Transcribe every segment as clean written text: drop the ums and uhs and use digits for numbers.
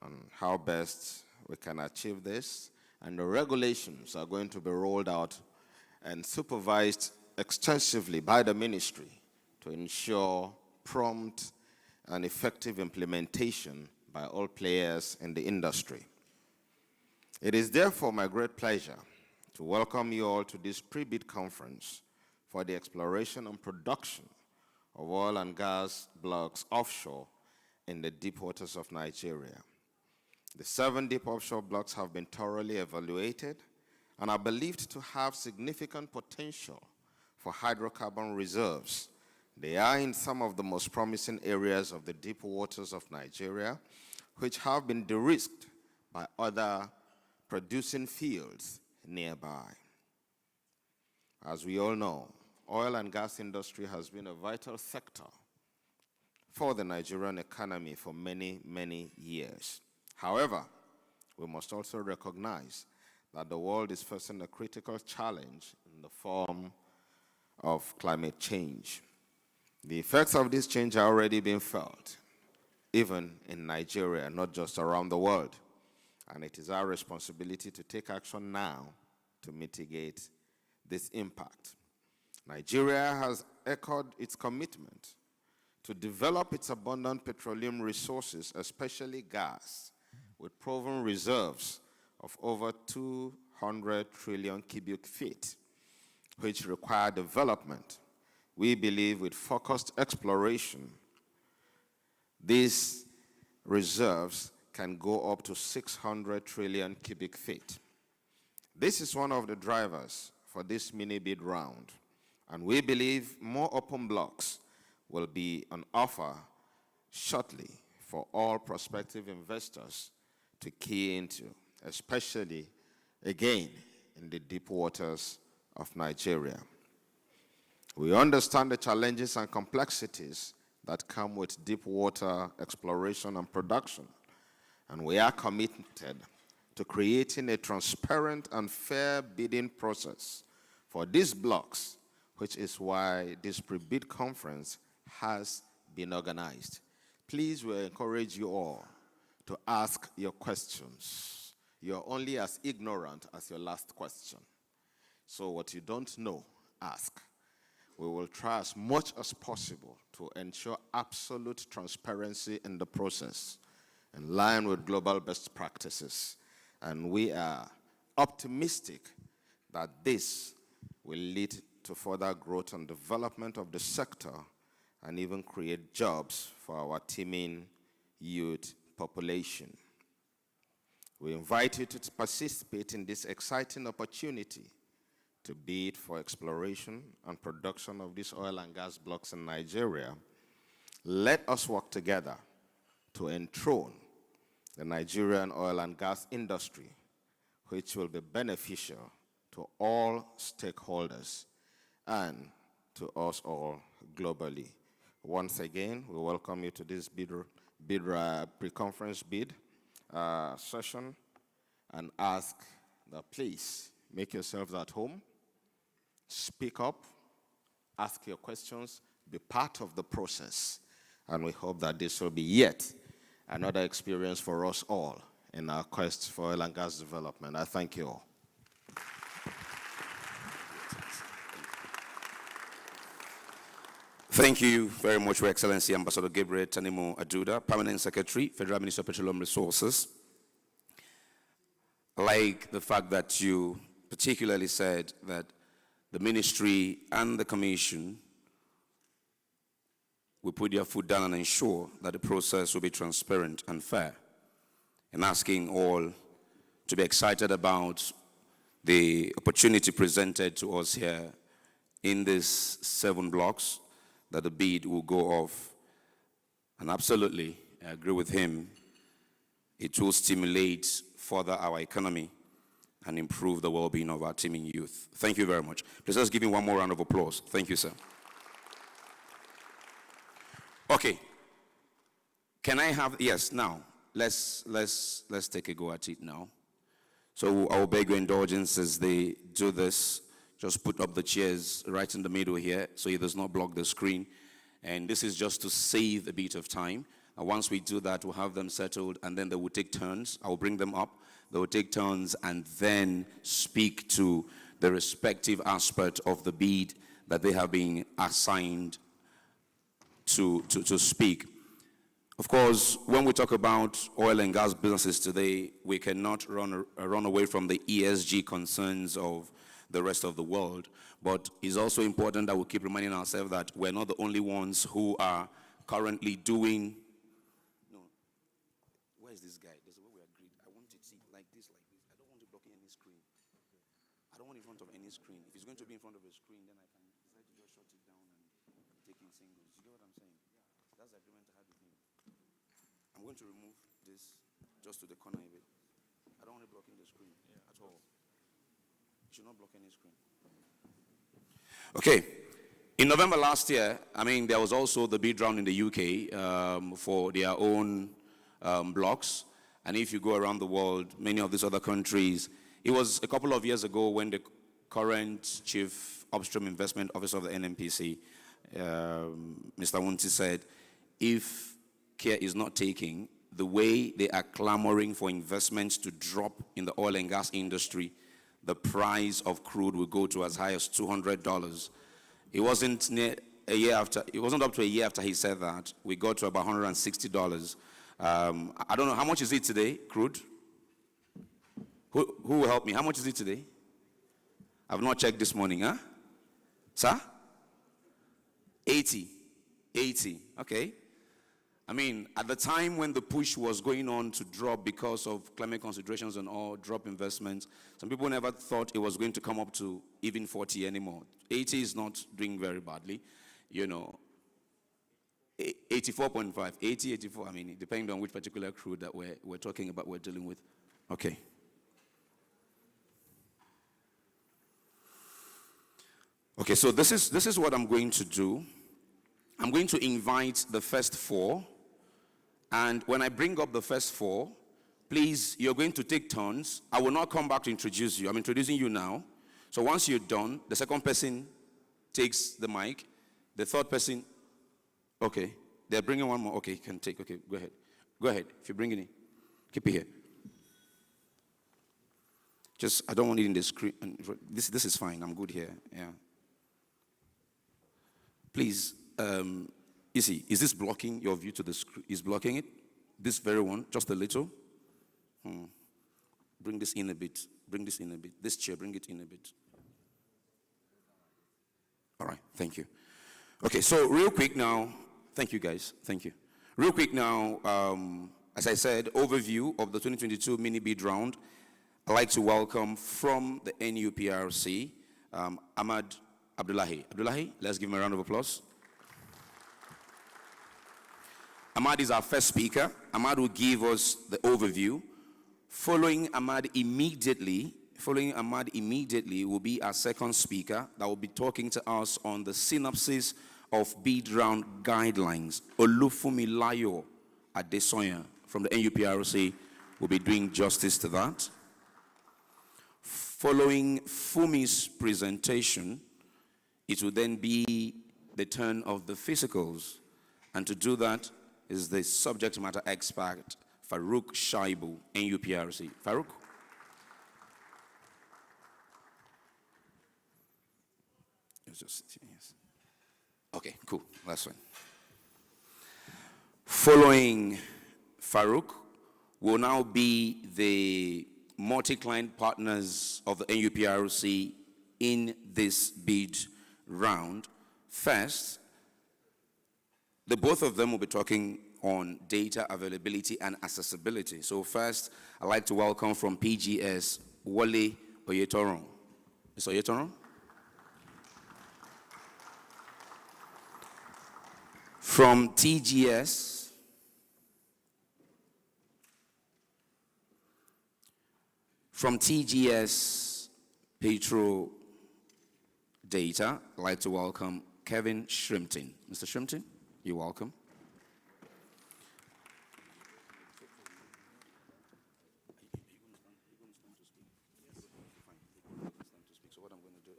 on how best we can achieve this. And the regulations are going to be rolled out and supervised extensively by the ministry to ensure prompt and effective implementation by all players in the industry. It is therefore my great pleasure to welcome you all to this pre-bid conference for the exploration and production of oil and gas blocks offshore in the deep waters of Nigeria. The 7 deep offshore blocks have been thoroughly evaluated and are believed to have significant potential for hydrocarbon reserves. They are in some of the most promising areas of the deep waters of Nigeria, which have been de-risked by other producing fields nearby. As we all know, oil and gas industry has been a vital sector for the Nigerian economy for many, many years. However, we must also recognize that the world is facing a critical challenge in the form of climate change. The effects of this change are already being felt, even in Nigeria, not just around the world. And it is our responsibility to take action now to mitigate this impact. Nigeria has echoed its commitment to develop its abundant petroleum resources, especially gas, with proven reserves of over 200 trillion cubic feet, which require development. We believe with focused exploration, these reserves can go up to 600 trillion cubic feet. This is one of the drivers for this mini bid round, and we believe more open blocks will be on offer shortly for all prospective investors to key into, especially, again, in the deep waters of Nigeria. We understand the challenges and complexities that come with deep water exploration and production, and we are committed to creating a transparent and fair bidding process for these blocks, which is why this pre-bid conference has been organized. Please, we encourage you all to ask your questions. You're only as ignorant as your last question. So what you don't know, ask. We will try as much as possible to ensure absolute transparency in the process, in line with global best practices. And we are optimistic that this will lead to further growth and development of the sector and even create jobs for our teeming youth population. We invite you to participate in this exciting opportunity to bid for exploration and production of these oil and gas blocks in Nigeria. Let us work together to enthrone the Nigerian oil and gas industry, which will be beneficial to all stakeholders and to us all globally. Once again, we welcome you to this pre-conference bid session and ask that please make yourselves at home, speak up, ask your questions, be part of the process. And we hope that this will be yet another experience for us all in our quest for oil and gas development. I thank you all. Thank you very much, Your Excellency Ambassador Gabriel Tanimo Aduda, Permanent Secretary, Federal Minister of Petroleum Resources. I like the fact that you particularly said that the ministry and the commission will put their foot down and ensure that the process will be transparent and fair, and asking all to be excited about the opportunity presented to us here in these 7 blocks, that the bid will go off. And absolutely, I agree with him, it will stimulate further our economy and improve the well-being of our teeming youth. Thank you very much. Please let's give him one more round of applause. Thank you, sir. Okay. Can I have, yes, now, let's take a go at it now. So I'll beg your indulgence as they do this. Just put up the chairs right in the middle here so it does not block the screen. And this is just to save a bit of time. And once we do that, we'll have them settled, and then they will take turns. I will bring them up. They will take turns and then speak to the respective aspect of the bid that they have been assigned to speak. Of course, when we talk about oil and gas businesses today, we cannot run away from the ESG concerns of the rest of the world. But it's also important that we keep reminding ourselves that we're not the only ones who are currently doing. No, where is this guy? There's a way we agreed. I want it like this. I don't want it blocking any screen. I don't want it in front of any screen. If it's going to be in front of a screen, then I can decide to just shut it down and take in singles. You get what I'm saying? That's the agreement I had with him. I'm going to remove this just to the corner of it. I don't want it blocking the screen at all. It should not block any screen. Okay. In November last year, there was also the bid round in the UK for their own blocks. And if you go around the world, many of these other countries, it was a couple of years ago when the current Chief Upstream Investment Officer of the NNPC, Mr. Wunti, said, if care is not taken, the way they are clamoring for investments to drop in the oil and gas industry, the price of crude will go to as high as $200. It wasn't up to a year after he said that. We got to about $160. I don't know, how much is it today, crude? Who will help me? How much is it today? I've not checked this morning, huh? Sir? 80. Okay. At the time when the push was going on to drop because of climate considerations and all, drop investments, some people never thought it was going to come up to even 40 anymore. 80 is not doing very badly, 84.5, 80, 84, depending on which particular crude that we're talking about, we're dealing with. Okay. Okay, so this is what I'm going to do. I'm going to invite the first four. And when I bring up the first four, please, you're going to take turns. I will not come back to introduce you. I'm introducing you now. So once you're done, the second person takes the mic. The third person, okay. They're bringing one more. Okay, you can take. Okay, go ahead. Go ahead. If you're bringing it, keep it here. I don't want it in the screen. This is fine. I'm good here. Yeah. Please, you see, is this blocking your view to the screen? Is blocking it? This very one, just a little? Bring this in a bit. Bring this in a bit. This chair, bring it in a bit. All right, thank you. Okay, so real quick now, thank you guys, thank you. Real quick now, as I said, overview of the 2022 mini bid round. I'd like to welcome from the NUPRC, Ahmad Abdullahi. Abdullahi, let's give him a round of applause. Ahmad is our first speaker. Ahmad will give us the overview. Following Ahmad immediately will be our second speaker that will be talking to us on the synopsis of bid round guidelines. Olufumilayo Adesoya from the NUPRC will be doing justice to that. Following Fumi's presentation, it will then be the turn of the Fiscals. And to do that is the subject matter expert, Farouk Shaibu, NUPRC. Farouk? Yes. Okay, cool. That's fine. Following Farouk will now be the multi-client partners of the NUPRC in this bid round. First, the both of them will be talking on data availability and accessibility. So first, I'd like to welcome from PGS, Wale Oyetoron. Mr. Oyetoron? From TGS, Petra Data, I'd like to welcome Kevin Shrimpton. Mr. Shrimpton, you're welcome. So what I'm going to do is,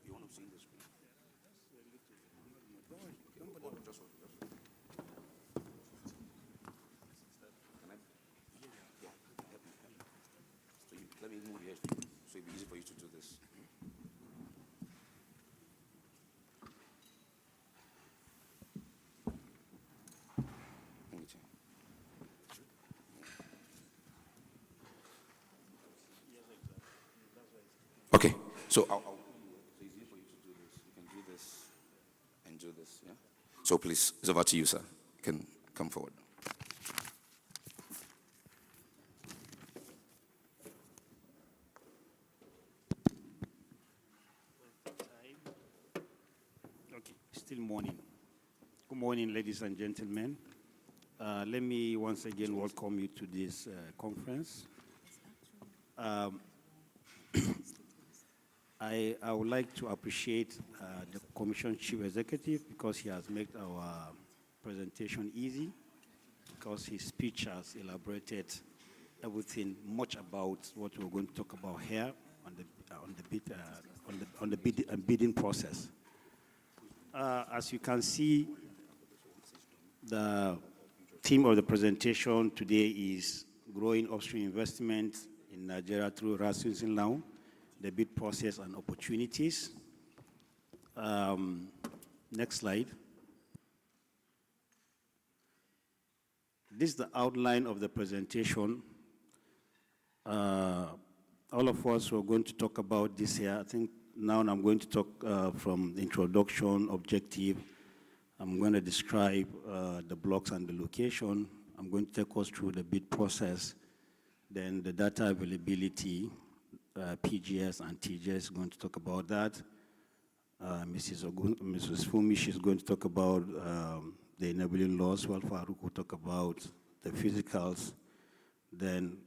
you want to see this? So it's easier for you to do this. You can do this and do this, yeah? So please, it's over to you, sir. You can come forward. Okay, still morning. Good morning, ladies and gentlemen. Let me once again welcome you to this conference. I would like to appreciate the Commission Chief Executive because he has made our presentation easy, because his speech has elaborated everything much about what we're going to talk about here on the bidding process. As you can see, the theme of the presentation today is growing upstream investment in Nigeria through licensing now, the bid process and opportunities. Next slide. This is the outline of the presentation. All of us were going to talk about this here. I think now I'm going to talk from the introduction, objective. I'm going to describe the blocks and the location. I'm going to take us through the bid process. Then the data availability, PGS and TGS is going to talk about that. Mrs. Fumish is going to talk about the enabling laws, while Farouk will talk about the physicals. Then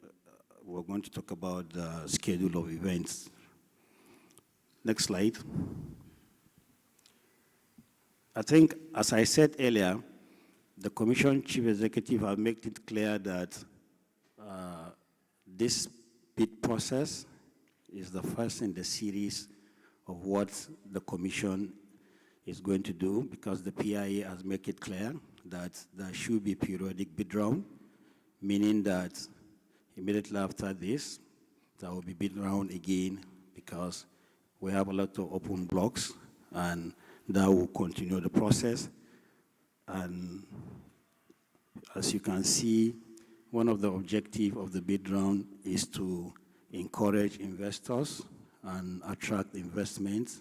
we're going to talk about the schedule of events. Next slide. I think, as I said earlier, the Commission Chief Executive have made it clear that this bid process is the first in the series of what the Commission is going to do, because the PIA has made it clear that there should be periodic bid round, meaning that immediately after this, there will be bid round again, because we have a lot of open blocks, and that will continue the process. And as you can see, one of the objectives of the bid round is to encourage investors and attract investments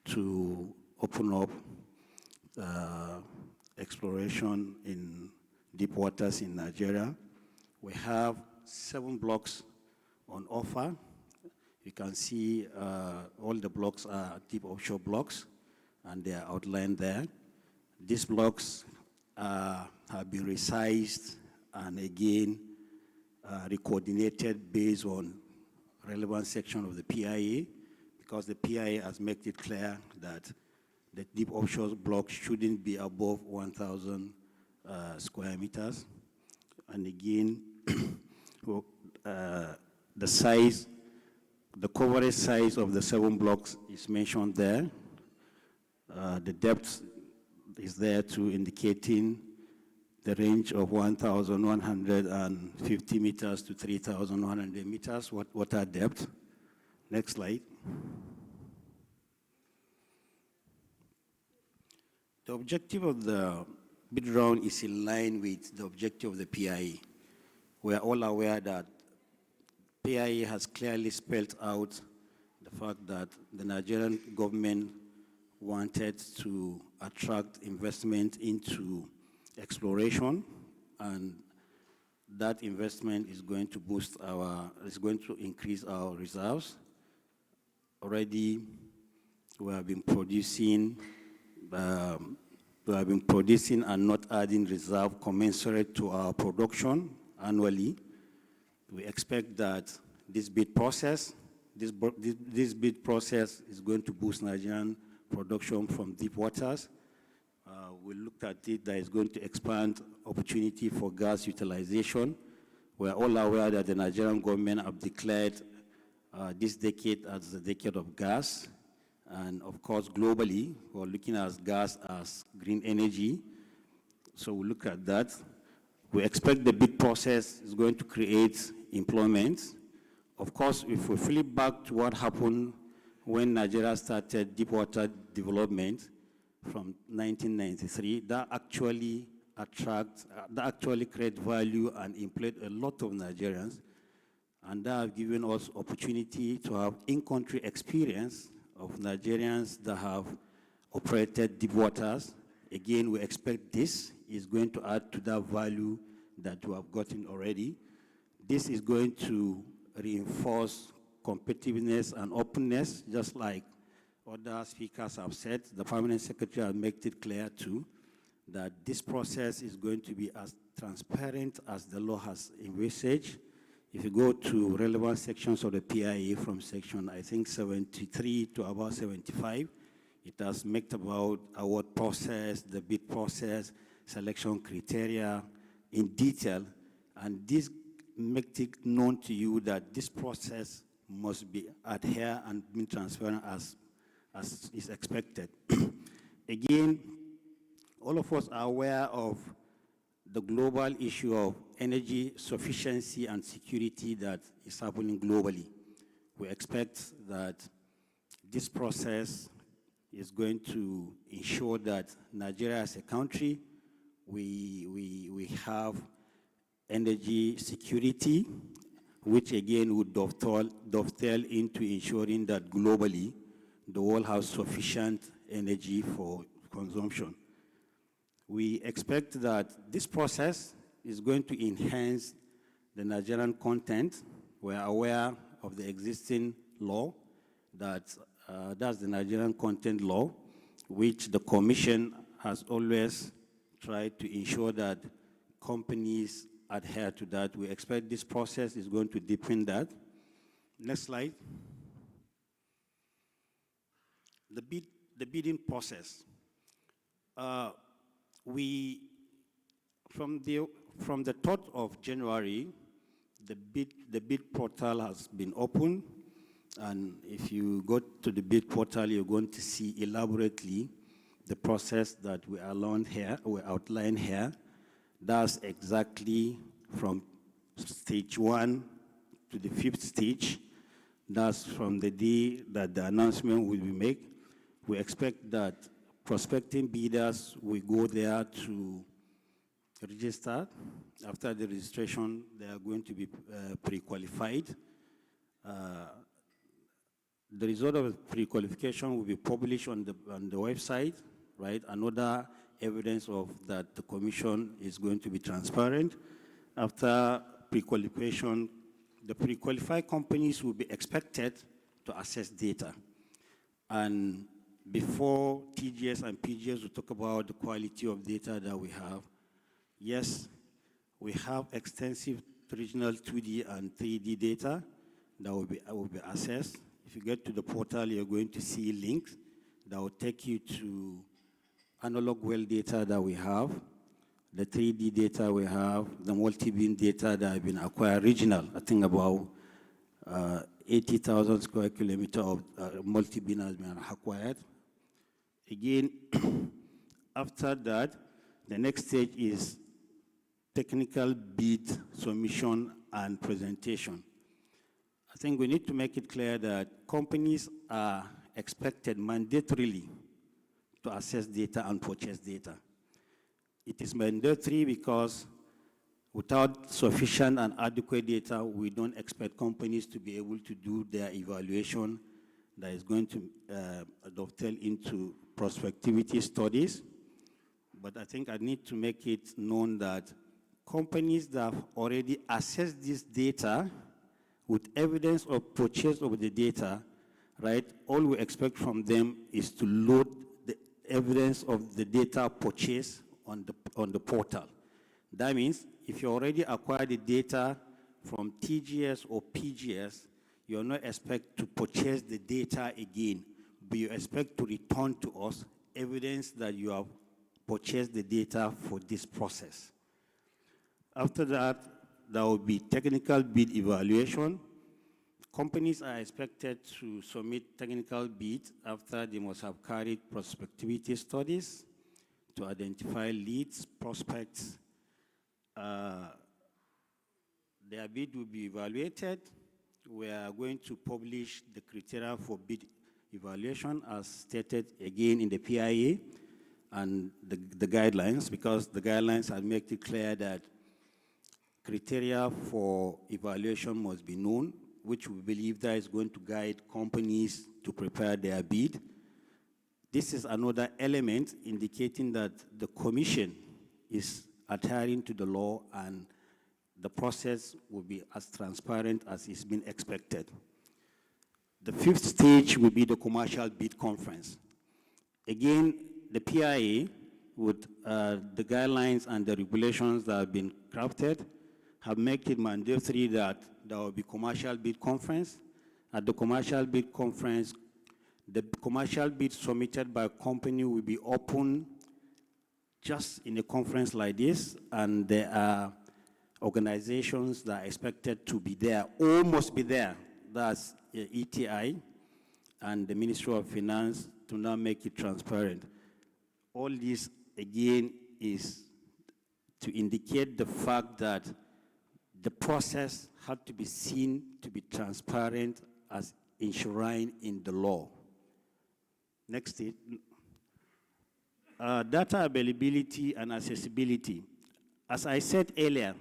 to open up exploration in deep waters in Nigeria. We have 7 blocks on offer. You can see all the blocks are deep offshore blocks, and they are outlined there. These blocks have been resized and again recoordinated based on relevant section of the PIA, because the PIA has made it clear that the deep offshore blocks shouldn't be above 1,000 square meters. And again, the size, the coverage size of the 7 blocks is mentioned there. The depth is there to indicating the range of 1,150 meters to 3,100 meters water depth. Next slide. The objective of the bid round is in line with the objective of the PIA. We are all aware that PIA has clearly spelled out the fact that the Nigerian government wanted to attract investment into exploration, and that investment is going to is going to increase our reserves. Already, we have been producing and not adding reserve commensurate to our production annually. We expect that this bid process is going to boost Nigerian production from deep waters. We looked at it that is going to expand opportunity for gas utilization. We are all aware that the Nigerian government have declared this decade as the decade of gas. And of course, globally, we're looking at gas as green energy. So we look at that. We expect the bid process is going to create employment. Of course, if we flip back to what happened when Nigeria started deep water development from 1993, that actually create value and employed a lot of Nigerians. And that have given us opportunity to have in-country experience of Nigerians that have operated deep waters. Again, we expect this is going to add to that value that we have gotten already. This is going to reinforce competitiveness and openness, just like other speakers have said. The Permanent Secretary has made it clear too that this process is going to be as transparent as the law has envisaged. If you go to relevant sections of the PIA from section, I think 73 to about 75, it has made about award process, the bid process, selection criteria in detail, and this makes it known to you that this process must be adhered and be transparent as is expected. Again, all of us are aware of the global issue of energy sufficiency and security that is happening globally. We expect that this process is going to ensure that Nigeria as a country, we have energy security, which again would dovetail into ensuring that globally the world has sufficient energy for consumption. We expect that this process is going to enhance the Nigerian content. We are aware of the existing law, that's the Nigerian content law, which the Commission has always tried to ensure that companies adhere to that. We expect this process is going to deepen that. Next slide. The bidding process. From the 3rd of January, the bid portal has been opened, and if you go to the bid portal, you're going to see elaborately the process that we outline here. That's exactly from stage 1 to the 5th stage. That's from the day that the announcement will be made. We expect that prospecting bidders will go there to register. After the registration, they are going to be pre-qualified. The result of pre-qualification will be published on the website, right? Another evidence of that the Commission is going to be transparent. After pre-qualification, the pre-qualified companies will be expected to access data. And before TGS and PGS will talk about the quality of data that we have, yes, we have extensive regional 2D and 3D data that will be accessed. If you get to the portal, you're going to see links that will take you to analog well data that we have, the 3D data we have, the multi-beam data that have been acquired regional. I think about 80,000 square kilometers of multi-beam has been acquired. Again, after that, the next stage is technical bid submission and presentation. I think we need to make it clear that companies are expected mandatorily to access data and purchase data. It is mandatory because without sufficient and adequate data, we don't expect companies to be able to do their evaluation that is going to dovetail into prospectivity studies. But I think I need to make it known that companies that have already accessed this data with evidence of purchase of the data, right, all we expect from them is to load the evidence of the data purchase on the portal. That means if you already acquired the data from TGS or PGS, you're not expect to purchase the data again, but you expect to return to us evidence that you have purchased the data for this process. After that, there will be technical bid evaluation. Companies are expected to submit technical bids after they must have carried prospectivity studies to identify leads, prospects. Their bid will be evaluated. We are going to publish the criteria for bid evaluation as stated again in the PIA and the guidelines, because the guidelines have made it clear that criteria for evaluation must be known, which we believe that is going to guide companies to prepare their bid. This is another element indicating that the Commission is adhering to the law and the process will be as transparent as is been expected. The fifth stage will be the commercial bid conference. Again, the PIA, with the guidelines and the regulations that have been crafted, have made it mandatory that there will be commercial bid conference. At the commercial bid conference, the commercial bid submitted by a company will be open just in a conference like this, and there are organizations that are expected to be there, or must be there. That's ETI and the Ministry of Finance to now make it transparent. All this, again, is to indicate the fact that the process had to be seen to be transparent as enshrined in the law. Next stage. Data availability and accessibility. As I said earlier,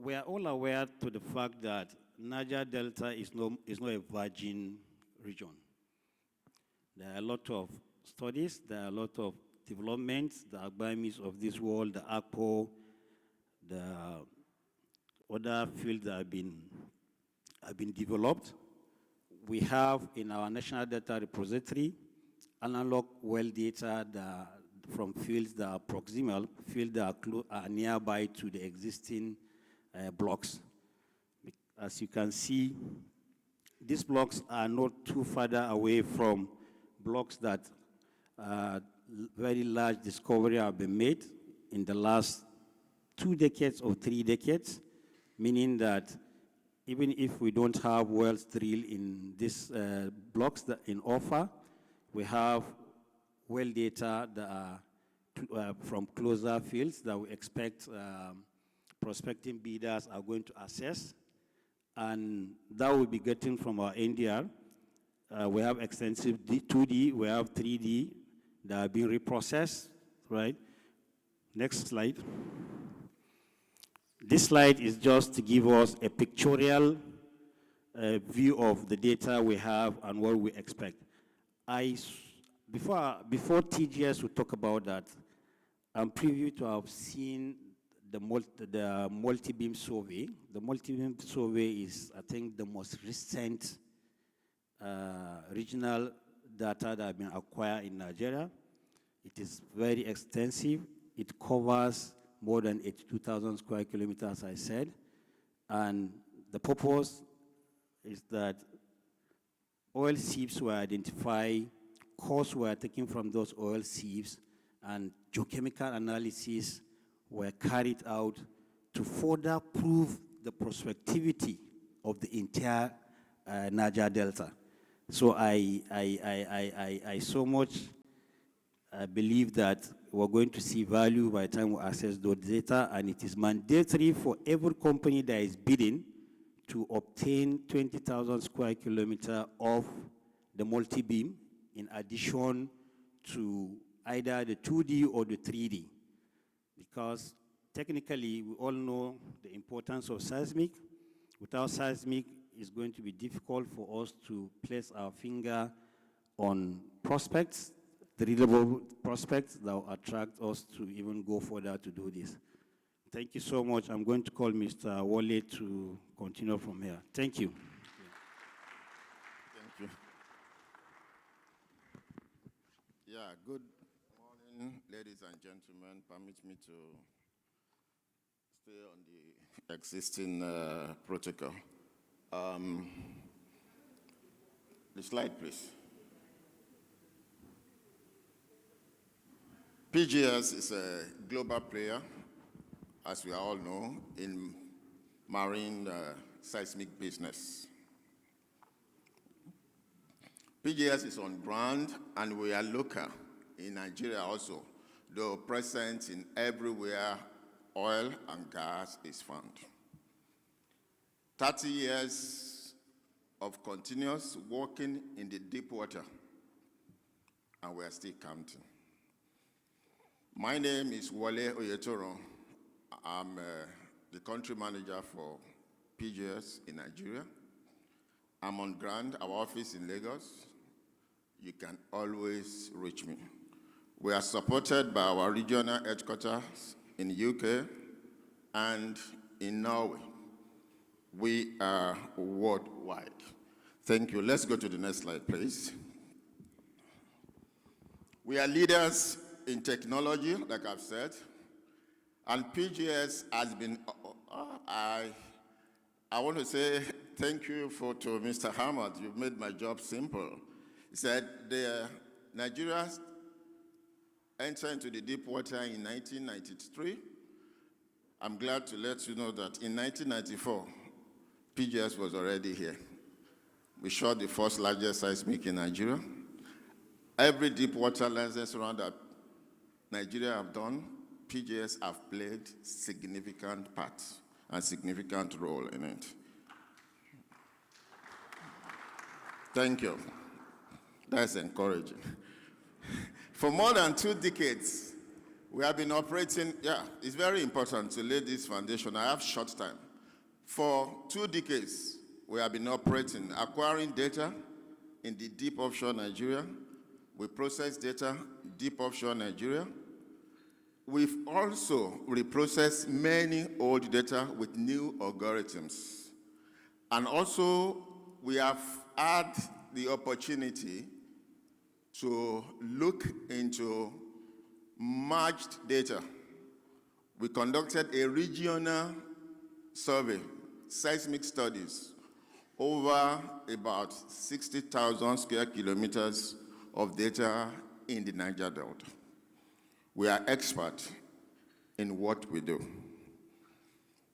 we are all aware to the fact that Niger Delta is not a virgin region. There are a lot of studies, there are a lot of developments, the Agbamis of this world, the ACPO, the other fields that have been developed. We have in our National Data Repository analog well data from fields that are proximal, fields that are nearby to the existing blocks. As you can see, these blocks are not too far away from blocks that very large discovery have been made in the last 2 decades or 3 decades, meaning that even if we don't have wells drilled in these blocks that in offer, we have well data that are from closer fields that we expect prospecting bidders are going to assess, and that will be getting from our NDR. We have extensive 2D, we have 3D that are being reprocessed, right? Next slide. This slide is just to give us a pictorial view of the data we have and what we expect. Before TGS will talk about that, I'm privy to have seen the multi-beam survey. The multi-beam survey is, I think, the most recent regional data that have been acquired in Nigeria. It is very extensive. It covers more than 82,000 square kilometers, I said. And the purpose is that oil seeps were identified, costs were taken from those oil seeps, and geochemical analysis were carried out to further prove the prospectivity of the entire Niger Delta. So I so much believe that we're going to see value by the time we access those data, and it is mandatory for every company that is bidding to obtain 20,000 square kilometers of the multi-beam in addition to either the 2D or the 3D. Because technically, we all know the importance of seismic. Without seismic, it's going to be difficult for us to place our finger on prospects, drillable prospects that will attract us to even go further to do this. Thank you so much. I'm going to call Mr. Wale to continue from here. Thank you. Thank you. Yeah, good morning, ladies and gentlemen. Permit me to stay on the existing protocol. The slide, please. PGS is a global player, as we all know, in marine seismic business. PGS is on ground, and we are local in Nigeria also, though present in everywhere oil and gas is found. 30 years of continuous working in the deep water, and we are still counting. My name is Wale Oyetoro. I'm the country manager for PGS in Nigeria. I'm on ground, our office in Lagos. You can always reach me. We are supported by our regional headquarters in the UK and in Norway. We are worldwide. Thank you. Let's go to the next slide, please. We are leaders in technology, like I've said, and PGS has been, I want to say thank you to Mr. Hamad. You've made my job simple. He said Nigeria entered into the deep water in 1993. I'm glad to let you know that in 1994, PGS was already here. We shot the first largest seismic in Nigeria. Every deep water license round that Nigeria have done, PGS have played significant part and significant role in it. Thank you. That's encouraging. For more than 2 decades, we have been operating. Yeah, it's very important to lay this foundation. I have short time. For 2 decades, we have been operating, acquiring data in the deep offshore Nigeria. We process data deep offshore Nigeria. We've also reprocessed many old data with new algorithms. And also, we have had the opportunity to look into merged data. We conducted a regional survey, seismic studies, over about 60,000 square kilometers of data in the Niger Delta. We are experts in what we do.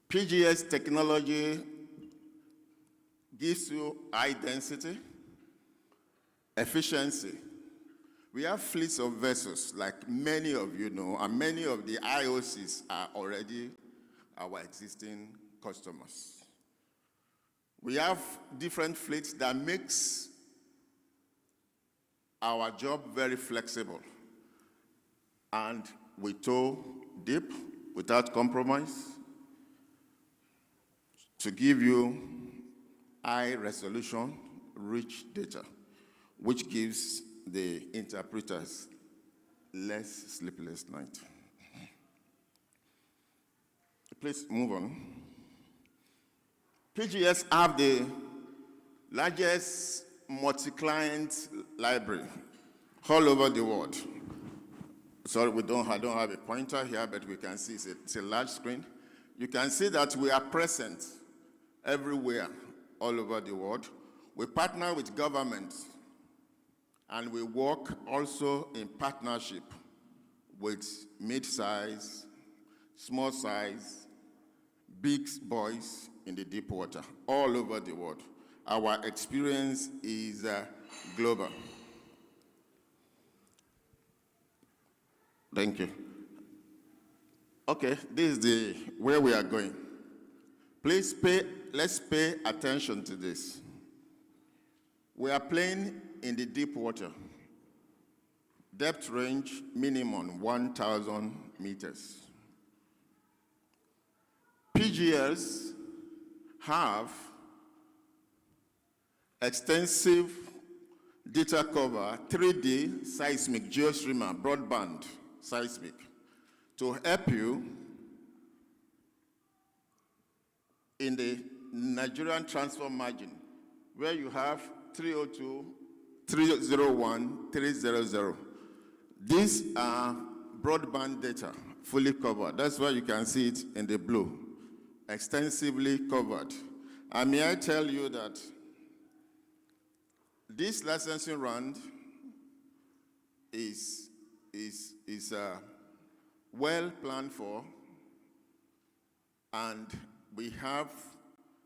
PGS technology gives you high density, efficiency. We have fleets of vessels, like many of you know, and many of the IOCs are already our existing customers. We have different fleets that makes our job very flexible. And we tow deep without compromise to give you high resolution, rich data, which gives the interpreters less sleepless night. Please move on. PGS have the largest multi-client library all over the world. Sorry, I don't have a pointer here, but we can see it's a large screen. You can see that we are present everywhere, all over the world. We partner with governments, and we work also in partnership with mid-size, small size, big boys in the deep water, all over the world. Our experience is global. Thank you. Okay, this is where we are going. Let's pay attention to this. We are playing in the deep water. Depth range minimum 1,000 meters. PGS have extensive data cover, 3D seismic, geostreamer, broadband seismic, to help you in the Nigerian transfer margin, where you have 302, 301, 300. These are broadband data, fully covered. That's why you can see it in the blue, extensively covered. And may I tell you that this licensing round is well planned for, and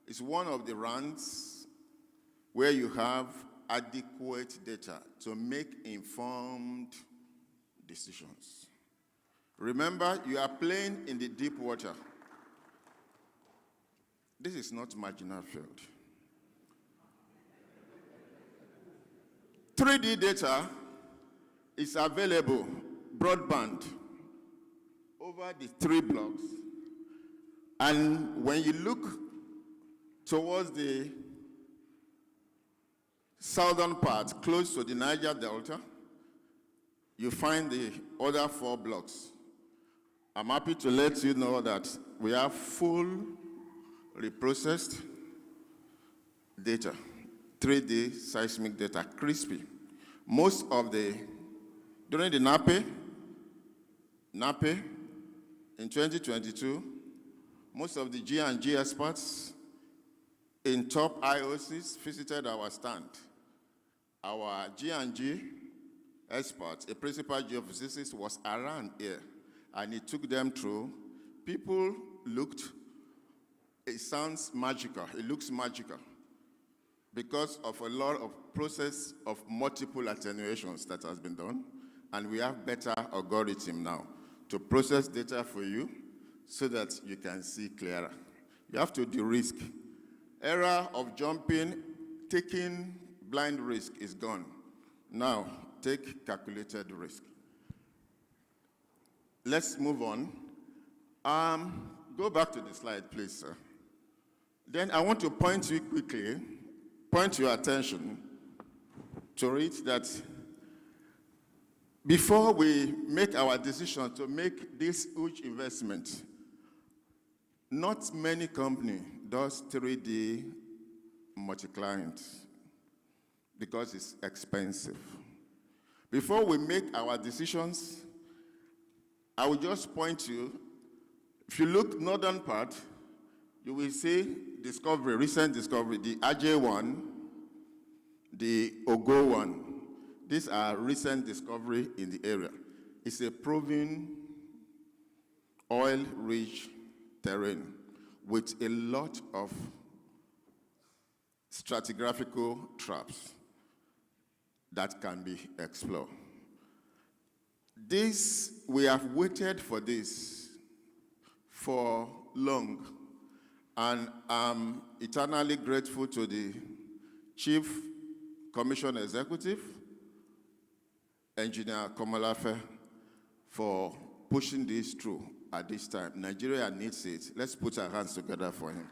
it's one of the rounds where you have adequate data to make informed decisions. Remember, you are playing in the deep water. This is not marginal field. 3D data is available, broadband, over the 3 blocks. And when you look towards the southern part, close to the Niger Delta, you find the other 4 blocks. I'm happy to let you know that we have full reprocessed data, 3D seismic data, crispy. Most of during the NUPRC in 2022, most of the G&G experts in top IOCs visited our stand. Our G&G expert, a principal geophysicist, was around here, and he took them through. People looked, it sounds magical, it looks magical, because of a lot of process of multiple attenuations that has been done, and we have better algorithm now to process data for you so that you can see clearer. You have to de-risk. Era of jumping, taking blind risk is gone. Now, take calculated risk. Let's move on. Go back to the slide, please, sir. Then I want to point your attention to it that before we make our decision to make this huge investment, not many companies does 3D multi-client because it's expensive. Before we make our decisions, I will just point you, if you look northern part, you will see discovery, recent discovery, the Ajay one, the Ogo one. These are recent discovery in the area. It's a proven oil-rich terrain with a lot of stratigraphical traps that can be explored. We have waited for this for long, and I'm eternally grateful to the Chief Commission Executive, Engineer Komalafe, for pushing this through at this time. Nigeria needs it. Let's put our hands together for him.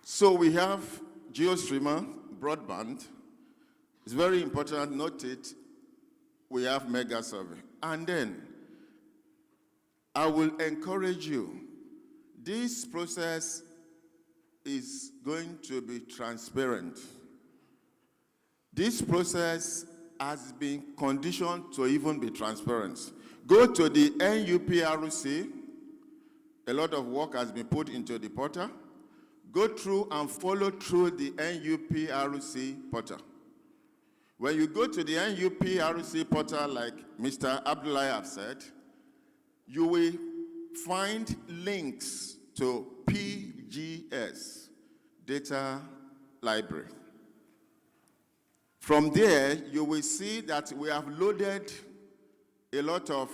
So we have GeoStreamer, broadband. It's very important, note it. We have mega survey. And then I will encourage you. This process is going to be transparent. This process has been conditioned to even be transparent. Go to the NUPRC. A lot of work has been put into the portal. Go through and follow through the NUPRC portal. When you go to the NUPRC portal, like Mr. Abdullahi have said, you will find links to PGS, Data Library. From there, you will see that we have loaded a lot of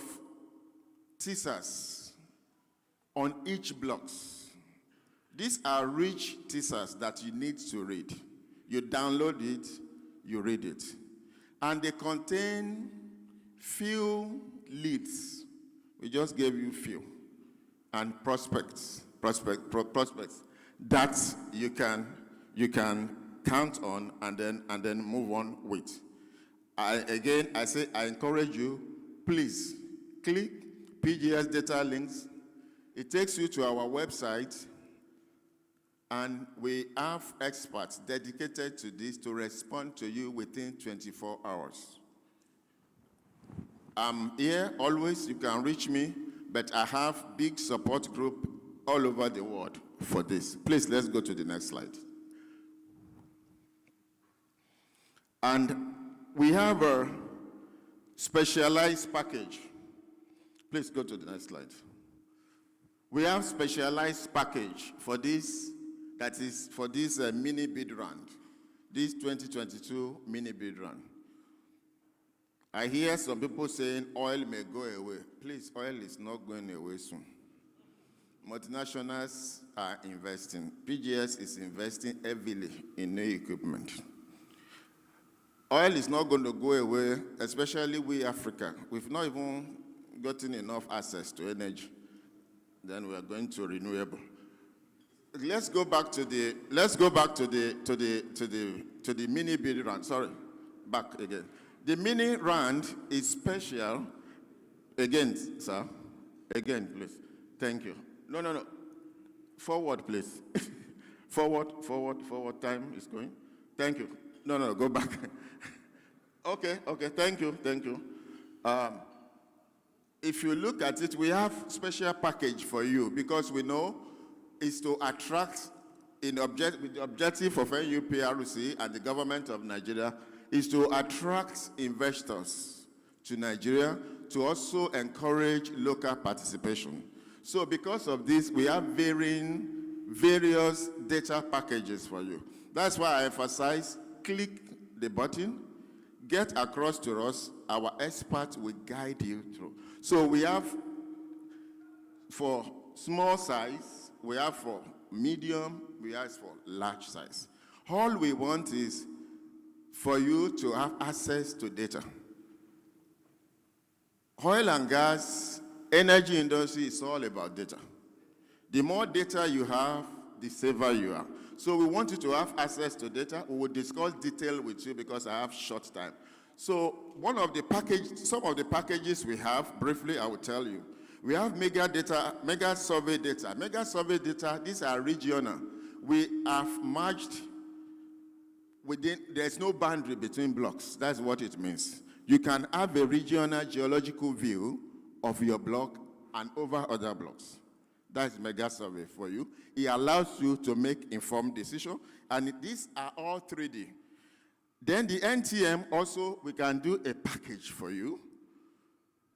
teasers on each blocks. These are rich teasers that you need to read. You download it, you read it. And they contain few leads. We just gave you few. And prospects that you can count on and then move on with. I encourage you, please click PGS data links. It takes you to our website, and we have experts dedicated to this to respond to you within 24 hours. I'm here always, you can reach me, but I have big support group all over the world for this. Please, let's go to the next slide. And we have a specialized package. Please go to the next slide. We have specialized package for this, that is for this mini bid round, this 2022 mini bid round. I hear some people saying oil may go away. Please, oil is not going away soon. Multinationals are investing. PGS is investing heavily in new equipment. Oil is not going to go away, especially we Africa. We've not even gotten enough access to energy, then we are going to renewable. Let's go back to the mini bid round. Sorry, back again. The mini round is special. Again, sir. Again, please. Thank you. No. Forward, please. Forward. Time is going. Thank you. No, go back. Okay. Thank you. If you look at it, we have special package for you because we know it's to attract, with the objective of NUPRC and the government of Nigeria, is to attract investors to Nigeria to also encourage local participation. So because of this, we have various data packages for you. That's why I emphasize, click the button, get across to us, our experts will guide you through. So we have for small size, we have for medium, we have for large size. All we want is for you to have access to data. Oil and gas, energy industry is all about data. The more data you have, the safer you are. So we want you to have access to data. We will discuss detail with you because I have short time. So some of the packages we have, briefly I will tell you. We have mega survey data. Mega survey data, these are regional. We have merged there's no boundary between blocks. That's what it means. You can have a regional geological view of your block and over other blocks. That's mega survey for you. It allows you to make informed decisions, and these are all 3D. Then the NTM also, we can do a package for you.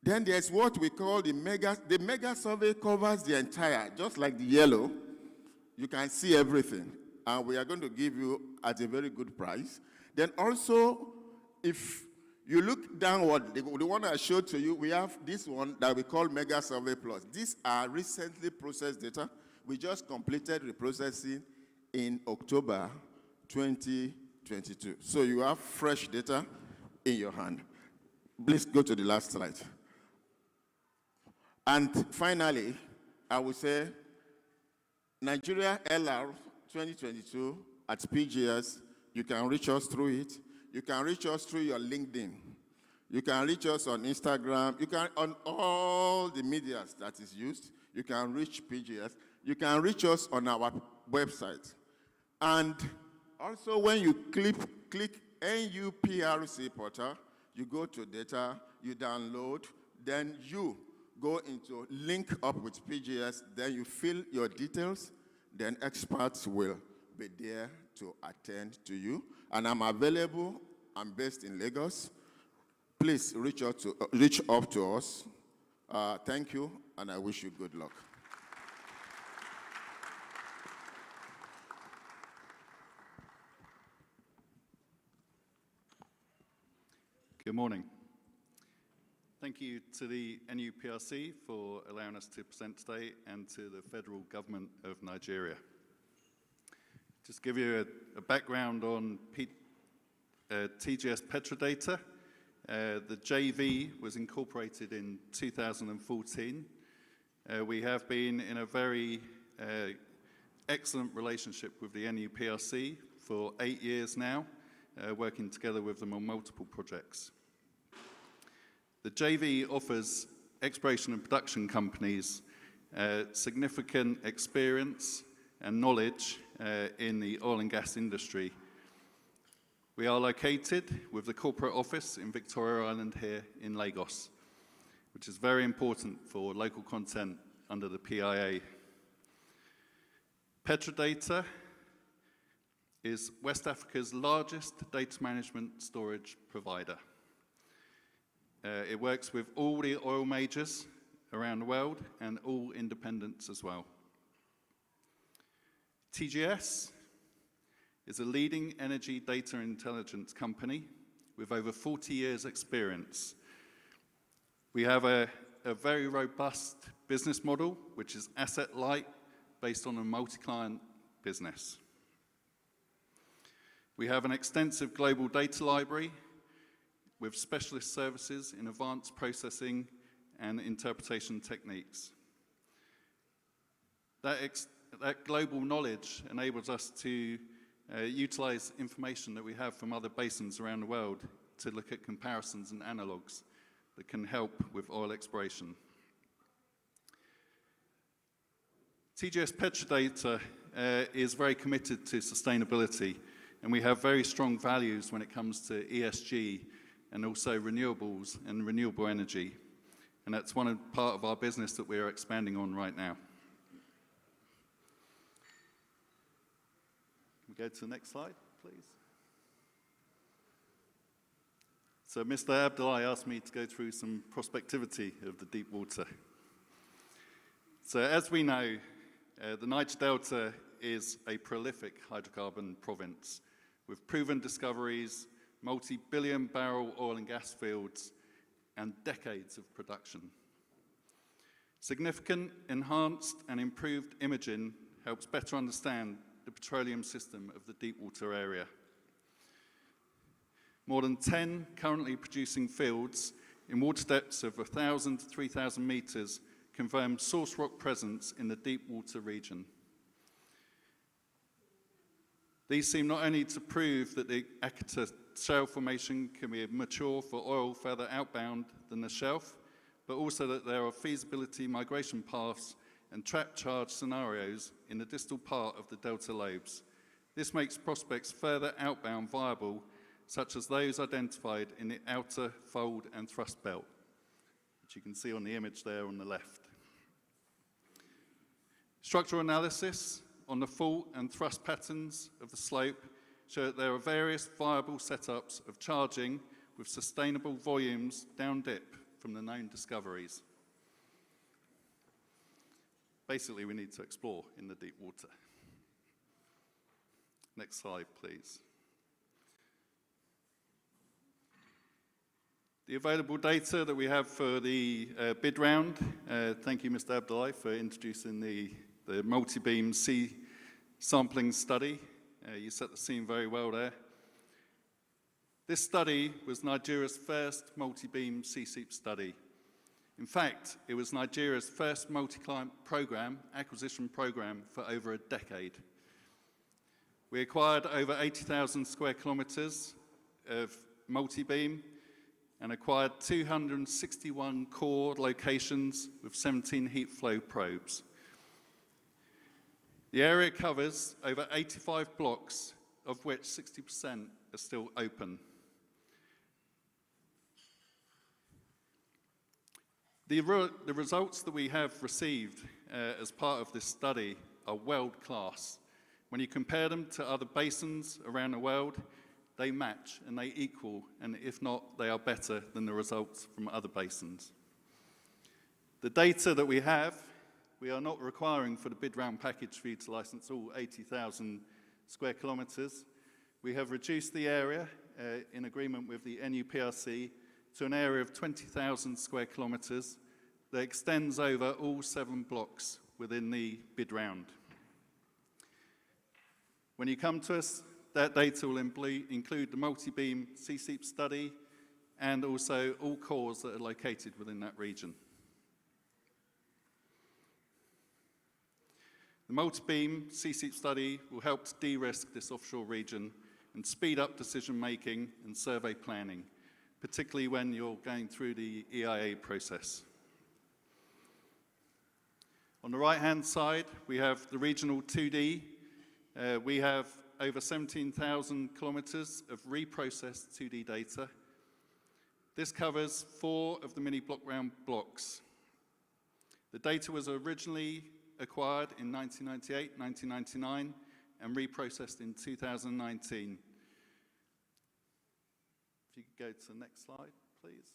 Then there's what we call the mega survey covers the entire, just like the yellow. You can see everything, and we are going to give you at a very good price. Then also, if you look downward, the one I showed to you, we have this one that we call Mega Survey Plus. These are recently processed data. We just completed reprocessing in October 2022. So you have fresh data in your hand. Please go to the last slide. And finally, I would say Nigeria LR 2022 at PGS, you can reach us through it. You can reach us through your LinkedIn. You can reach us on Instagram. You can, on all the medias that is used, you can reach PGS. You can reach us on our website. And also when you click NUPRC portal, you go to data, you download, then you go into link up with PGS, then you fill your details, then experts will be there to attend to you. And I'm available. I'm based in Lagos. Please reach up to us. Thank you, and I wish you good luck. Good morning. Thank you to the NUPRC for allowing us to present today and to the federal government of Nigeria. Just give you a background on TGS Petra Data. The JV was incorporated in 2014. We have been in a very excellent relationship with the NUPRC for 8 years now, working together with them on multiple projects. The JV offers exploration and production companies significant experience and knowledge in the oil and gas industry. We are located with the corporate office in Victoria Island here in Lagos, which is very important for local content under the PIA. Petra Data is West Africa's largest data management storage provider. It works with all the oil majors around the world and all independents as well. TGS is a leading energy data intelligence company with over 40 years experience. We have a very robust business model, which is asset light, based on a multi-client business. We have an extensive global data library with specialist services in advanced processing and interpretation techniques. That global knowledge enables us to utilize information that we have from other basins around the world to look at comparisons and analogues that can help with oil exploration. TGS Petra Data is very committed to sustainability, and we have very strong values when it comes to ESG and also renewables and renewable energy. And that's part of our business that we are expanding on right now. Can we go to the next slide, please? So Mr. Abdullahi asked me to go through some prospectivity of the deep water. So as we know, the Niger Delta is a prolific hydrocarbon province with proven discoveries, multi-billion barrel oil and gas fields, and decades of production. Significant enhanced and improved imaging helps better understand the petroleum system of the deep water area. More than 10 currently producing fields in water depths of 1,000 to 3,000 meters confirm source rock presence in the deep water region. These seem not only to prove that the Akita shale formation can be mature for oil further outbound than the shelf, but also that there are feasibility migration paths and trap charge scenarios in the distal part of the delta lobes. This makes prospects further outbound viable, such as those identified in the outer fold and thrust belt, which you can see on the image there on the left. Structural analysis on the fault and thrust patterns of the slope show that there are various viable setups of charging with sustainable volumes down dip from the known discoveries. Basically, we need to explore in the deep water. Next slide, please. The available data that we have for the bid round, thank you, Mr. Abdullahi, for introducing the multi-beam sea sampling study. You set the scene very well there. This study was Nigeria's first multi-beam sea seep study. In fact, it was Nigeria's first multi-client program, acquisition program, for over a decade. We acquired over 80,000 square kilometers of multi-beam and acquired 261 core locations with 17 heat flow probes. The area covers over 85 blocks, of which 60% are still open. The results that we have received as part of this study are world-class. When you compare them to other basins around the world, they match and they equal, and if not, they are better than the results from other basins. The data that we have, we are not requiring for the bid round package for you to license all 80,000 square kilometers. We have reduced the area in agreement with the NUPRC to an area of 20,000 square kilometers that extends over all 7 blocks within the bid round. When you come to us, that data will include the multi-beam sea seep study and also all cores that are located within that region. The multi-beam sea seep study will help to de-risk this offshore region and speed up decision-making and survey planning, particularly when you're going through the EIA process. On the right-hand side, we have the regional 2D. We have over 17,000 kilometers of reprocessed 2D data. This covers 4 of the mini block round blocks. The data was originally acquired in 1998, 1999, and reprocessed in 2019. If you could go to the next slide, please.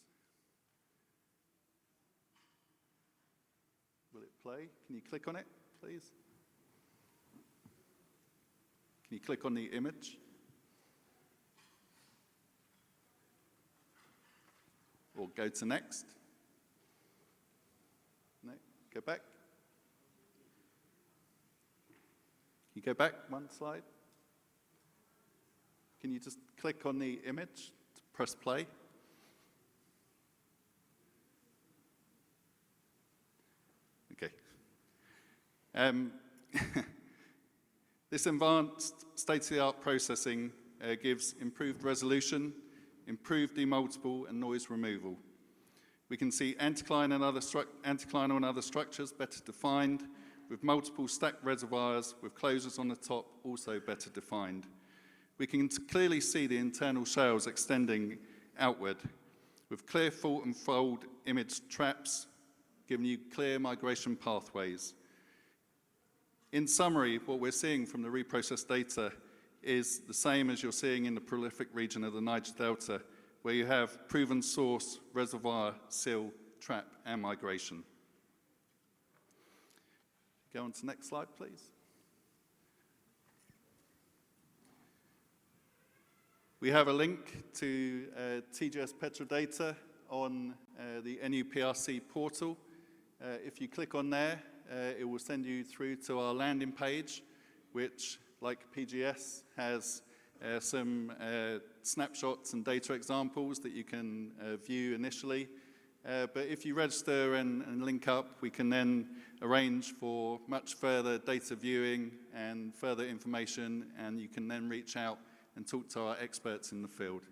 Will it play? Can you click on it, please? Can you click on the image? Or go to next? No, go back. Can you go back one slide? Can you just click on the image, press play? Okay. This advanced state-of-the-art processing gives improved resolution, improved demultiple and noise removal. We can see anticlinal and other structures better defined, with multiple stacked reservoirs with closures on the top also better defined. We can clearly see the internal shales extending outward, with clear fault and fold image traps, giving you clear migration pathways. In summary, what we're seeing from the reprocessed data is the same as you're seeing in the prolific region of the Niger Delta, where you have proven source, reservoir, sill, trap, and migration. Go on to the next slide, please. We have a link to TGS Petra Data on the NUPRC portal. If you click on there, it will send you through to our landing page, which, like PGS, has some snapshots and data examples that you can view initially. But if you register and link up, we can then arrange for much further data viewing and further information, and you can then reach out and talk to our experts in the field.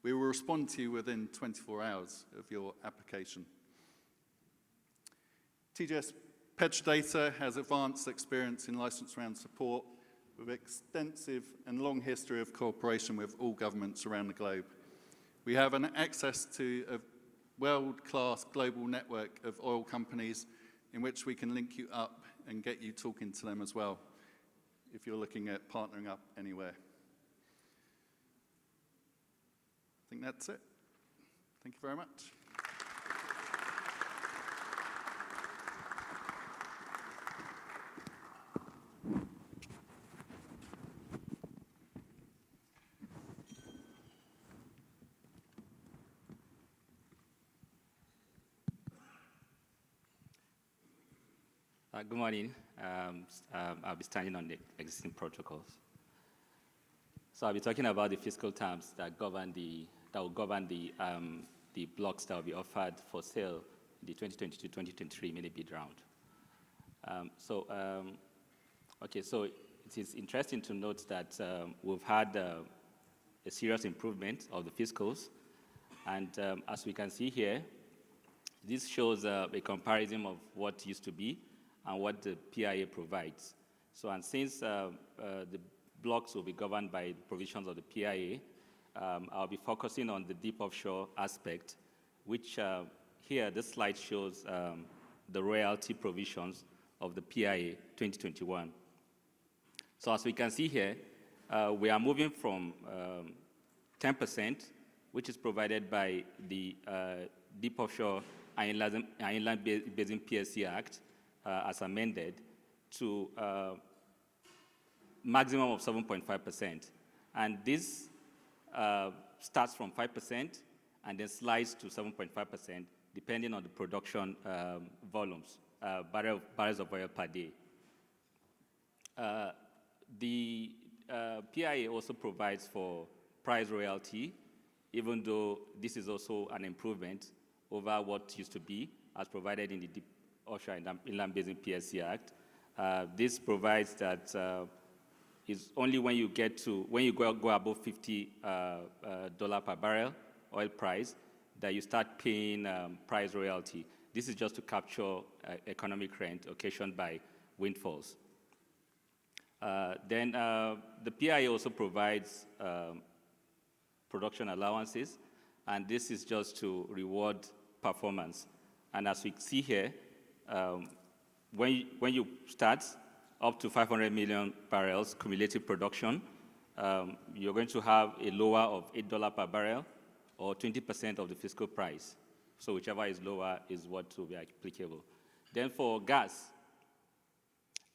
We will respond to you within 24 hours of your application. TGS Petra Data has advanced experience in license round support with extensive and long history of cooperation with all governments around the globe. We have an access to a world-class global network of oil companies in which we can link you up and get you talking to them as well, if you're looking at partnering up anywhere. I think that's it. Thank you very much. Good morning. I'll be standing on the existing protocols. So I'll be talking about the fiscal terms that will govern the blocks that will be offered for sale in the 2022-2023 mini bid round. So it is interesting to note that we've had a serious improvement of the fiscals, and as we can see here, this shows a comparison of what used to be and what the PIA provides. So, and since the blocks will be governed by provisions of the PIA, I'll be focusing on the deep offshore aspect, which here, this slide shows the royalty provisions of the PIA 2021. So as we can see here, we are moving from 10%, which is provided by the Deep Offshore Inland Basin PSC Act, as amended, to maximum of 7.5%. And this starts from 5% and then slides to 7.5%, depending on the production volumes, barrels of oil per day. The PIA also provides for price royalty, even though this is also an improvement over what used to be as provided in the Deep Offshore Inland Basin PSC Act. This provides that it's only when you go above $50 per barrel oil price that you start paying price royalty. This is just to capture economic rent occasioned by windfalls. Then the PIA also provides production allowances, and this is just to reward performance. And as we see here, when you start up to 500 million barrels cumulative production, you're going to have a lower of $8 per barrel or 20% of the fiscal price. So whichever is lower is what will be applicable. Then for gas,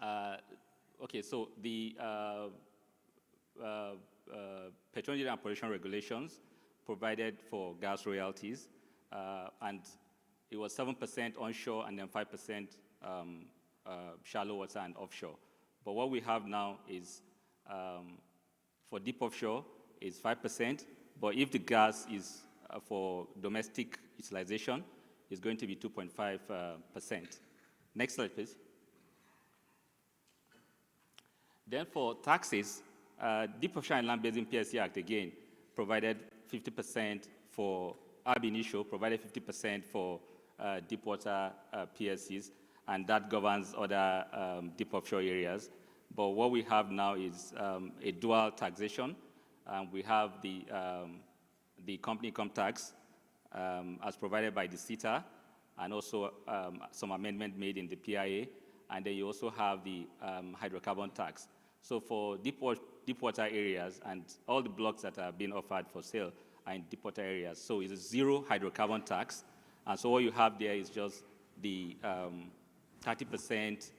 so the Petroleum and Production regulations provided for gas royalties, and it was 7% onshore and then 5% shallow water and offshore. But what we have now is for deep offshore is 5%, but if the gas is for domestic utilization, it's going to be 2.5%. Next slide, please. Then for taxes, Deep Offshore and Land Basin PSC Act, again, provided 50% for ab initio, provided 50% for deep water PSCs, and that governs other deep offshore areas. But what we have now is a dual taxation. We have the company income tax as provided by the CETA, and also some amendment made in the PIA, and then you also have the hydrocarbon tax. So for deep water areas, and all the blocks that are being offered for sale are in deep water areas, so it's a zero hydrocarbon tax. And so what you have there is just the 30%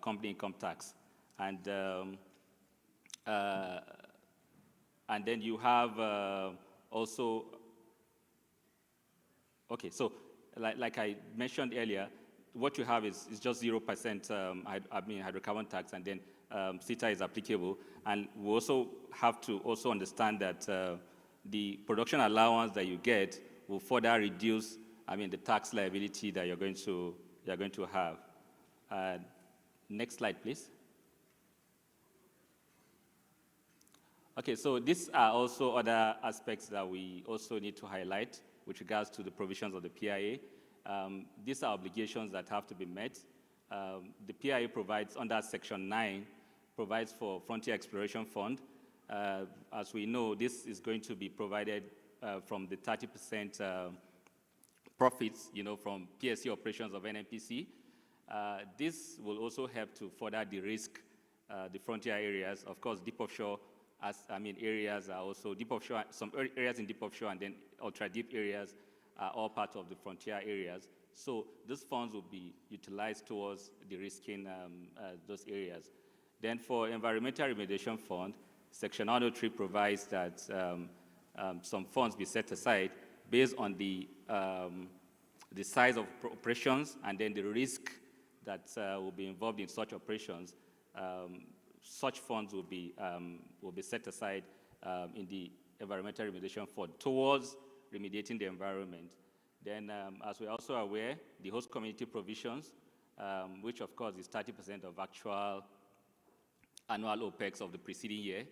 company income tax. And then you have also, okay, so like I mentioned earlier, what you have is just 0% hydrocarbon tax, and then CETA is applicable. And we also have to also understand that the production allowance that you get will further reduce, the tax liability that you're going to have. Next slide, please. Okay, so these are also other aspects that we also need to highlight with regards to the provisions of the PIA. These are obligations that have to be met. The PIA provides, under Section 9, provides for Frontier Exploration Fund. As we know, this is going to be provided from the 30% profits, from PSC operations of NNPC. This will also help to further de-risk the frontier areas. Of course, deep offshore, areas are also deep offshore, some areas in deep offshore, and then ultra-deep areas are all part of the frontier areas. So these funds will be utilized towards de-risking those areas. Then for Environmental Remediation Fund, Section 103 provides that some funds be set aside based on the size of operations and then the risk that will be involved in such operations. Such funds will be set aside in the Environmental Remediation Fund towards remediating the environment. Then, as we're also aware, the host community provisions, which of course is 30% of actual annual OPEX of the preceding year,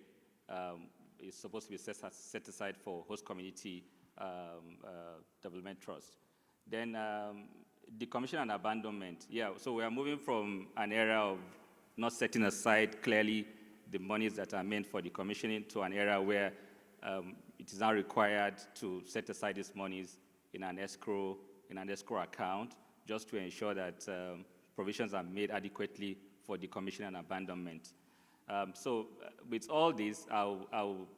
is supposed to be set aside for host community development trust. Then decommission and abandonment. Yeah, so we are moving from an era of not setting aside clearly the monies that are meant for decommissioning to an era where it is now required to set aside these monies in an escrow account, just to ensure that provisions are made adequately for decommissioning and abandonment. So with all this,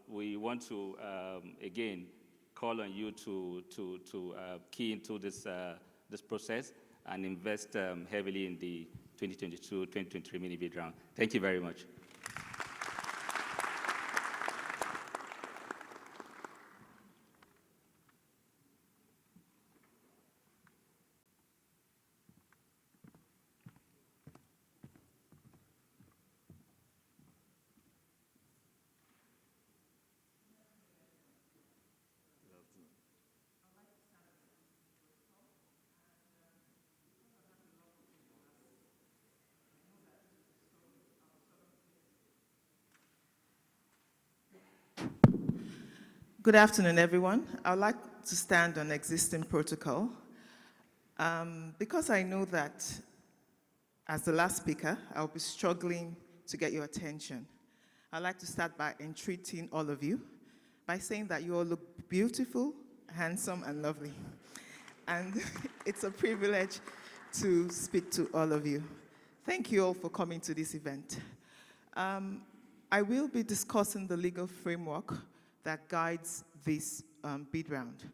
we want to again call on you to key into this process and invest heavily in the 2022-2023 mini bid round. Thank you very much. Good afternoon, everyone. I would like to stand on existing protocol because I know that as the last speaker, I'll be struggling to get your attention. I'd like to start by entreating all of you by saying that you all look beautiful, handsome, and lovely. And it's a privilege to speak to all of you. Thank you all for coming to this event. I will be discussing the legal framework that guides this bid round.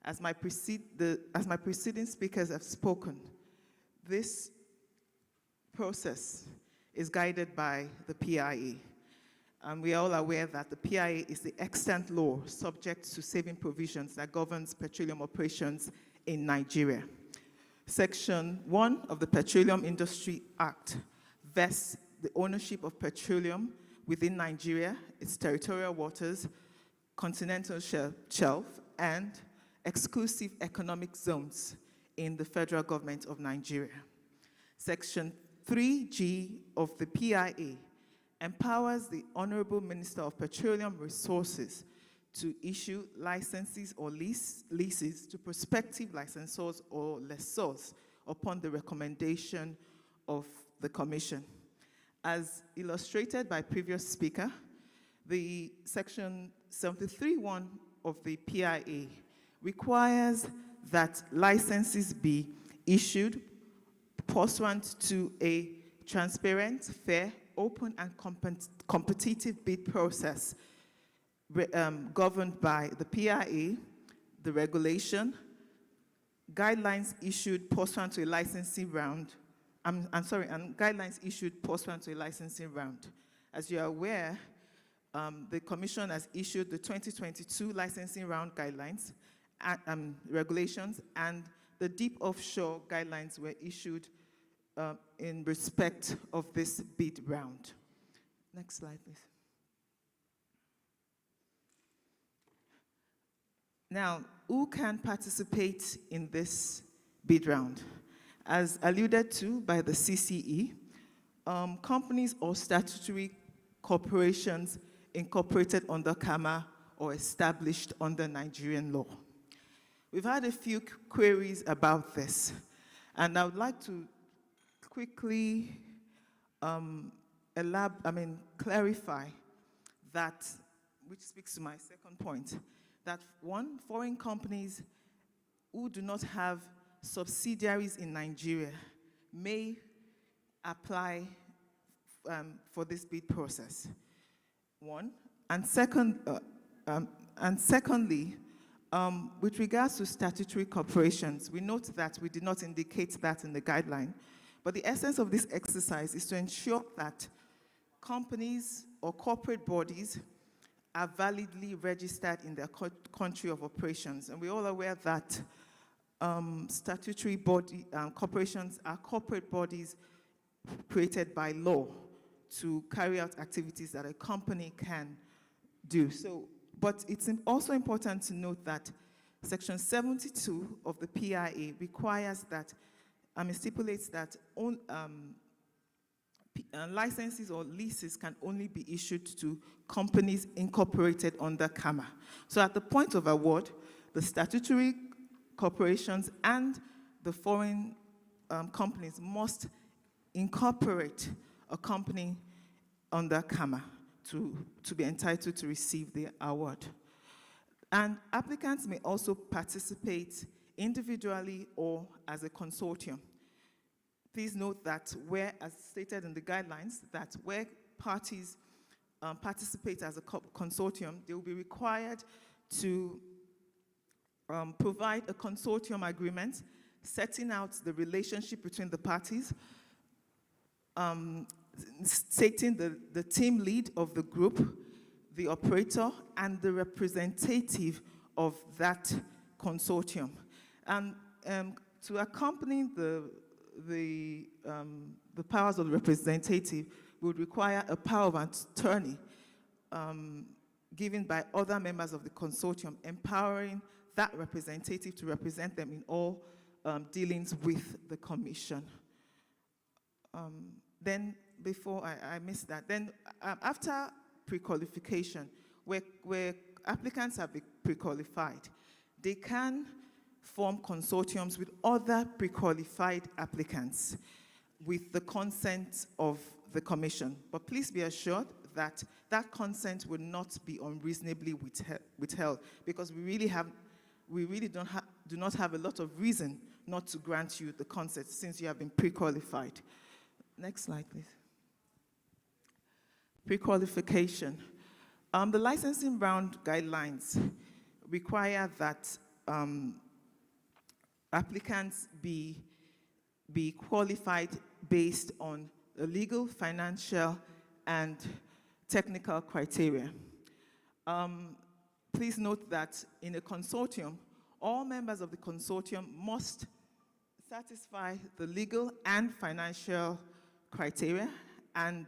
As my preceding speakers have spoken, this process is guided by the PIA. And we are all aware that the PIA is the extant law subject to saving provisions that governs petroleum operations in Nigeria. Section 1 of the Petroleum Industry Act vests the ownership of petroleum within Nigeria, its territorial waters, continental shelf, and exclusive economic zones in the federal government of Nigeria. Section 3G of the PIA empowers the Honorable Minister of Petroleum Resources to issue licenses or leases to prospective licensors or lessors upon the recommendation of the Commission. As illustrated by previous speaker, the Section 73(1) of the PIA requires that licenses be issued pursuant to a transparent, fair, open, and competitive bid process governed by the PIA, the regulation, guidelines issued pursuant to a licensing round, and guidelines issued pursuant to a licensing round. As you are aware, the Commission has issued the 2022 licensing round guidelines, regulations, and the deep offshore guidelines were issued in respect of this bid round. Next slide, please. Now, who can participate in this bid round? As alluded to by the CCE, companies or statutory corporations incorporated under CAMA or established under Nigerian law. We've had a few queries about this, and I would like to quickly clarify that, which speaks to my second point, that one, foreign companies who do not have subsidiaries in Nigeria may apply for this bid process. One, and secondly, with regards to statutory corporations, we note that we did not indicate that in the guideline, but the essence of this exercise is to ensure that companies or corporate bodies are validly registered in their country of operations. And we're all aware that statutory body corporations are corporate bodies created by law to carry out activities that a company can do. So, but it's also important to note that Section 72 of the PIA requires that, stipulates that licenses or leases can only be issued to companies incorporated under CAMA. So at the point of award, the statutory corporations and the foreign companies must incorporate a company under CAMA to be entitled to receive the award. And applicants may also participate individually or as a consortium. Please note that where, as stated in the guidelines, that where parties participate as a consortium, they will be required to provide a consortium agreement setting out the relationship between the parties, stating the team lead of the group, the operator, and the representative of that consortium. And to accompany the powers of the representative would require a power of attorney given by other members of the consortium, empowering that representative to represent them in all dealings with the Commission. Then, before I missed that, then after pre-qualification, where applicants have been pre-qualified, they can form consortiums with other pre-qualified applicants with the consent of the Commission. But please be assured that that consent will not be unreasonably withheld, because we really do not have a lot of reason not to grant you the consent since you have been pre-qualified. Next slide, please. Pre-qualification. The licensing round guidelines require that applicants be qualified based on the legal, financial, and technical criteria. Please note that in a consortium, all members of the consortium must satisfy the legal and financial criteria, and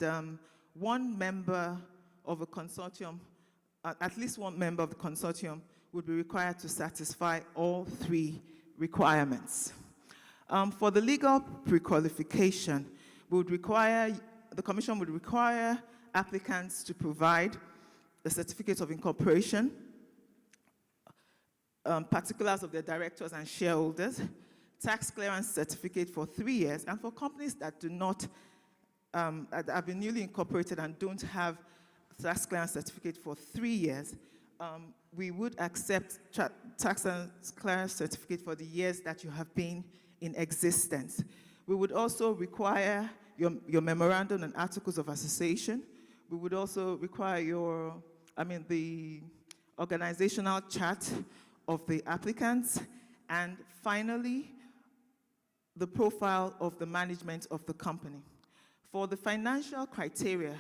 one member of a consortium, at least one member of the consortium would be required to satisfy all three requirements. For the legal pre-qualification, the Commission would require applicants to provide the certificate of incorporation, particulars of their directors and shareholders, tax clearance certificate for 3 years, and for companies that do not, that have been newly incorporated and don't have tax clearance certificate for 3 years, we would accept tax clearance certificate for the years that you have been in existence. We would also require your memorandum and articles of association. We would also require the organizational chart of the applicants, and finally, the profile of the management of the company. For the financial criteria,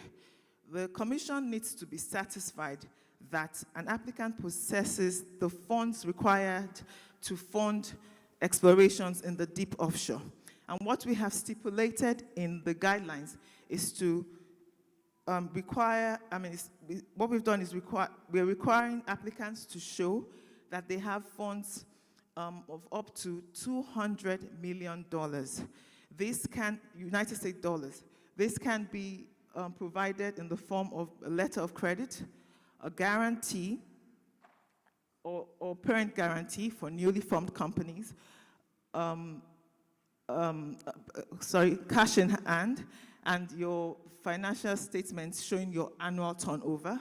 the Commission needs to be satisfied that an applicant possesses the funds required to fund explorations in the deep offshore. And what we have stipulated in the guidelines is to what we've done is we're requiring applicants to show that they have funds of up to $200 million. This can, United States dollars, this can be provided in the form of a letter of credit, a guarantee, or parent guarantee for newly formed companies, cash in hand, and your financial statements showing your annual turnover,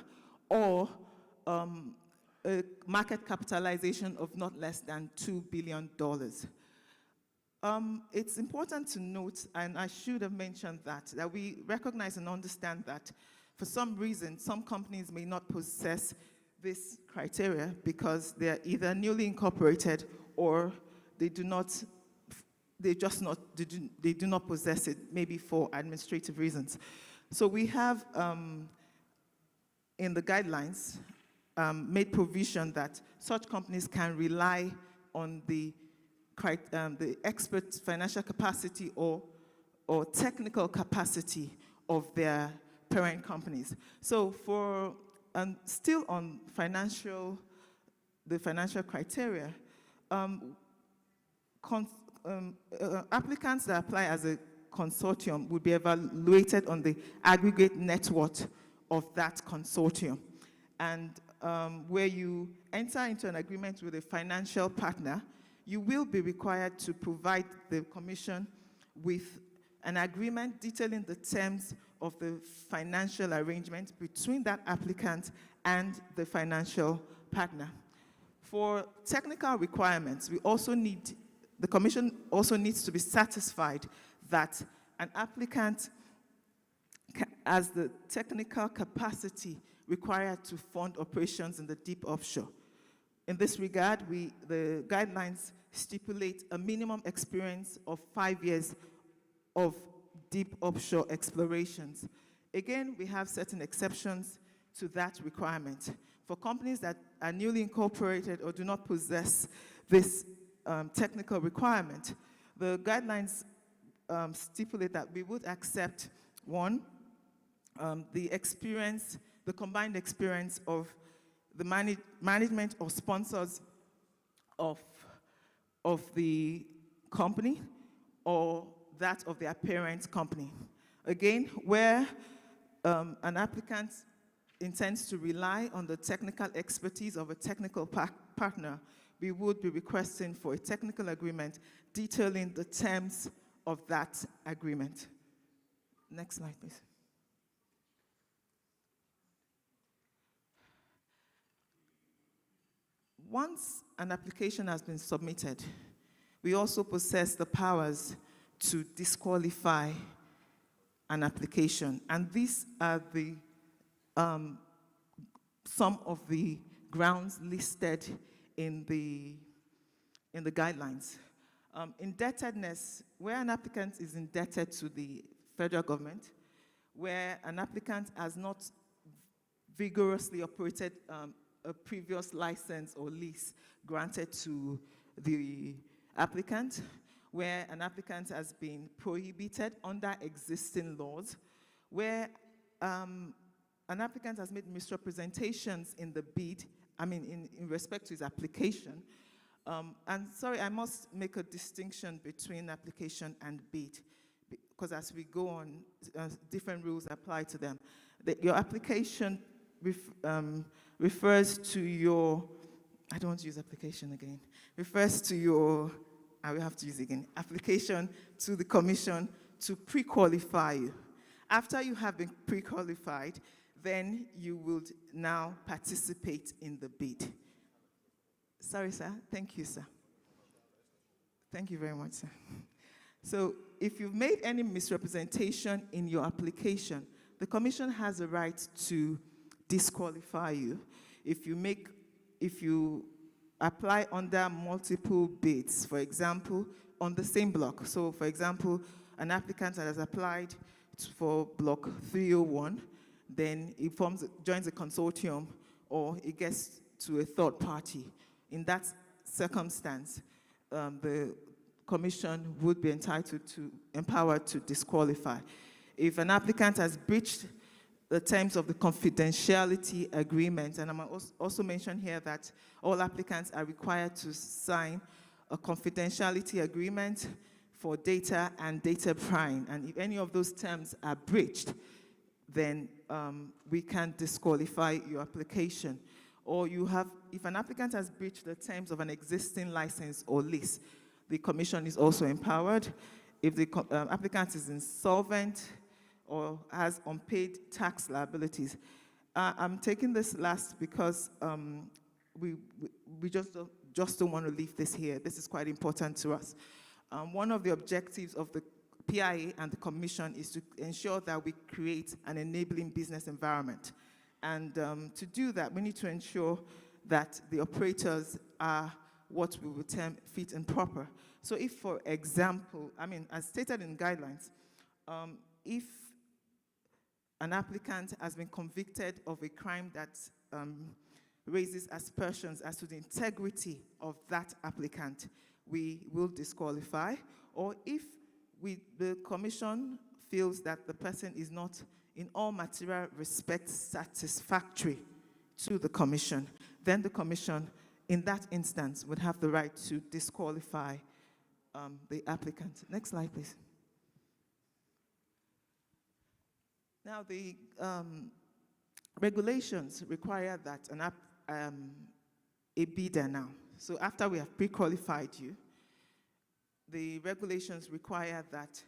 or a market capitalization of not less than $2 billion. It's important to note, and I should have mentioned that we recognize and understand that for some reason, some companies may not possess this criteria because they're either newly incorporated or they do not possess it, maybe for administrative reasons. So we have, in the guidelines, made provision that such companies can rely on the expert financial capacity or technical capacity of their parent companies. So for, still on the financial criteria, applicants that apply as a consortium would be evaluated on the aggregate net worth of that consortium. And where you enter into an agreement with a financial partner, you will be required to provide the Commission with an agreement detailing the terms of the financial arrangement between that applicant and the financial partner. For technical requirements, the Commission also needs to be satisfied that an applicant has the technical capacity required to fund operations in the deep offshore. In this regard, the guidelines stipulate a minimum experience of 5 years of deep offshore explorations. Again, we have certain exceptions to that requirement. For companies that are newly incorporated or do not possess this technical requirement, the guidelines stipulate that we would accept, one, the combined experience of the management or sponsors of the company or that of their parent company. Again, where an applicant intends to rely on the technical expertise of a technical partner, we would be requesting for a technical agreement detailing the terms of that agreement. Next slide, please. Once an application has been submitted, we also possess the powers to disqualify an application. And these are the some of the grounds listed in the guidelines. Indebtedness, where an applicant is indebted to the federal government, where an applicant has not vigorously operated a previous license or lease granted to the applicant, where an applicant has been prohibited under existing laws, where an applicant has made misrepresentations in the bid, in respect to his application, And sorry, I must make a distinction between application and bid, because as we go on, different rules apply to them. Your application refers to your, I don't want to use application again, refers to your, I will have to use it again, application to the commission to pre-qualify you. After you have been pre-qualified, then you will now participate in the bid. Sorry, sir. Thank you, sir. Thank you very much, sir. So if you've made any misrepresentation in your application, the commission has a right to disqualify you. If you apply under multiple bids, for example, on the same block. So for example, an applicant that has applied for block 301, then it joins a consortium, or it gets to a third party. In that circumstance, the commission would be empowered to disqualify. If an applicant has breached the terms of the confidentiality agreement, and I must also mention here that all applicants are required to sign a confidentiality agreement for data and data prying, and if any of those terms are breached, then we can disqualify your application. Or if an applicant has breached the terms of an existing license or lease, the commission is also empowered. If the applicant is insolvent or has unpaid tax liabilities. I'm taking this last because we just don't want to leave this here. This is quite important to us. One of the objectives of the PIA and the commission is to ensure that we create an enabling business environment. And to do that, we need to ensure that the operators are what we would term fit and proper. So if, for example, as stated in guidelines, if an applicant has been convicted of a crime that raises aspersions as to the integrity of that applicant, we will disqualify. Or if the commission feels that the person is not in all material respects satisfactory to the commission, then the commission, in that instance, would have the right to disqualify the applicant. Next slide, please. Now, the regulations require that a bidder now, so after we have pre-qualified you, the regulations require that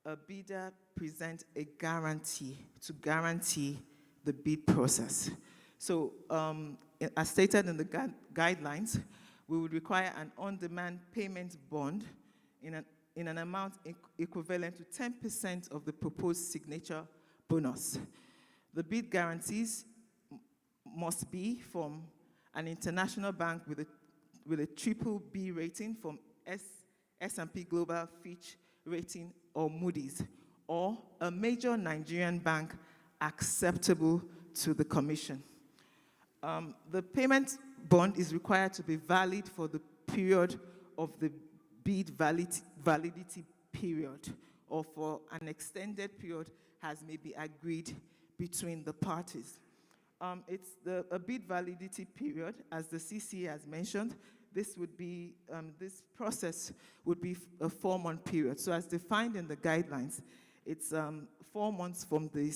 a bidder present a guarantee to guarantee the bid process. So as stated in the guidelines, we would require an on-demand payment bond in an amount equivalent to 10% of the proposed signature bonus. The bid guarantees must be from an international bank with a triple B rating from S&P Global, Fitch rating, or Moody's, or a major Nigerian bank acceptable to the commission. The payment bond is required to be valid for the period of the bid validity period, or for an extended period as may be agreed between the parties. It's a bid validity period, as the CC has mentioned. This would be, this process would be a 4-month period. So as defined in the guidelines, it's 4 months from the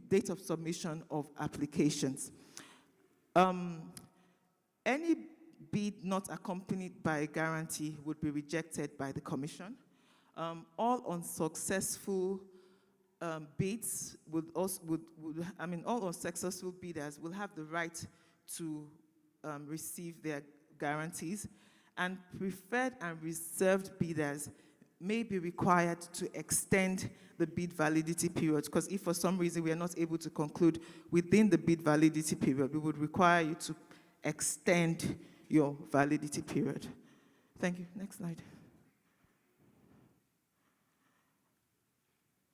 date of submission of applications. Any bid not accompanied by a guarantee would be rejected by the commission. All unsuccessful bids all unsuccessful bidders will have the right to receive their guarantees, and preferred and reserved bidders may be required to extend the bid validity period, because if for some reason we are not able to conclude within the bid validity period, we would require you to extend your validity period. Thank you. Next slide.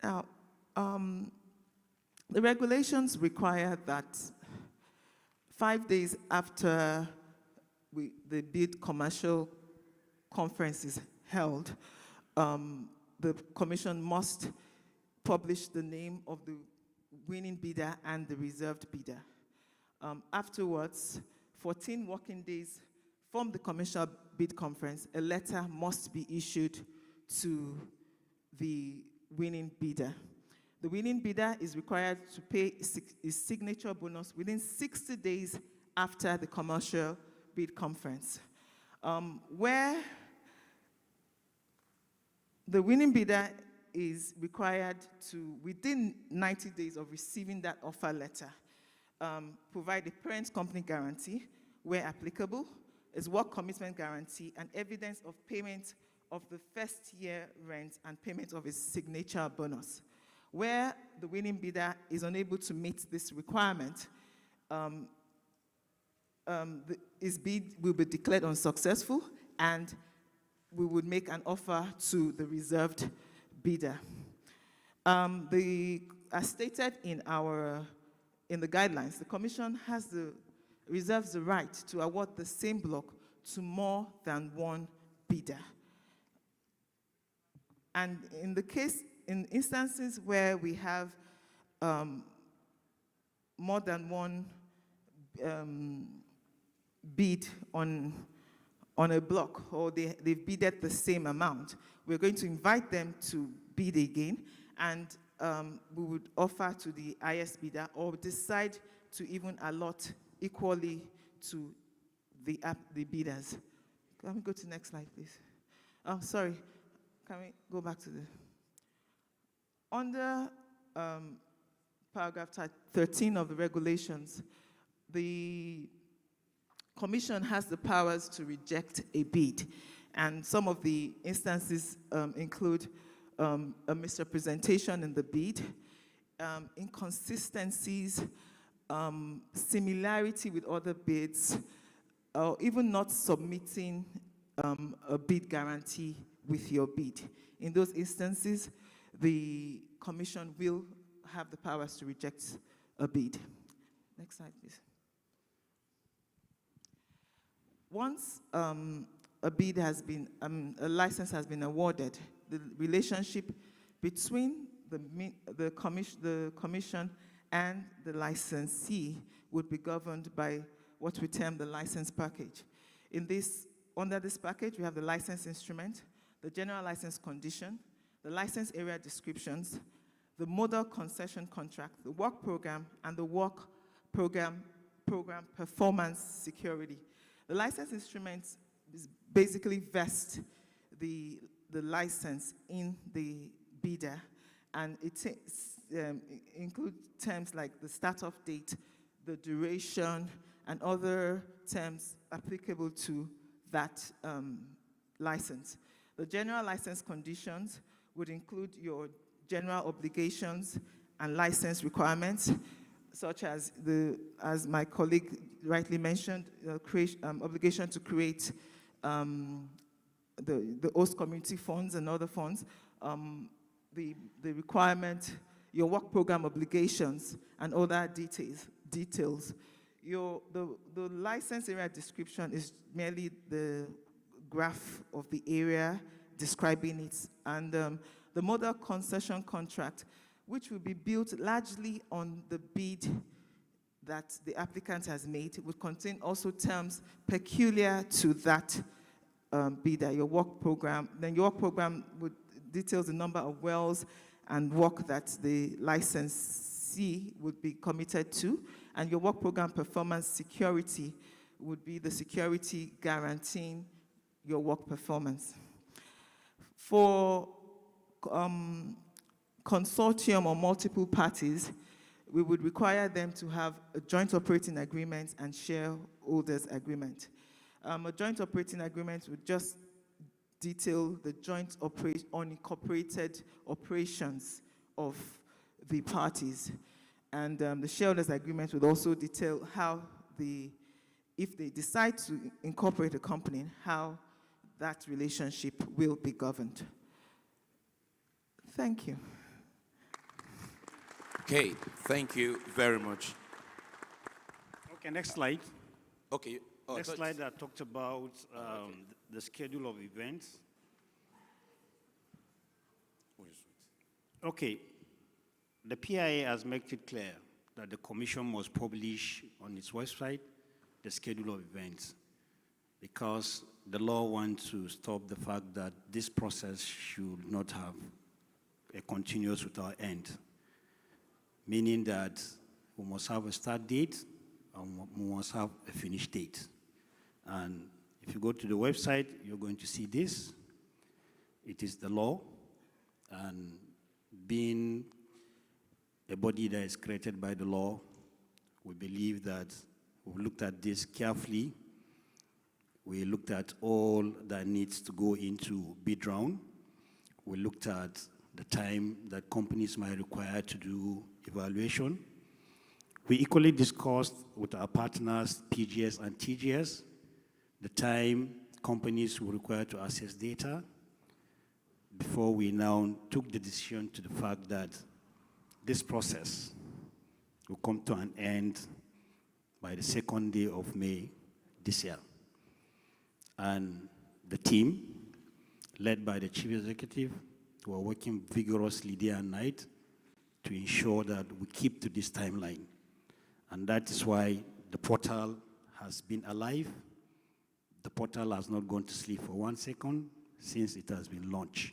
Now, the regulations require that 5 days after the bid commercial conference is held, the commission must publish the name of the winning bidder and the reserved bidder. Afterwards, 14 working days from the commercial bid conference, a letter must be issued to the winning bidder. The winning bidder is required to pay his signature bonus within 60 days after the commercial bid conference. Where the winning bidder is required to, within 90 days of receiving that offer letter, provide a parent company guarantee where applicable, is work commitment guarantee, and evidence of payment of the first year rent and payment of his signature bonus. Where the winning bidder is unable to meet this requirement, his bid will be declared unsuccessful, and we would make an offer to the reserved bidder. As stated in the guidelines, the Commission reserves the right to award the same block to more than one bidder. And in instances where we have more than one bid on a block, or they've bidded the same amount, we're going to invite them to bid again, and we would offer to the highest bidder, or decide to even allot equally to the bidders. Can we go to the next slide, please? Oh, sorry. Can we go back to under paragraph 13 of the regulations, the Commission has the powers to reject a bid, and some of the instances include a misrepresentation in the bid, inconsistencies, similarity with other bids, or even not submitting a bid guarantee with your bid. In those instances, the Commission will have the powers to reject a bid. Next slide, please. Once a bid has been, a license has been awarded, the relationship between the commission and the licensee would be governed by what we term the license package. Under this package, we have the license instrument, the general license condition, the license area descriptions, the model concession contract, the work program, and the work program performance security. The license instrument is basically vest the license in the bidder, and it includes terms like the start-off date, the duration, and other terms applicable to that license. The general license conditions would include your general obligations and license requirements, such as my colleague rightly mentioned, obligation to create the host community funds and other funds, the requirement, your work program obligations, and other details. The license area description is merely the graph of the area describing it, and the model concession contract, which will be built largely on the bid that the applicant has made, would contain also terms peculiar to that bidder. Your work program would detail the number of wells and work that the licensee would be committed to, and your work program performance security would be the security guaranteeing your work performance. For consortium or multiple parties, we would require them to have a joint operating agreement and shareholders agreement. A joint operating agreement would just detail the joint unincorporated operations of the parties. And the shareholders agreement would also detail how if they decide to incorporate a company, how that relationship will be governed. Thank you. Okay, thank you very much. Okay, next slide. Okay. Next slide that talked about the schedule of events. Okay, the PIA has made it clear that the Commission must publish on its website the schedule of events. because the law wants to stop the fact that this process should not have a continuous without end, meaning that we must have a start date and we must have a finish date. And if you go to the website, you're going to see this. It is the law, and being a body that is created by the law, we believe that we've looked at this carefully. We looked at all that needs to go into bid round. We looked at the time that companies might require to do evaluation. We equally discussed with our partners, PGS and TGS, the time companies will require to access data before we now took the decision to the fact that this process will come to an end by the second day of May this year. And the team, led by the chief executive, who are working vigorously day and night to ensure that we keep to this timeline. And that is why the portal has been alive. The portal has not gone to sleep for 1 second since it has been launched.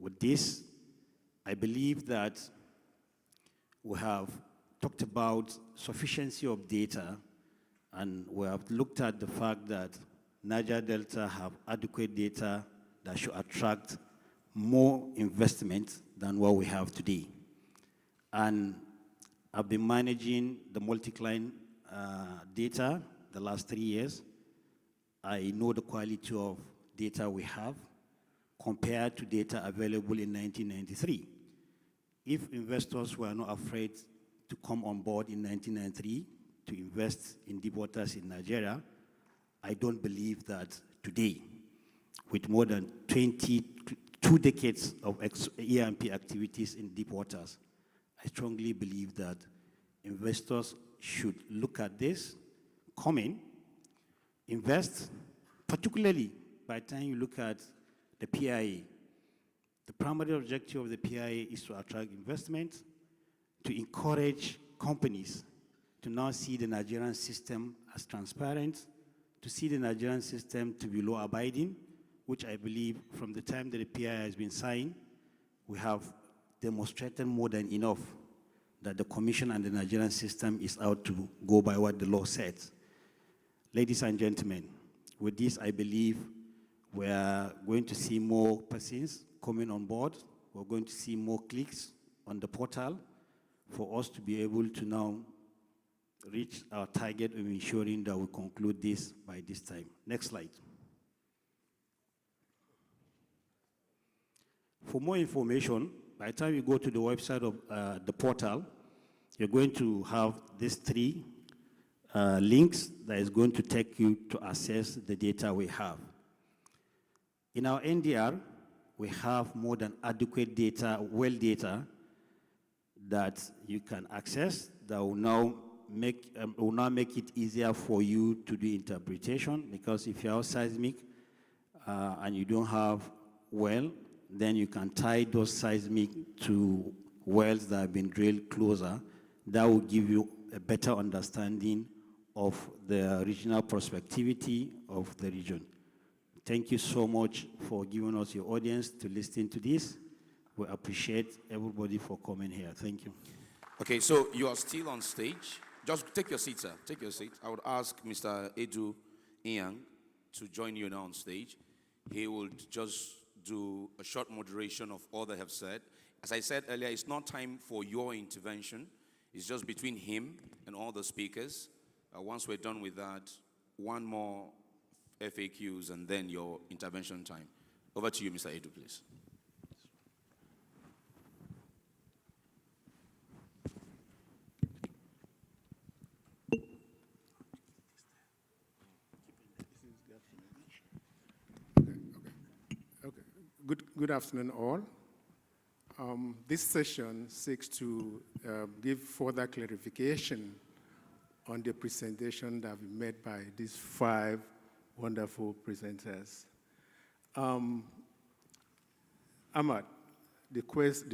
With this, I believe that we have talked about sufficiency of data, and we have looked at the fact that Niger Delta have adequate data that should attract more investment than what we have today. And I've been managing the multi-client data the last 3 years. I know the quality of data we have compared to data available in 1993. If investors were not afraid to come on board in 1993 to invest in deep waters in Nigeria, I don't believe that today, with more than 22 decades of E&P activities in deep waters, I strongly believe that investors should look at this, come in, invest, particularly by the time you look at the PIA. The primary objective of the PIA is to attract investment, to encourage companies to now see the Nigerian system as transparent, to see the Nigerian system to be law-abiding, which I believe from the time that the PIA has been signed, we have demonstrated more than enough that the Commission and the Nigerian system is out to go by what the law says. Ladies and gentlemen, with this, I believe we are going to see more persons coming on board. We're going to see more clicks on the portal for us to be able to now reach our target of ensuring that we conclude this by this time. Next slide. For more information, by the time you go to the website of the portal, you're going to have these 3 links that is going to take you to access the data we have. In our NDR, we have more than adequate data, well data, that you can access that will now make it easier for you to do interpretation, because if you have seismic and you don't have well, then you can tie those seismic to wells that have been drilled closer. That will give you a better understanding of the regional prospectivity of the region. Thank you so much for giving us your audience to listen to this. We appreciate everybody for coming here. Thank you. Okay, so you are still on stage. Just take your seat, sir. Take your seat. I would ask Mr. Edu Inyang to join you now on stage. He will just do a short moderation of all they have said. As I said earlier, it's not time for your intervention. It's just between him and all the speakers. Once we're done with that, one more FAQs and then your intervention time. Over to you, Mr. Edu, please. Good afternoon, all. This session seeks to give further clarification on the presentation that we made by these 5 wonderful presenters. Ahmad, the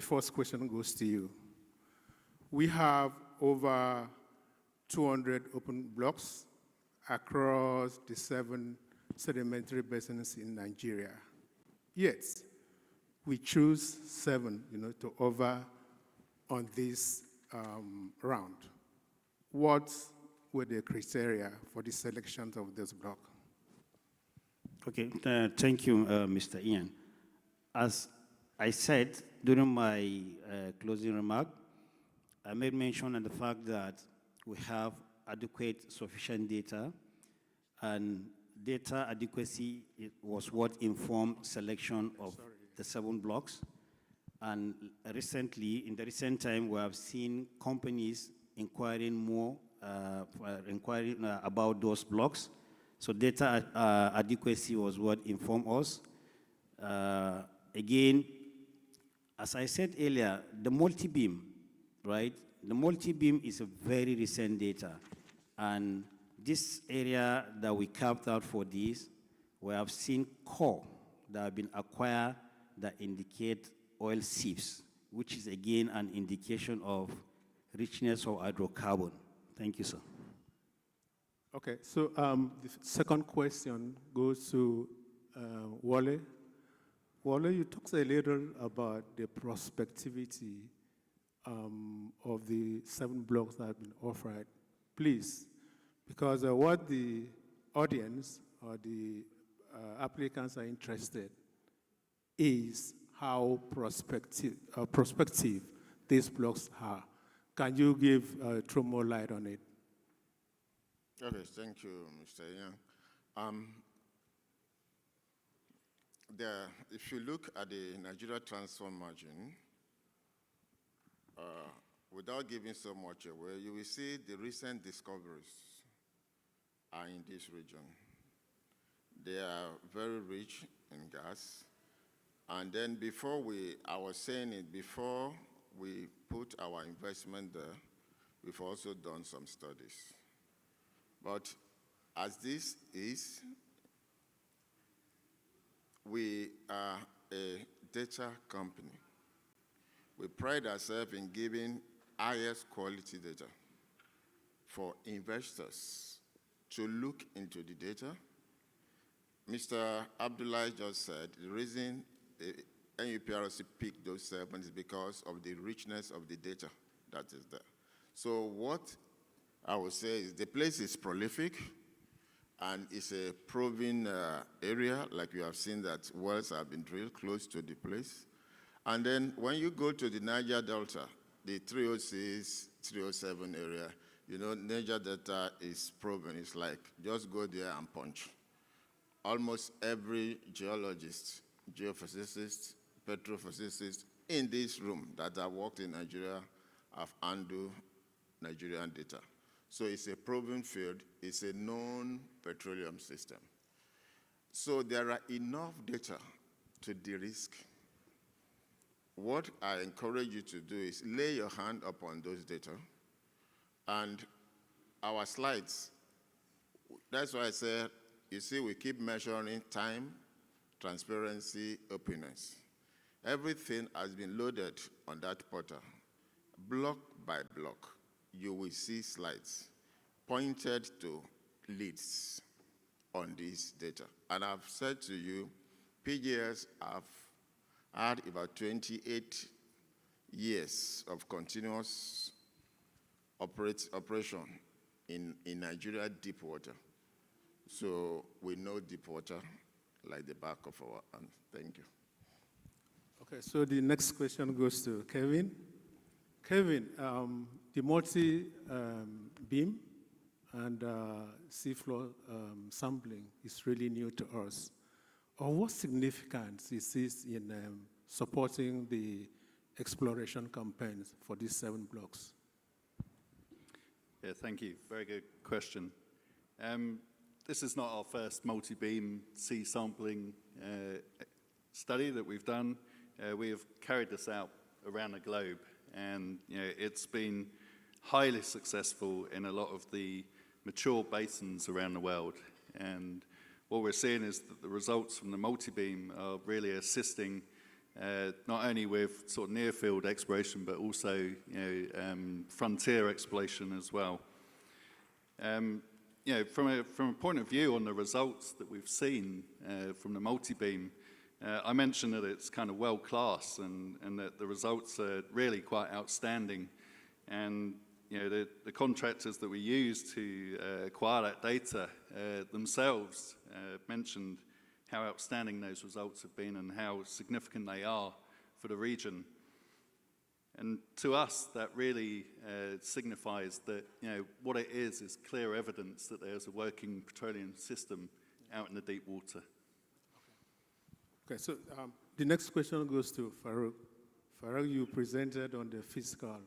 first question goes to you. We have over 200 open blocks across the 7 sedimentary basins in Nigeria. Yet, we choose 7, to over on this round. What were the criteria for the selection of this block? Okay, thank you, Mr. Ian. As I said during my closing remark, I made mention of the fact that we have adequate, sufficient data, and data adequacy was what informed selection of the 7 blocks. And recently, in the recent time, we have seen companies inquiring more, about those blocks. So data adequacy was what informed us. Again, as I said earlier, the multi-beam, right? The multi-beam is a very recent data. And this area that we carved out for this, we have seen core that have been acquired that indicate oil seeps, which is again an indication of richness of hydrocarbon. Thank you, sir. Okay, so the second question goes to Wale. Wale, you talked a little about the prospectivity of the 7 blocks that have been offered. Please, because what the audience or the applicants are interested is how prospective these blocks are. Can you throw more light on it? Okay, thank you, Mr. Young. If you look at the Nigeria transfer margin, without giving so much away, you will see the recent discoveries are in this region. They are very rich in gas. And then before we put our investment there, we've also done some studies. But as this is, we are a data company. We pride ourselves in giving highest quality data for investors to look into the data. Mr. Abdullah just said the reason the NUPRC picked those 7 is because of the richness of the data that is there. So what I would say is the place is prolific and it's a proven area, like you have seen that wells have been drilled close to the place. And then when you go to the Niger Delta, the 306, 307 area, Niger Delta is proven. It's like just go there and punch. Almost every geologist, geophysicist, petrophysicist in this room that have worked in Nigeria have handled Nigerian data. So it's a proven field. It's a known petroleum system. So there are enough data to de-risk. What I encourage you to do is lay your hand upon those data. And our slides, that's why I said, you see, we keep measuring time, transparency, openness. Everything has been loaded on that portal. Block by block, you will see slides pointed to leads on this data. And I've said to you, PGS have had about 28 years of continuous operation in Nigeria deep water. So we know deep water like the back of our hand. Thank you. Okay, so the next question goes to Kevin. Kevin, the multi-beam and seafloor sampling is really new to us. What significance is this in supporting the exploration campaigns for these 7 blocks? Yeah, thank you. Very good question. This is not our first multi-beam sea sampling study that we've done. We have carried this out around the globe, and it's been highly successful in a lot of the mature basins around the world. And what we're seeing is that the results from the multi-beam are really assisting not only with sort of near-field exploration, but also frontier exploration as well. from a point of view on the results that we've seen from the multi-beam, I mentioned that it's kind of world-class and that the results are really quite outstanding. And the contractors that we use to acquire that data themselves mentioned how outstanding those results have been and how significant they are for the region. And to us, that really signifies that what it is clear evidence that there's a working petroleum system out in the deep water. Okay, so the next question goes to Farouk. Farouk, you presented on the fiscal.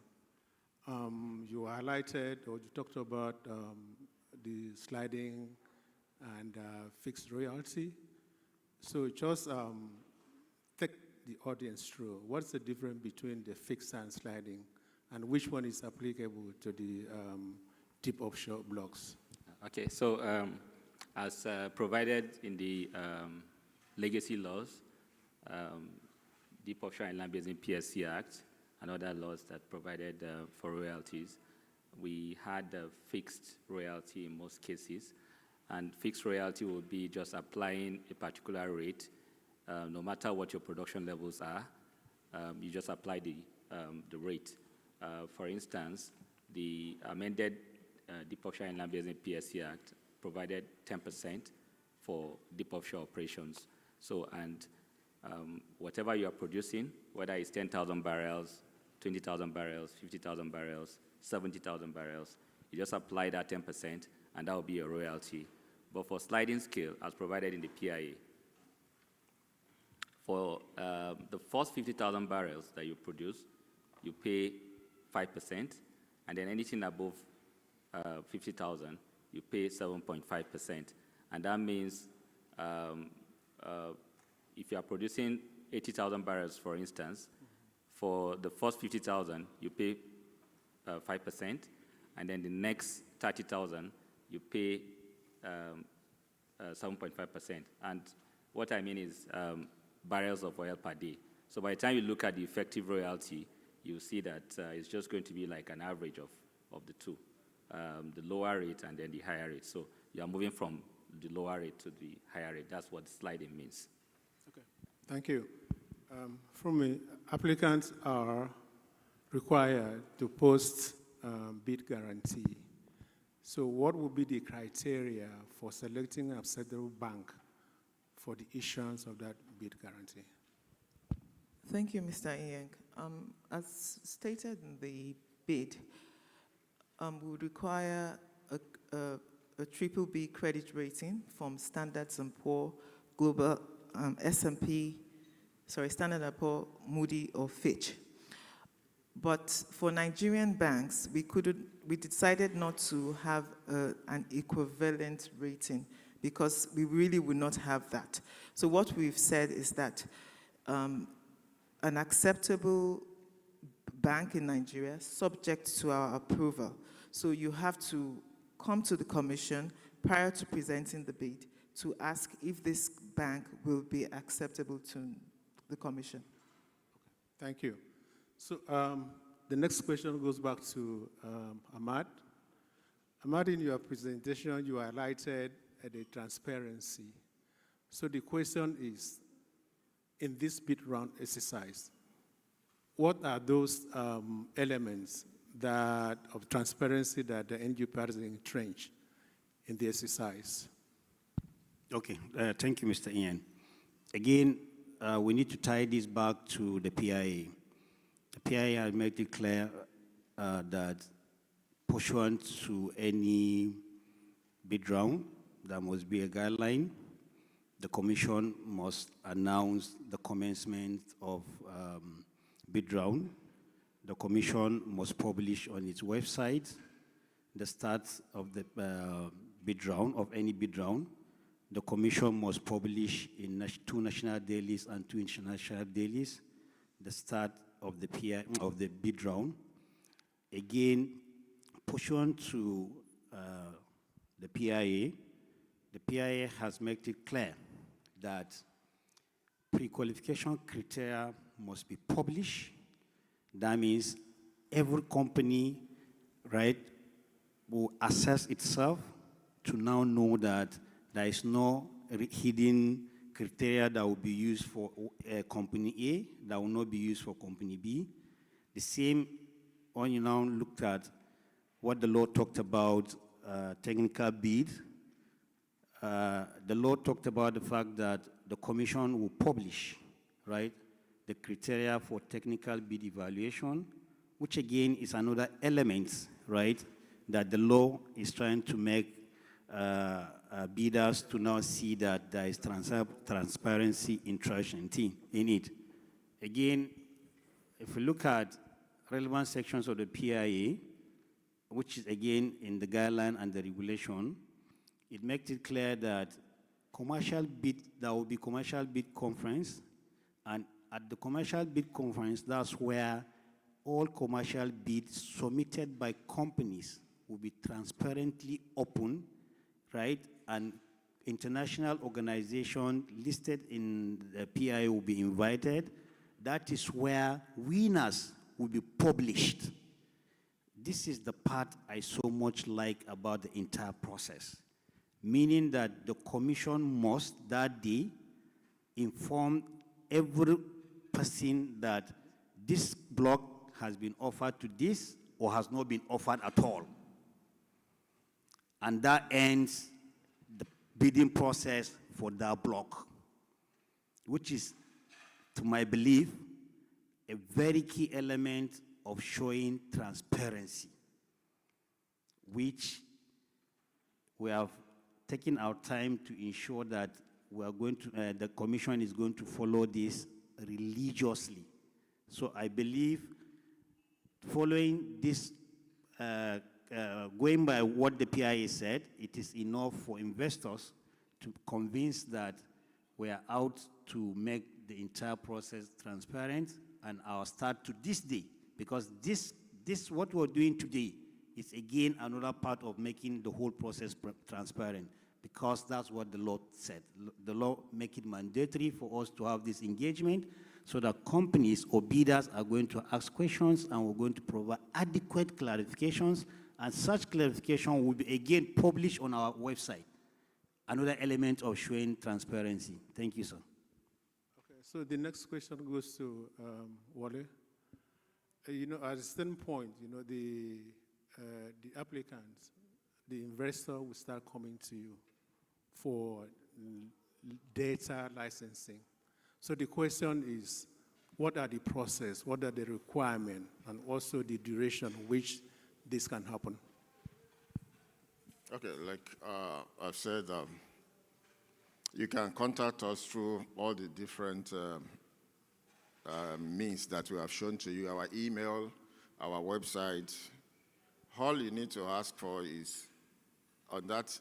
You highlighted or you talked about the sliding and fixed royalty. So just take the audience through. What's the difference between the fixed and sliding, and which one is applicable to the deep offshore blocks? Okay, so as provided in the legacy laws, Deep Offshore and Land Basin PSC Act, and other laws that provided for royalties, we had a fixed royalty in most cases, and fixed royalty would be just applying a particular rate, no matter what your production levels are, you just apply the rate. For instance, the amended Deep Offshore and Land Basin PSC Act provided 10% for deep offshore operations. So, and whatever you are producing, whether it's 10,000 barrels, 20,000 barrels, 50,000 barrels, 70,000 barrels, you just apply that 10%, and that will be a royalty. But for sliding scale, as provided in the PIA, for the first 50,000 barrels that you produce, you pay 5%, and then anything above 50,000, you pay 7.5%. And that means if you are producing 80,000 barrels, for instance, for the first 50,000, you pay 5%, and then the next 30,000, you pay 7.5%. And what I mean is barrels of oil per day. So by the time you look at the effective royalty, you see that it's just going to be like an average of the two, the lower rate and then the higher rate. So you are moving from the lower rate to the higher rate. That's what sliding means. Okay, thank you. From me, applicants are required to post bid guarantee. So what would be the criteria for selecting a acceptable bank for the issuance of that bid guarantee? Thank you, Mr. Iyeng. As stated in the bid, we would require a triple B credit rating from Standard & Poor, Global, Standard & Poor, Moody, or Fitch. But for Nigerian banks, we decided not to have an equivalent rating because we really would not have that. So what we've said is that an acceptable bank in Nigeria, subject to our approval. So you have to come to the commission prior to presenting the bid to ask if this bank will be acceptable to the commission. Thank you. So the next question goes back to Ahmad. Ahmad, in your presentation, you highlighted the transparency. So the question is, in this bid round exercise, what are those elements of transparency that the NUPRC entrenched in the exercise? Okay, thank you, Mr. Ian. Again, we need to tie this back to the PIA. The PIA has made it clear that pursuant to any bid round, there must be a guideline. The Commission must announce the commencement of bid round. The Commission must publish on its website the start of the bid round, of any bid round. The Commission must publish in 2 national dailies and 2 international dailies the start of the bid round. Again, pursuant to the PIA has made it clear that pre-qualification criteria must be published. That means every company, right, will assess itself to now know that there is no hidden criteria that will be used for company A that will not be used for company B. The same when you now looked at what the law talked about technical bid. The law talked about the fact that the commission will publish, right, the criteria for technical bid evaluation, which again is another element, right, that the law is trying to make bidders to now see that there is transparency, interest in it. Again, if we look at relevant sections of the PIA, which is again in the guideline and the regulation, it makes it clear that there will be commercial bid conference, and at the commercial bid conference, that's where all commercial bids submitted by companies will be transparently open, right? And international organization listed in the PIA will be invited. That is where winners will be published. This is the part I so much like about the entire process, meaning that the commission must that day inform every person that this block has been offered to this or has not been offered at all. And that ends the bidding process for that block, which is, to my belief, a very key element of showing transparency, which we have taken our time to ensure that we are going to, the commission is going to follow this religiously. So I believe following this, going by what the PIA said, it is enough for investors to convince that we are out to make the entire process transparent, and our start to this day, because this what we're doing today is again another part of making the whole process transparent, because that's what the law said. The law make it mandatory for us to have this engagement so that companies or bidders are going to ask questions and we're going to provide adequate clarifications, and such clarification will be again published on our website. Another element of showing transparency. Thank you, sir. Okay, so the next question goes to Wale. At a certain point, the applicants, the investor will start coming to you for data licensing. So the question is, what are the process, what are the requirements, and also the duration which this can happen? Okay, like I've said, you can contact us through all the different means that we have shown to you, our email, our website. All you need to ask for is on that,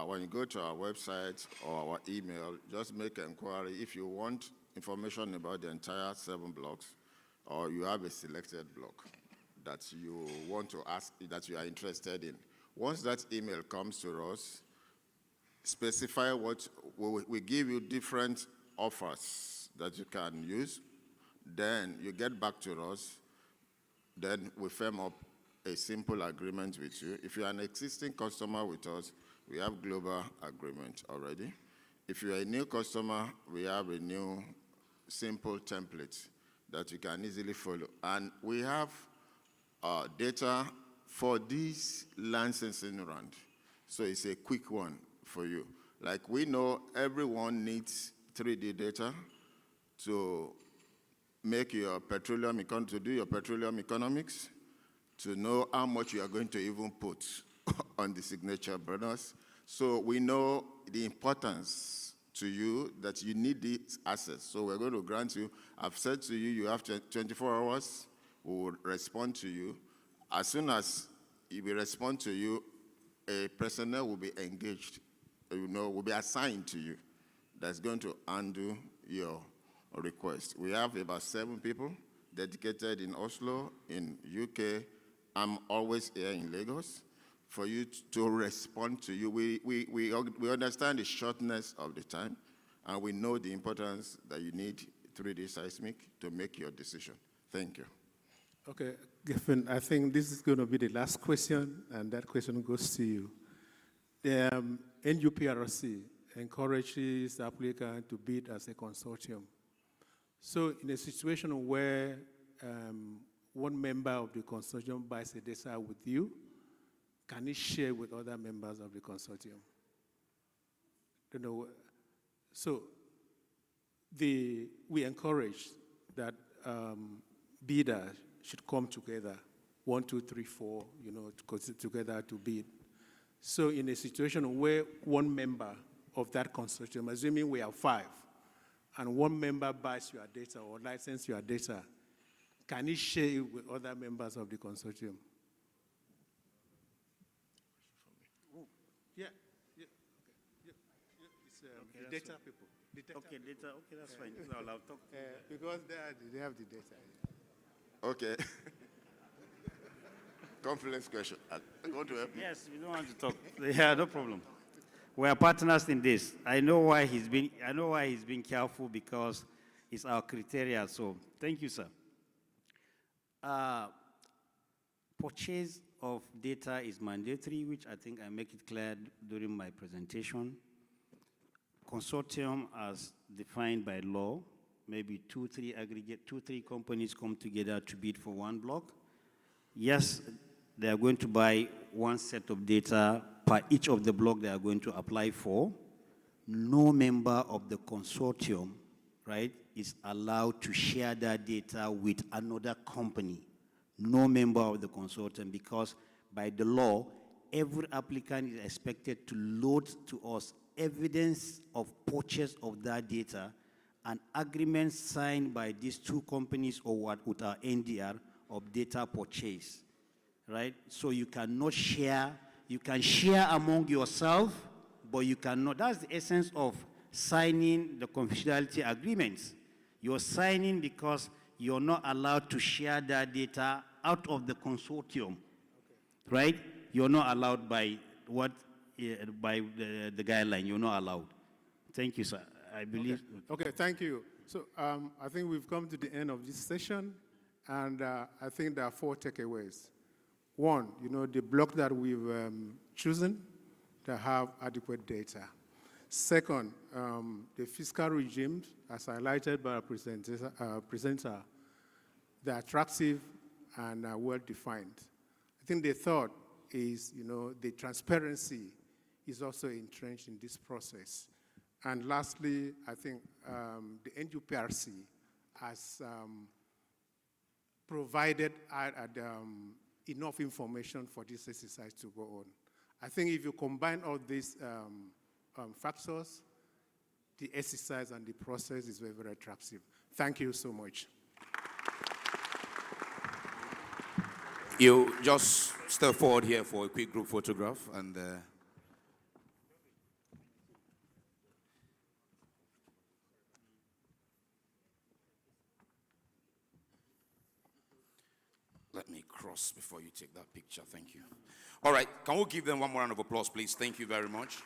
when you go to our website or our email, just make an inquiry if you want information about the entire 7 blocks, or you have a selected block that you want to ask, that you are interested in. Once that email comes to us, specify what, we give you different offers that you can use. Then you get back to us. Then we firm up a simple agreement with you. If you're an existing customer with us, we have global agreement already. If you're a new customer, we have a new simple template that you can easily follow. And we have data for this licensing round. So it's a quick one for you. Like we know everyone needs 3D data to make your petroleum, to do your petroleum economics, to know how much you are going to even put on the signature burners. So we know the importance to you that you need these assets. So we're going to grant you, I've said to you, you have 24 hours, we will respond to you. As soon as we respond to you, a personnel will be engaged, will be assigned to you that's going to undo your request. We have about 7 people dedicated in Oslo, in UK. I'm always here in Lagos for you to respond to you. We understand the shortness of the time, and we know the importance that you need 3D seismic to make your decision. Thank you. Okay, Giffen, I think this is going to be the last question, and that question goes to you. the NUPRC encourages the applicant to bid as a consortium. So in a situation where one member of the consortium buys a data with you, can it share with other members of the consortium? You know, so we encourage that bidders should come together, 1, 2, 3, 4, you know, together to bid. So in a situation where one member of that consortium, assuming we have 5, and one member buys your data or licenses your data, can it share it with other members of the consortium? Yeah, yeah, okay. Yeah. It's data people. Okay, data, okay, that's fine. I'll talk to because they have the data. Okay. Confidence question. I'm going to help you. Yes, we don't want to talk. Yeah, no problem. We are partners in this. I know why he's being careful, because it's our criteria. So thank you, sir. Purchase of data is mandatory, which I think I make it clear during my presentation. Consortium as defined by law, maybe 2, 3 companies come together to bid for one block. Yes, they are going to buy one set of data per each of the block they are going to apply for. No member of the consortium, right, is allowed to share that data with another company. No member of the consortium, because by the law, every applicant is expected to load to us evidence of purchase of that data, an agreement signed by these 2 companies or what with our NDR of data purchase, right? So you cannot share, you can share among yourself, but you cannot. That's the essence of signing the confidentiality agreements. You're signing because you're not allowed to share that data out of the consortium, right? You're not allowed by what, by the guideline, you're not allowed. Thank you, sir. I believe. Okay, thank you. So I think we've come to the end of this session, and I think there are 4 takeaways. 1, you know, the block that we've chosen to have adequate data. Second, the fiscal regimes, as highlighted by our presenter, they're attractive and well-defined. I think the third is, you know, the transparency is also entrenched in this process. And lastly, I think the NUPRC has provided enough information for this exercise to go on. I think if you combine all these factors, the exercise and the process is very, very attractive. Thank you so much. You just step forward here for a quick group photograph, and let me cross before you take that picture. Thank you. All right, can we give them one more round of applause, please? Thank you very much.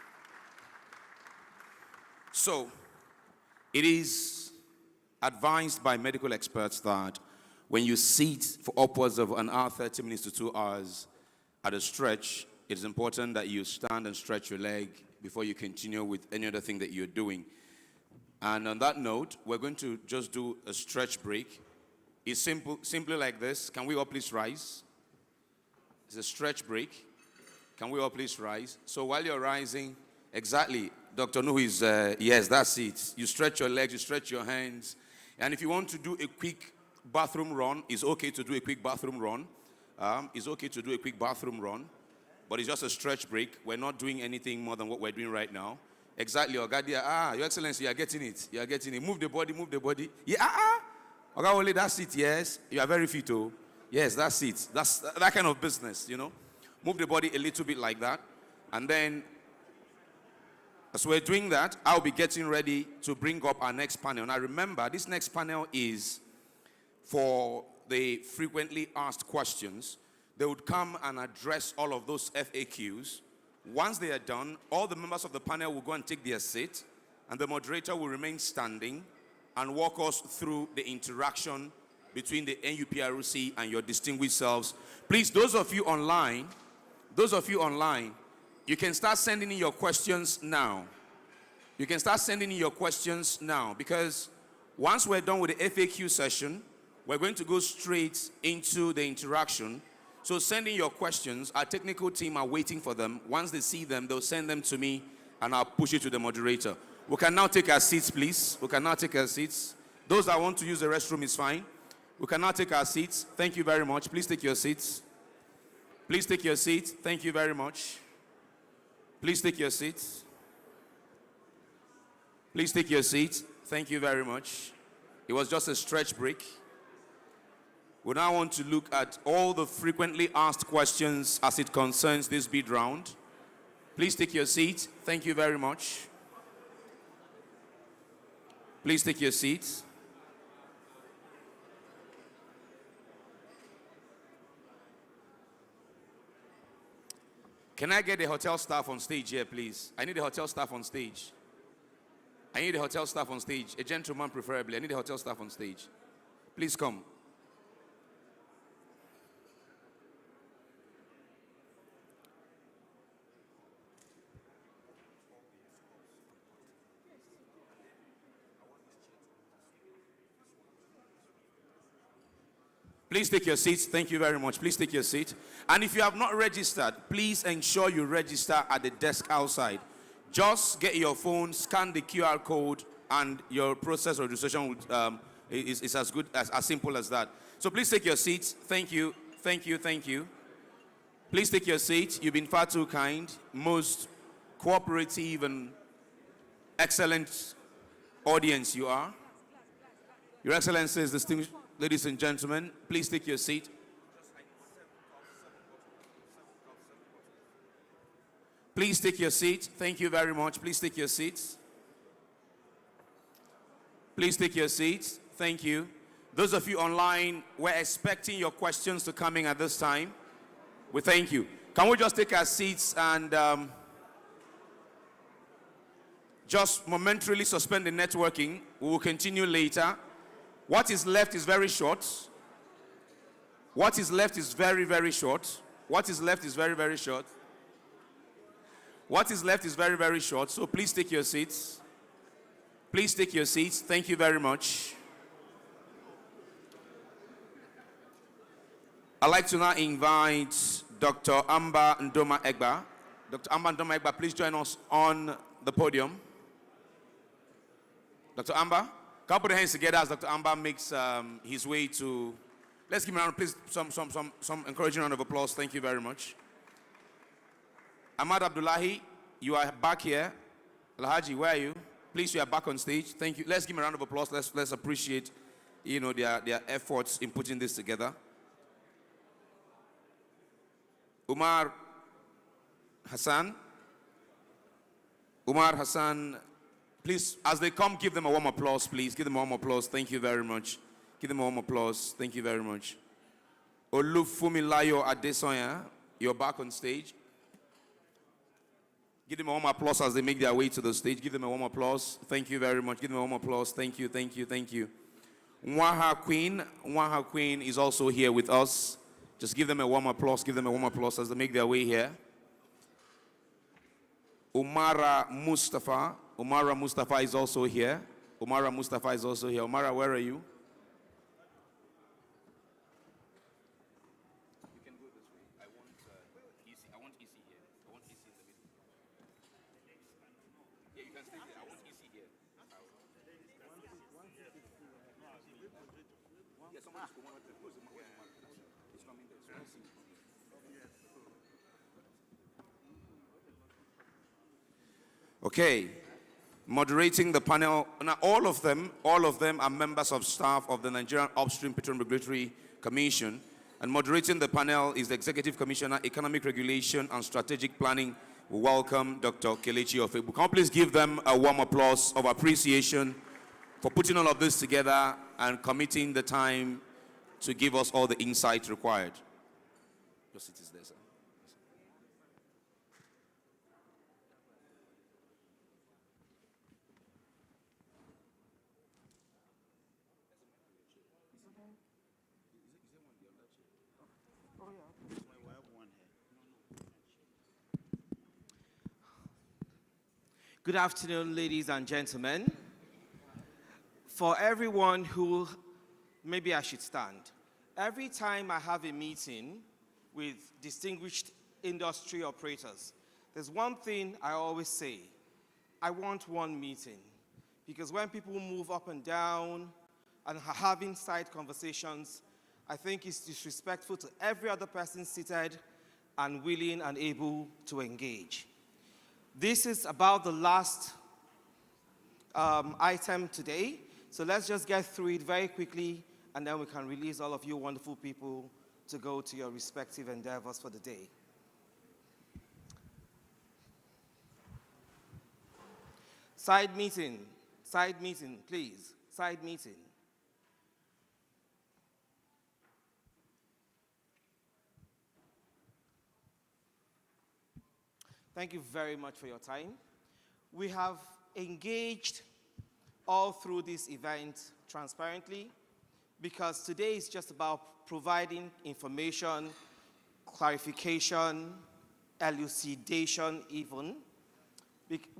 So, it is advised by medical experts that when you sit for upwards of an hour, 30 minutes to 2 hours at a stretch, it is important that you stand and stretch your leg before you continue with any other thing that you're doing. And on that note, we're going to just do a stretch break. It's simply like this. Can we all please rise? It's a stretch break. Can we all please rise? So while you're rising, exactly, Dr. Nuhu is, yes, that's it. You stretch your legs, you stretch your hands. And if you want to do a quick bathroom run, it's okay to do a quick bathroom run. It's okay to do a quick bathroom run, but it's just a stretch break. We're not doing anything more than what we're doing right now. Exactly, Ogadia. Your Excellency, you are getting it. You are getting it. Move the body, move the body. Yeah, Oga, that's it, yes. You are very fit, oh. Yes, that's it. That's that kind of business, you know. Move the body a little bit like that. And then, as we're doing that, I'll be getting ready to bring up our next panel. Now remember, this next panel is for the frequently asked questions. They would come and address all of those FAQs. Once they are done, all the members of the panel will go and take their seat, and the moderator will remain standing and walk us through the interaction between the NUPRC and your distinguished selves. Please, those of you online, you can start sending in your questions now. You can start sending in your questions now, because once we're done with the FAQ session, we're going to go straight into the interaction. So send in your questions. Our technical team are waiting for them. Once they see them, they'll send them to me, and I'll push it to the moderator. We can now take our seats, please. We can now take our seats. Those that want to use the restroom is fine. We can now take our seats. Thank you very much. Please take your seats. Please take your seats. Thank you very much. Please take your seats. Please take your seats. Thank you very much. It was just a stretch break. We now want to look at all the frequently asked questions as it concerns this bid round. Please take your seat. Thank you very much. Please take your seats. Can I get the hotel staff on stage here, please? I need the hotel staff on stage. I need the hotel staff on stage. A gentleman preferably. I need the hotel staff on stage. Please come. Please take your seats. Thank you very much. Please take your seat. And if you have not registered, please ensure you register at the desk outside. Just get your phone, scan the QR code, and your process of registration is as good, as simple as that. So please take your seats. Thank you. Thank you. Thank you. Please take your seat. You've been far too kind. Most cooperative and excellent audience you are. Your Excellencies, distinguished ladies and gentlemen, please take your seat. Please take your seat. Thank you very much. Please take your seats. Please take your seats. Thank you. Those of you online, we're expecting your questions to come in at this time. We thank you. Can we just take our seats and just momentarily suspend the networking? We will continue later. What is left is very short. What is left is very, very short. What is left is very, very short. What is left is very, very short. So please take your seats. Please take your seats. Thank you very much. I'd like to now invite Dr. Amba Ndoma Egba. Dr. Amba Ndoma Egba, please join us on the podium. Dr. Amba? Can we put the hands together as Dr. Amba makes his way to... Let's give him a round, please, some encouraging round of applause. Thank you very much. Ahmad Abdullahi, you are back here. Alhaji, where are you? Please, you are back on stage. Thank you. Let's give him a round of applause. Let's appreciate, their efforts in putting this together. Umar Hassan, please, as they come, give them a warm applause, please. Give them a warm applause. Thank you very much. Give them a warm applause. Thank you very much. Olufumilayo Adesoya, you're back on stage. Give them a warm applause as they make their way to the stage. Give them a warm applause. Thank you very much. Give them a warm applause. Thank you, thank you, thank you. Nwaha Queen is also here with us. Just give them a warm applause. Give them a warm applause as they make their way here. Umara Mustafa is also here. Umara, where are you? You can go this way. I want EC here. I want EC in the middle. Yeah, you can stay there. I want EC here. Yeah, someone's coming. It's coming there. Okay. Moderating the panel. Now, all of them are members of staff of the Nigerian Upstream Petroleum Regulatory Commission. And moderating the panel is the Executive Commissioner, Economic Regulation and Strategic Planning. We welcome Dr. Kelechi Ofegbu. Can you please give them a warm applause of appreciation for putting all of this together and committing the time to give us all the insight required. Your seat is there, sir. Good afternoon, ladies and gentlemen. For everyone who, maybe I should stand. Every time I have a meeting with distinguished industry operators, there's one thing I always say: I want one meeting. Because when people move up and down and are having side conversations, I think it's disrespectful to every other person seated and willing and able to engage. This is about the last item today, so let's just get through it very quickly, and then we can release all of you wonderful people to go to your respective endeavors for the day. Side meeting, please, side meeting. Thank you very much for your time. We have engaged all through this event transparently, because today is just about providing information, clarification, elucidation even,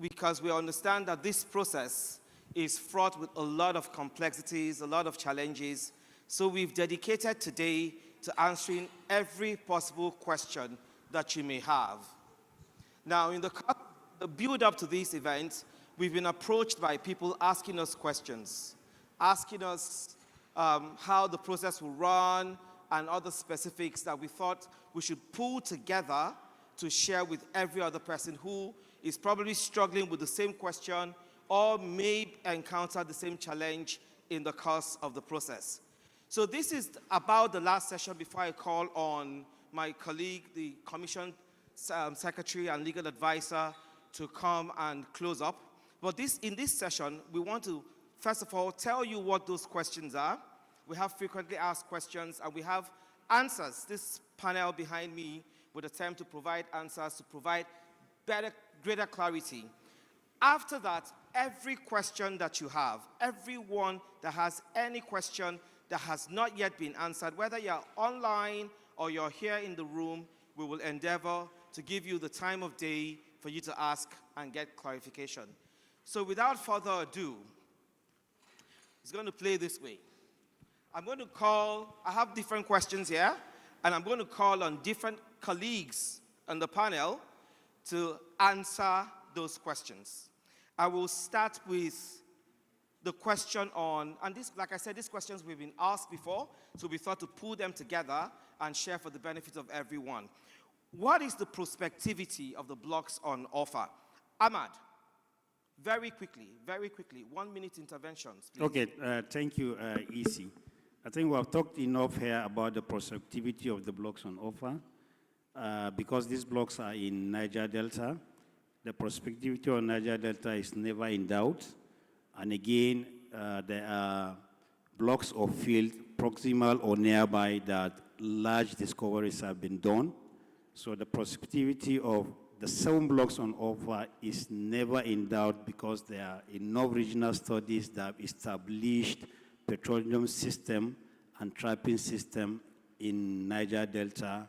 because we understand that this process is fraught with a lot of complexities, a lot of challenges. So we've dedicated today to answering every possible question that you may have. Now, in the build-up to this event, we've been approached by people asking us questions, asking us how the process will run and other specifics that we thought we should pull together to share with every other person who is probably struggling with the same question or may encounter the same challenge in the course of the process. So this is about the last session before I call on my colleague, the Commission Secretary and Legal Advisor, to come and close up. But in this session, we want to, first of all, tell you what those questions are. We have frequently asked questions, and we have answers. This panel behind me would attempt to provide answers, to provide greater clarity. After that, every question that you have, everyone that has any question that has not yet been answered, whether you're online or you're here in the room, we will endeavor to give you the time of day for you to ask and get clarification. So without further ado, it's going to play this way. I'm going to call, I have different questions here, and I'm going to call on different colleagues on the panel to answer those questions. I will start with the question on, and this, like I said, these questions we've been asked before, so we thought to pull them together and share for the benefit of everyone. What is the prospectivity of the blocks on offer? Ahmad, very quickly, 1 minute interventions, please. Okay, thank you, EC. I think we have talked enough here about the prospectivity of the blocks on offer. Because these blocks are in Niger Delta, the prospectivity of Niger Delta is never in doubt. And again, there are blocks of field proximal or nearby that large discoveries have been done. So the prospectivity of the 7 blocks on offer is never in doubt, because there are enough regional studies that have established petroleum system and trapping system in Niger Delta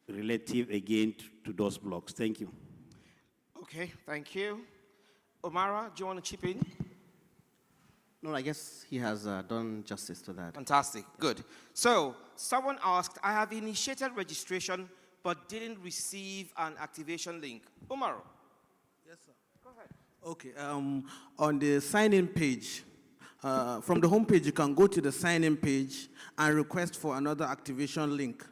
relative again to those blocks. Thank you. Okay, thank you. Omara, do you want to chip in? No, I guess he has done justice to that. Fantastic, good. So, someone asked, I have initiated registration but didn't receive an activation link. Omar. Yes, sir. Go ahead. Okay, on the sign-in page, from the home page, you can go to the sign-in page and request for another activation link.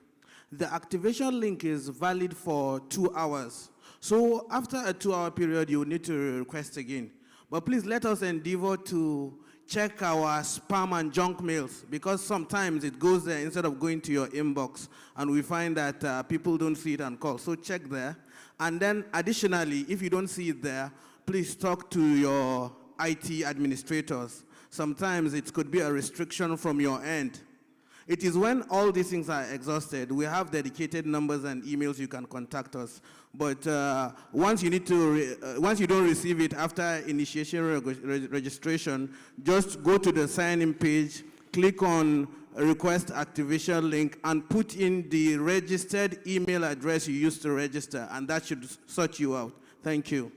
The activation link is valid for 2 hours. So after a 2-hour period, you will need to request again. But please let us endeavor to check our spam and junk mails, because sometimes it goes there instead of going to your inbox, and we find that people don't see it and call. So check there. And then additionally, if you don't see it there, please talk to your IT administrators. Sometimes it could be a restriction from your end. It is when all these things are exhausted, we have dedicated numbers and emails you can contact us. But once you don't receive it after initiation registration, just go to the sign-in page, click on request activation link, and put in the registered email address you used to register, and that should sort you out. Thank you.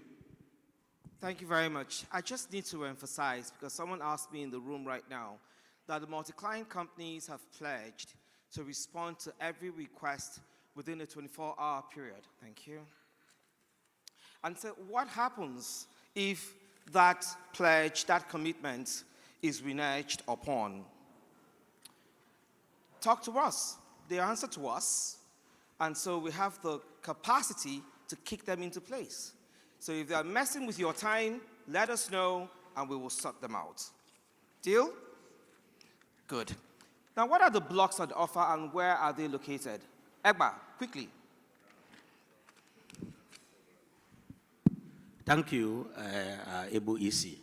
Thank you very much. I just need to emphasize, because someone asked me in the room right now, that the multi-client companies have pledged to respond to every request within a 24-hour period. Thank you. And so what happens if that pledge, that commitment is reneged upon? Talk to us. They answer to us. And so we have the capacity to kick them into place. So if they're messing with your time, let us know and we will sort them out. Deal? Good. Now, what are the blocks on offer and where are they located? Egba, quickly. Thank you, Ebu Isi.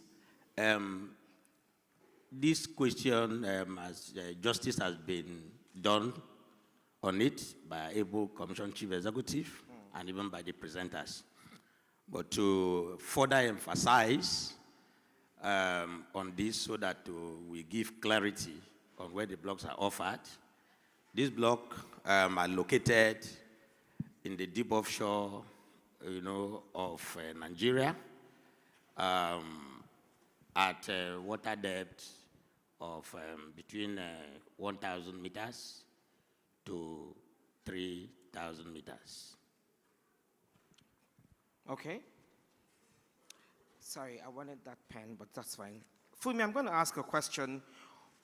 This question, as justice has been done on it by Ebu Commission Chief Executive and even by the presenters. But to further emphasize on this so that we give clarity on where the blocks are offered, these blocks are located in the deep offshore, of Nigeria, at water depth of between 1,000 meters to 3,000 meters. Okay. Sorry, I wanted that pen, but that's fine. Fumi, I'm going to ask a question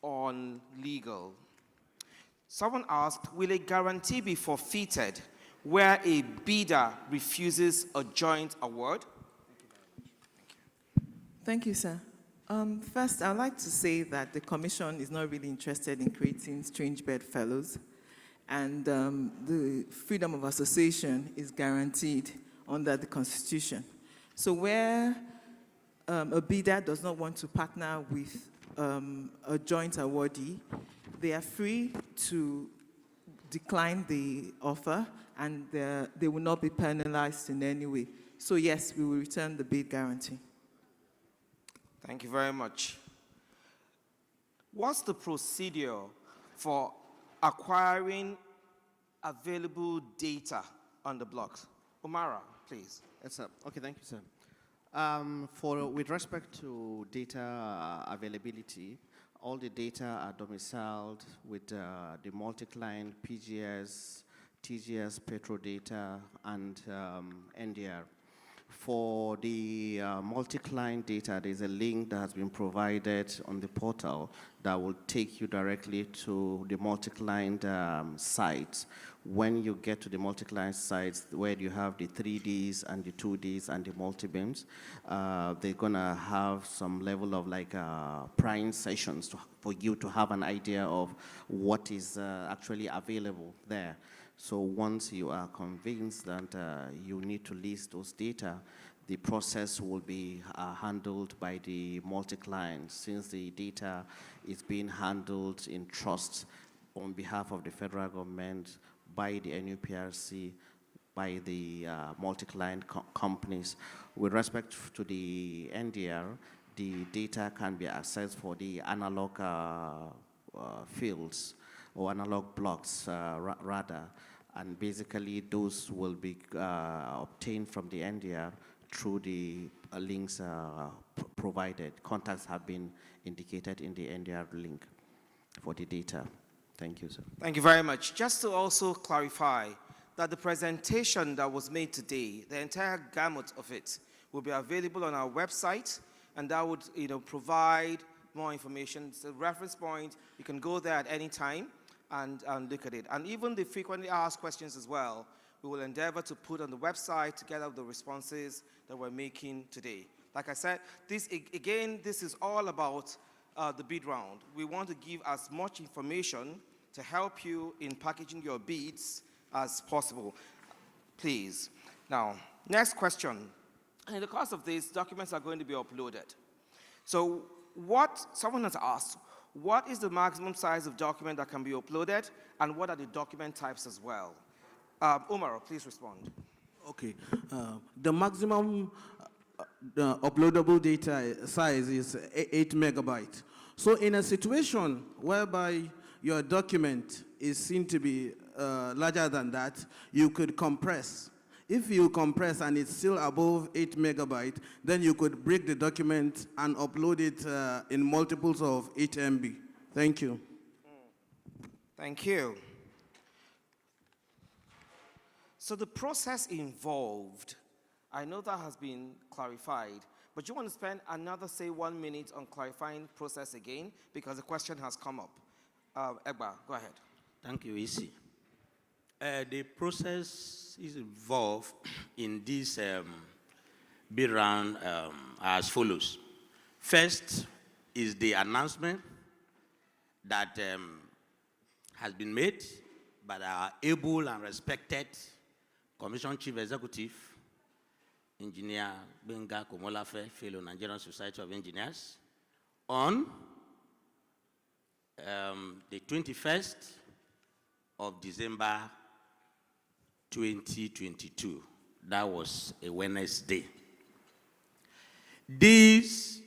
on legal. Someone asked, will a guarantee be forfeited where a bidder refuses a joint award? Thank you, sir. First, I'd like to say that the Commission is not really interested in creating strange bed fellows, and the freedom of association is guaranteed under the Constitution. So where a bidder does not want to partner with a joint awardee, they are free to decline the offer, and they will not be penalized in any way. So yes, we will return the bid guarantee. Thank you very much. What's the procedure for acquiring available data on the blocks? Umara, please. Yes, sir. Okay, thank you, sir. With respect to data availability, all the data are domiciled with the multi-client PGS, TGS, Petra Data, and NDR. For the multi-client data, there's a link that has been provided on the portal that will take you directly to the multi-client sites. When you get to the multi-client sites where you have the 3Ds and the 2Ds and the multi-beams, they're gonna have some level of prime sessions for you to have an idea of what is actually available there. So once you are convinced that you need to list those data, the process will be handled by the multi-client, since the data is being handled in trust on behalf of the federal government, by the NUPRC, by the multi-client companies. With respect to the NDR, the data can be accessed for the analog fields or analog blocks rather, and basically those will be obtained from the NDR through the links provided. Contacts have been indicated in the NDR link for the data. Thank you, sir. Thank you very much. Just to also clarify that the presentation that was made today, the entire gamut of it, will be available on our website, and that would provide more information. It's a reference point. You can go there at any time and look at it. And even the frequently asked questions as well, we will endeavor to put on the website together with the responses that we're making today. Like I said, this is all about the bid round. We want to give as much information to help you in packaging your bids as possible. Please. Now, next question. In the course of this, documents are going to be uploaded. So someone has asked, what is the maximum size of document that can be uploaded, and what are the document types as well? Umar, please respond. Okay. The maximum uploadable data size is 8 megabytes. So in a situation whereby your document is seen to be larger than that, you could compress If you compress and it's still above 8 megabyte, then you could break the document and upload it in multiples of 8 MB. Thank you. Thank you. So the process involved, I know that has been clarified, but you want to spend another, say, 1 minute on clarifying process again, because the question has come up. Egba, go ahead. Thank you, EC. The process is involved in this bid round as follows. First is the announcement that has been made by our able and respected Commission Chief Executive, Engineer Benga Komolafe, Fellow Nigerian Society of Engineers, on the 21st of December 2022. That was a Wednesday. This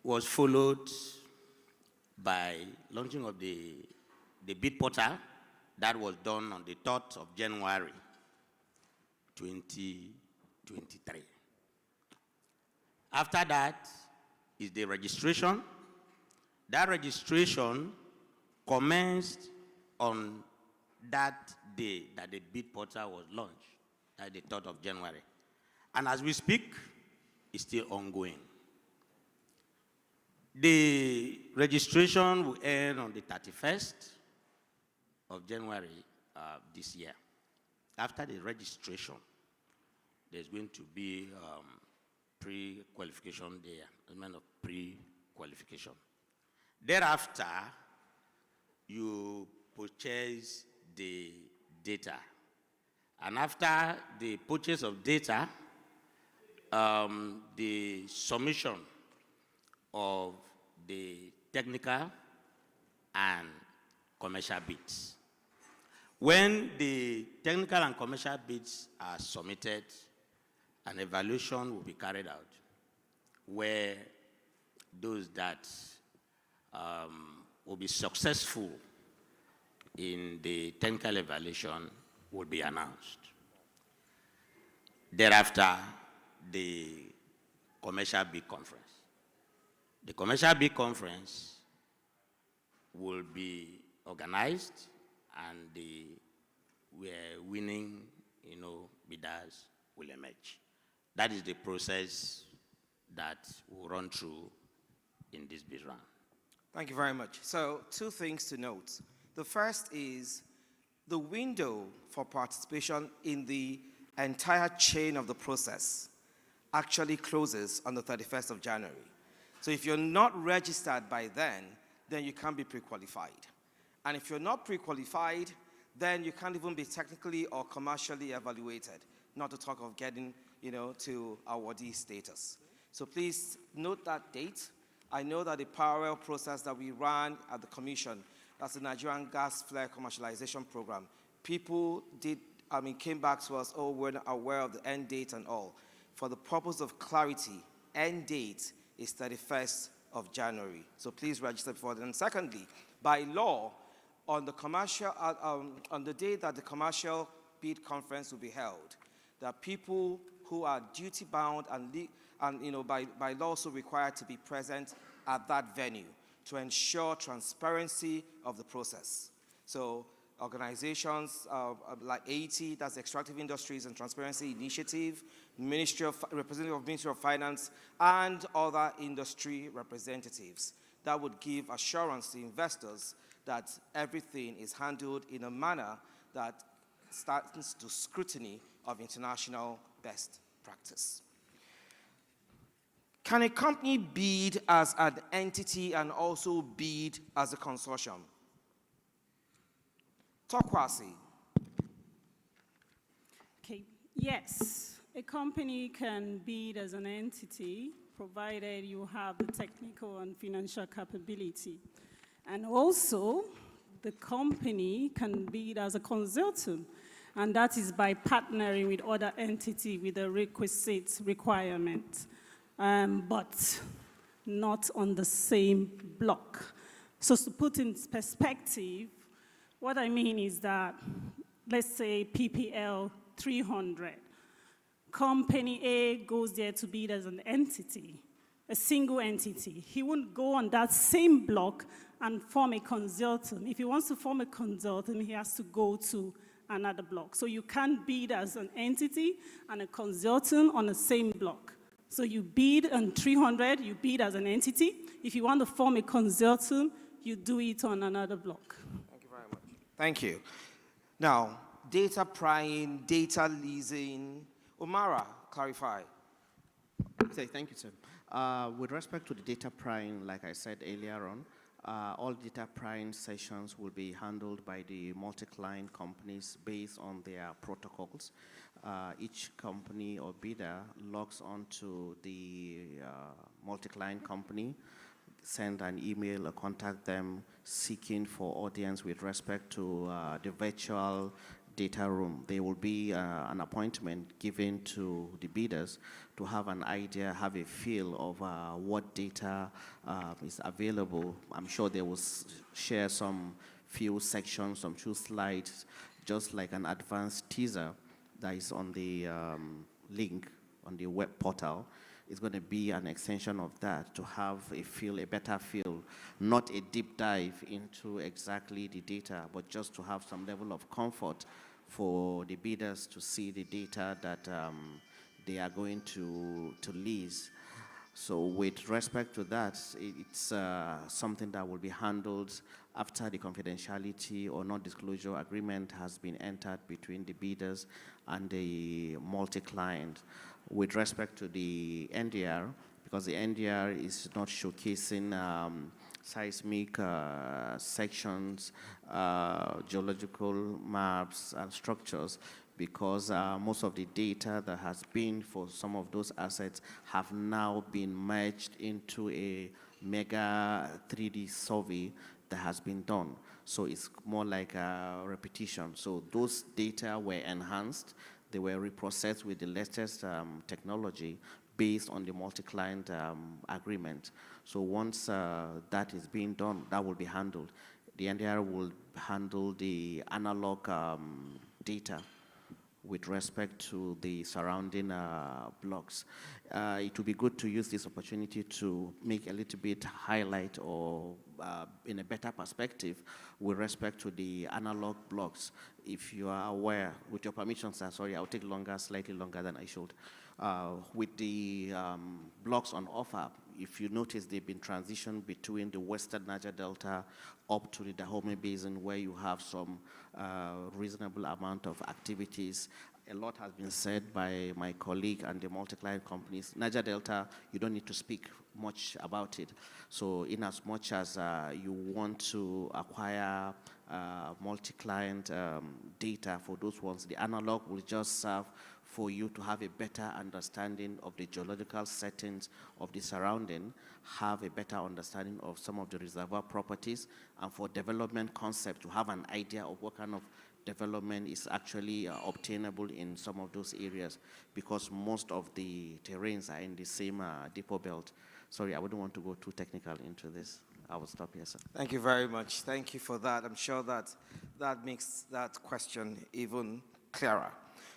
was followed by launching of the bid portal that was done on the 3rd of January 2023. After that is the registration. That registration commenced on that day that the bid portal was launched, that the 3rd of January. And as we speak, it's still ongoing. The registration will end on the 31st of January this year. After the registration, there's going to be pre-qualification there, amount of pre-qualification. Thereafter, you purchase the data. And after the purchase of data, the submission of the technical and commercial bids. When the technical and commercial bids are submitted, an evaluation will be carried out where those that will be successful in the technical evaluation will be announced. Thereafter, the commercial bid conference. The commercial bid conference will be organized, and the winning, bidders will emerge. That is the process that will run through in this bid round. Thank you very much. So, 2 things to note. The first is the window for participation in the entire chain of the process actually closes on the 31st of January. So if you're not registered by then you can't be pre-qualified. And if you're not pre-qualified, then you can't even be technically or commercially evaluated, not to talk of getting, to awardee status. So please note that date. I know that the parallel process that we ran at the Commission, that's the Nigerian Gas Flare Commercialization Program, people came back to us, we're not aware of the end date and all. For the purpose of clarity, end date is 31st of January. So please register before then. And secondly, by law, on the commercial, on the day that the commercial bid conference will be held, there are people who are duty bound and by law also required to be present at that venue to ensure transparency of the process. So organizations like AET, that's the Extractive Industries and Transparency Initiative, representative of Ministry of Finance, and other industry representatives that would give assurance to investors that everything is handled in a manner that stands to scrutiny of international best practice. Can a company bid as an entity and also bid as a consortium? Tokwasi. Okay, yes. A company can bid as an entity, provided you have the technical and financial capability. And also, the company can bid as a consultant, and that is by partnering with other entities with the requisite requirements, but not on the same block. So to put in perspective, what I mean is that, let's say PPL 300 Company A goes there to bid as an entity, a single entity. He won't go on that same block and form a consortium. If he wants to form a consortium, he has to go to another block. So you can't bid as an entity and a consortium on the same block. So you bid on 300, you bid as an entity. If you want to form a consortium, you do it on another block. Thank you very much. Thank you. Now, data prying, data leasing. Umara, clarify. Okay, thank you, sir. With respect to the data prying, like I said earlier on, all data prying sessions will be handled by the multi-client companies based on their protocols. Each company or bidder logs onto the multi-client company, send an email or contact them seeking for audience with respect to the virtual data room. There will be an appointment given to the bidders to have an idea, have a feel of what data is available. I'm sure they will share some few sections, some few slides, just like an advanced teaser that is on the link on the web portal. It's going to be an extension of that to have a feel, a better feel, not a deep dive into exactly the data, but just to have some level of comfort for the bidders to see the data that they are going to lease. So with respect to that, it's something that will be handled after the confidentiality or non-disclosure agreement has been entered between the bidders and the multi-client. With respect to the NDR, because the NDR is not showcasing seismic sections, geological maps and structures, because most of the data that has been for some of those assets have now been merged into a mega 3D survey that has been done. So it's more like a repetition. So those data were enhanced. They were reprocessed with the latest technology based on the multi-client agreement. So once that is being done, that will be handled. The NDR will handle the analog data with respect to the surrounding blocks. It would be good to use this opportunity to make a little bit highlight or in a better perspective with respect to the analog blocks. If you are aware, with your permission, sir, sorry, I'll take slightly longer than I should. With the blocks on offer, if you notice, they've been transitioned between the Western Niger Delta up to the Dahomey Basin, where you have some reasonable amount of activities. A lot has been said by my colleague and the multi-client companies. Niger Delta, you don't need to speak much about it. So in as much as you want to acquire multi-client data for those ones, the analog will just serve for you to have a better understanding of the geological settings of the surrounding, have a better understanding of some of the reservoir properties, and for development concept to have an idea of what kind of development is actually obtainable in some of those areas, because most of the terrains are in the same depot belt. Sorry, I wouldn't want to go too technical into this. I will stop here, sir. Thank you very much. Thank you for that. I'm sure that that makes that question even clearer.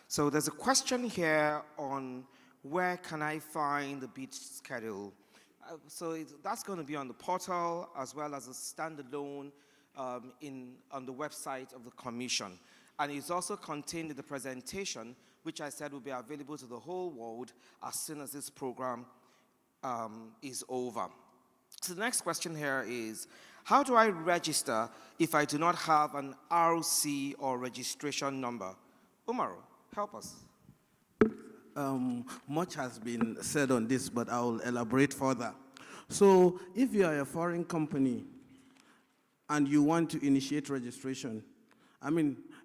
So there's a question here on where can I find the bid schedule? That's going to be on the portal as well as a standalone on the website of the Commission. And it's also contained in the presentation, which I said will be available to the whole world as soon as this program is over. So the next question here is, how do I register if I do not have an RC or registration number? Umaru, help us. Much has been said on this, but I will elaborate further. So if you are a foreign company and you want to initiate registration,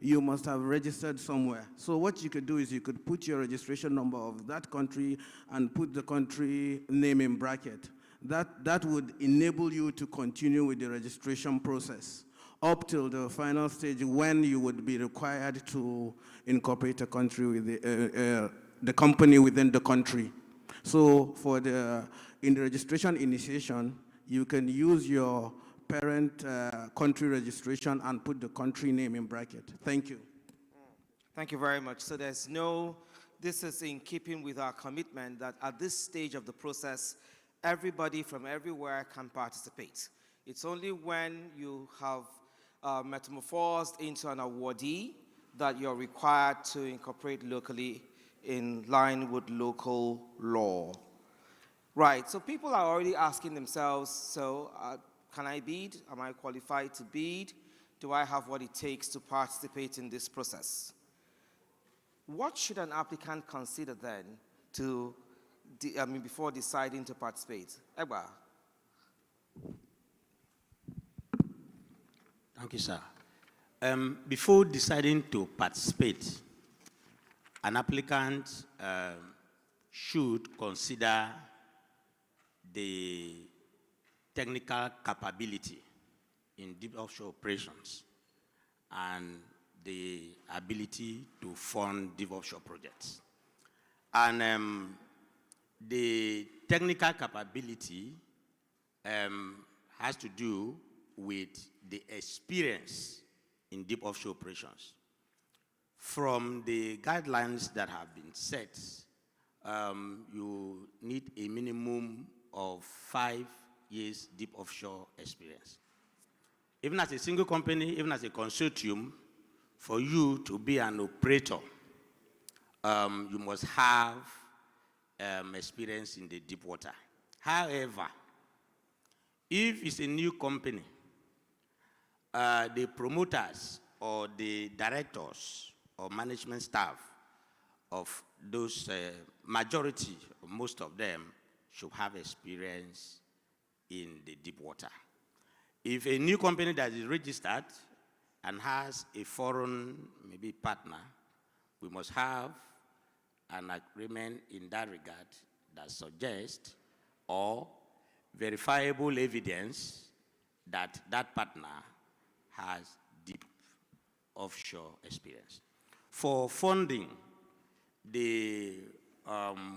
you must have registered somewhere. So what you could do is you could put your registration number of that country and put the country name in bracket. That would enable you to continue with the registration process up till the final stage when you would be required to incorporate a country with the company within the country. So in the registration initiation, you can use your parent country registration and put the country name in bracket. Thank you. Thank you very much. So there's no this is in keeping with our commitment that at this stage of the process, everybody from everywhere can participate. It's only when you have metamorphosed into an awardee that you're required to incorporate locally in line with local law. Right, so people are already asking themselves, so can I bid? Am I qualified to bid? Do I have what it takes to participate in this process? What should an applicant consider then before deciding to participate? Egba. Thank you, sir. Before deciding to participate, an applicant should consider the technical capability in deep offshore operations and the ability to fund deep offshore projects. And the technical capability has to do with the experience in deep offshore operations. From the guidelines that have been set, you need a minimum of 5 years deep offshore experience. Even as a single company, even as a consortium, for you to be an operator, you must have experience in the deep water. However, if it's a new company, the promoters or the directors or management staff of those majority, or most of them, should have experience in the deep water. If a new company that is registered and has a foreign, maybe partner, we must have an agreement in that regard that suggests or verifiable evidence that that partner has deep offshore experience. For funding, we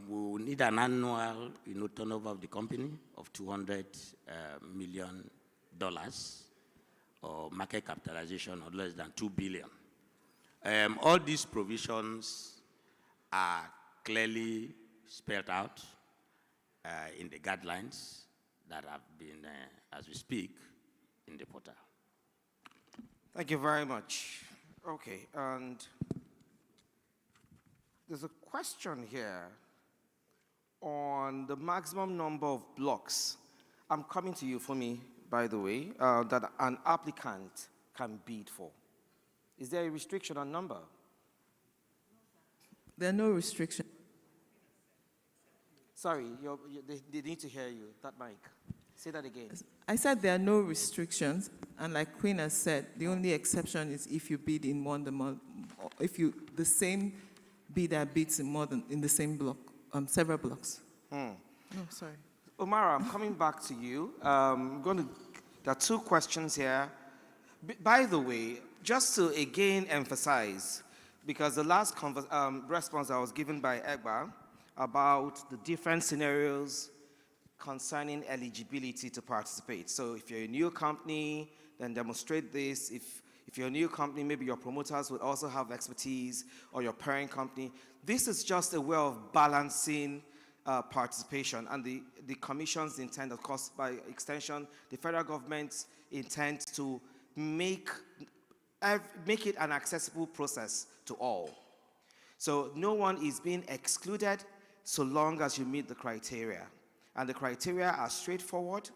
will need an annual turnover of the company of $200 million, or market capitalization of less than $2 billion. All these provisions are clearly spelled out in the guidelines that have been, as we speak, in the portal. Thank you very much. Okay, and there's a question here on the maximum number of blocks. I'm coming to you, Fumi, by the way, that an applicant can bid for. Is there a restriction on number? There are no restrictions. Sorry, they need to hear you, that mic. Say that again. I said there are no restrictions, and like Queen has said, the only exception is if you bid in the same bidder bids in the same block, several blocks. No, sorry. Omara, I'm coming back to you. There are two questions here. By the way, just to again emphasize, because the last response I was given by Egba about the different scenarios concerning eligibility to participate. So if you're a new company, then demonstrate this. If you're a new company, maybe your promoters would also have expertise, or your parent company. This is just a way of balancing participation, and the Commission's intent, of course, by extension, the federal government's intent to make it an accessible process to all. So no one is being excluded so long as you meet the criteria. And the criteria are straightforward.